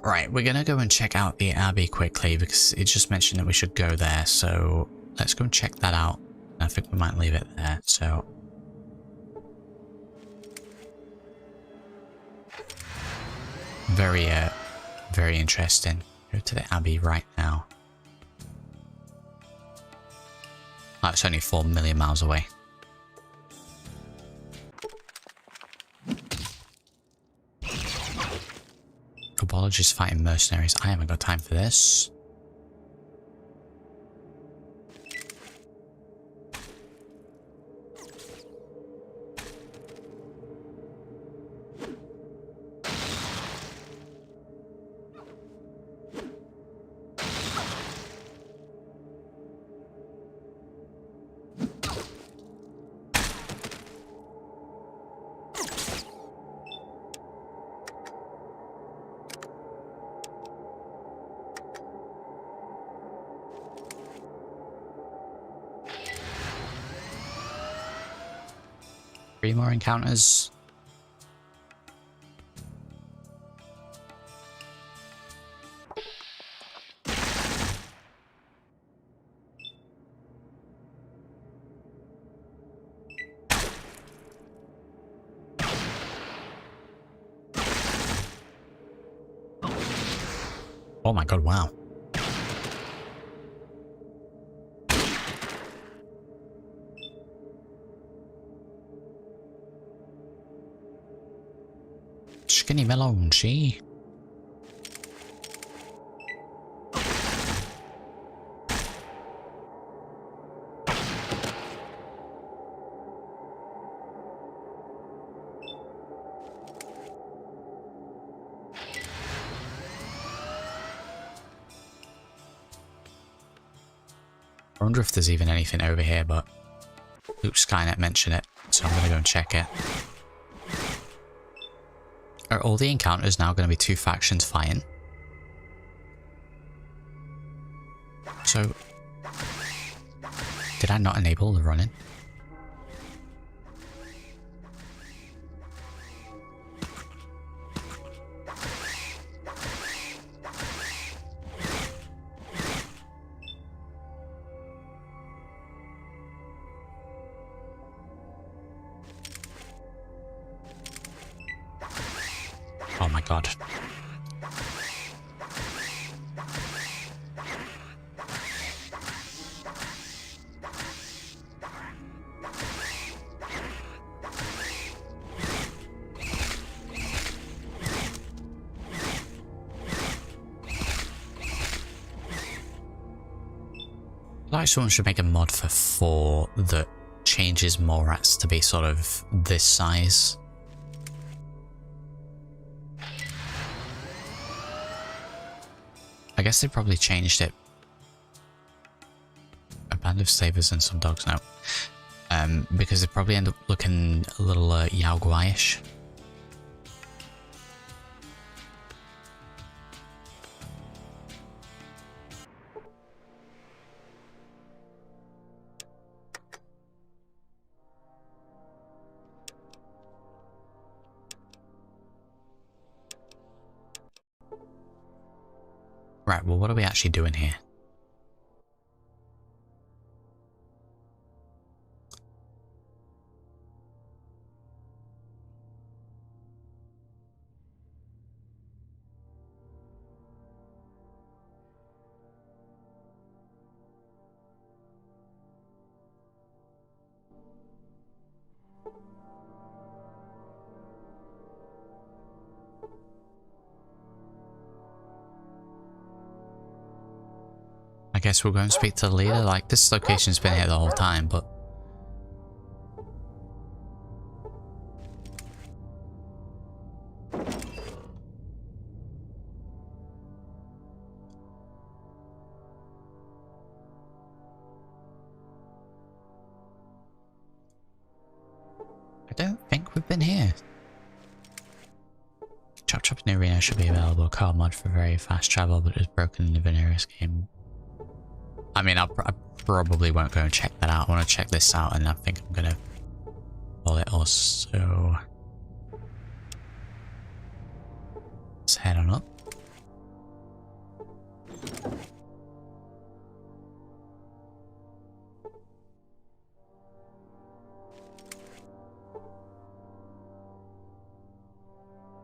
Right, we're gonna go and check out the Abbey quickly because it just mentioned that we should go there, so let's go and check that out. I think we might leave it there, so... Very interesting. Go to the Abbey right now. Oh, it's only 4 million miles away. Apologies fighting mercenaries. I haven't got time for this. Three more encounters. Oh my god, wow. Skinny melon, she. I wonder if there's even anything over here, but Luke Skynet mentioned it, so I'm gonna go and check it. Are all the encounters now going to be two factions fighting? So, did I not enable the running? Oh my god. Like someone should make a mod for 4 that changes Morats to be sort of this size. I guess they probably changed it. A band of slavers and some dogs now. Because they probably end up looking a little Yao Guai-ish. Right, well, what are we actually doing here? I guess we'll go and speak to the leader. Like, this location's been here the whole time, but... I don't think we've been here. Chop Chop in the arena should be available. Card mod for very fast travel, but is broken in the Veneris game. I mean, I probably won't go and check that out. I want to check this out, and I think I'm gonna call it also. Let's head on up.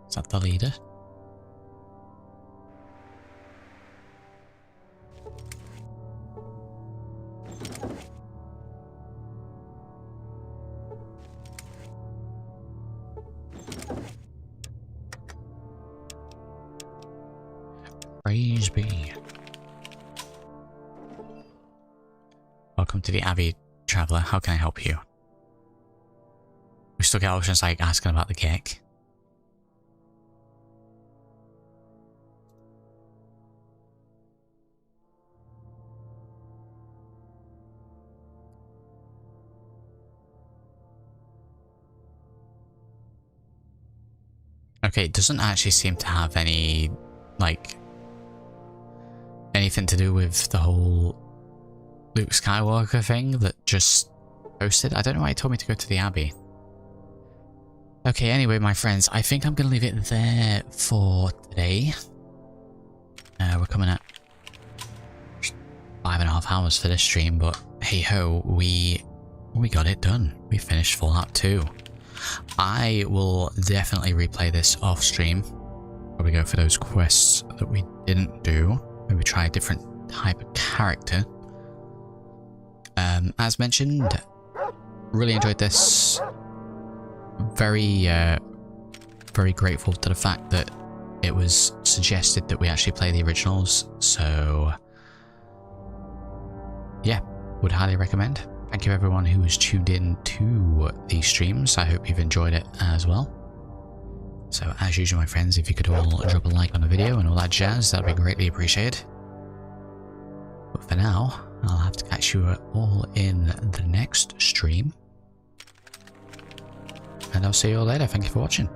Is that the leader? Praise be. Welcome to the Abbey, Traveller. How can I help you? We still get options like asking about the cake. Okay, it doesn't actually seem to have any, like, anything to do with the whole Luke Skywalker thing that just posted. I don't know why he told me to go to the Abbey. Okay, anyway, my friends, I think I'm going to leave it there for today. We're coming at 5.5 hours for this stream, but hey ho, we got it done. We finished Fallout 2. I will definitely replay this off stream. Probably go for those quests that we didn't do. Maybe try a different type of character. As mentioned, really enjoyed this. Very grateful to the fact that it was suggested that we actually play the originals. So, yeah, would highly recommend. Thank you everyone who was tuned in to these streams. I hope you've enjoyed it as well. So as usual, my friends, if you could all drop a like on the video and all that jazz, that'd be greatly appreciated. But for now, I'll have to catch you all in the next stream. And I'll see you all later. Thank you for watching.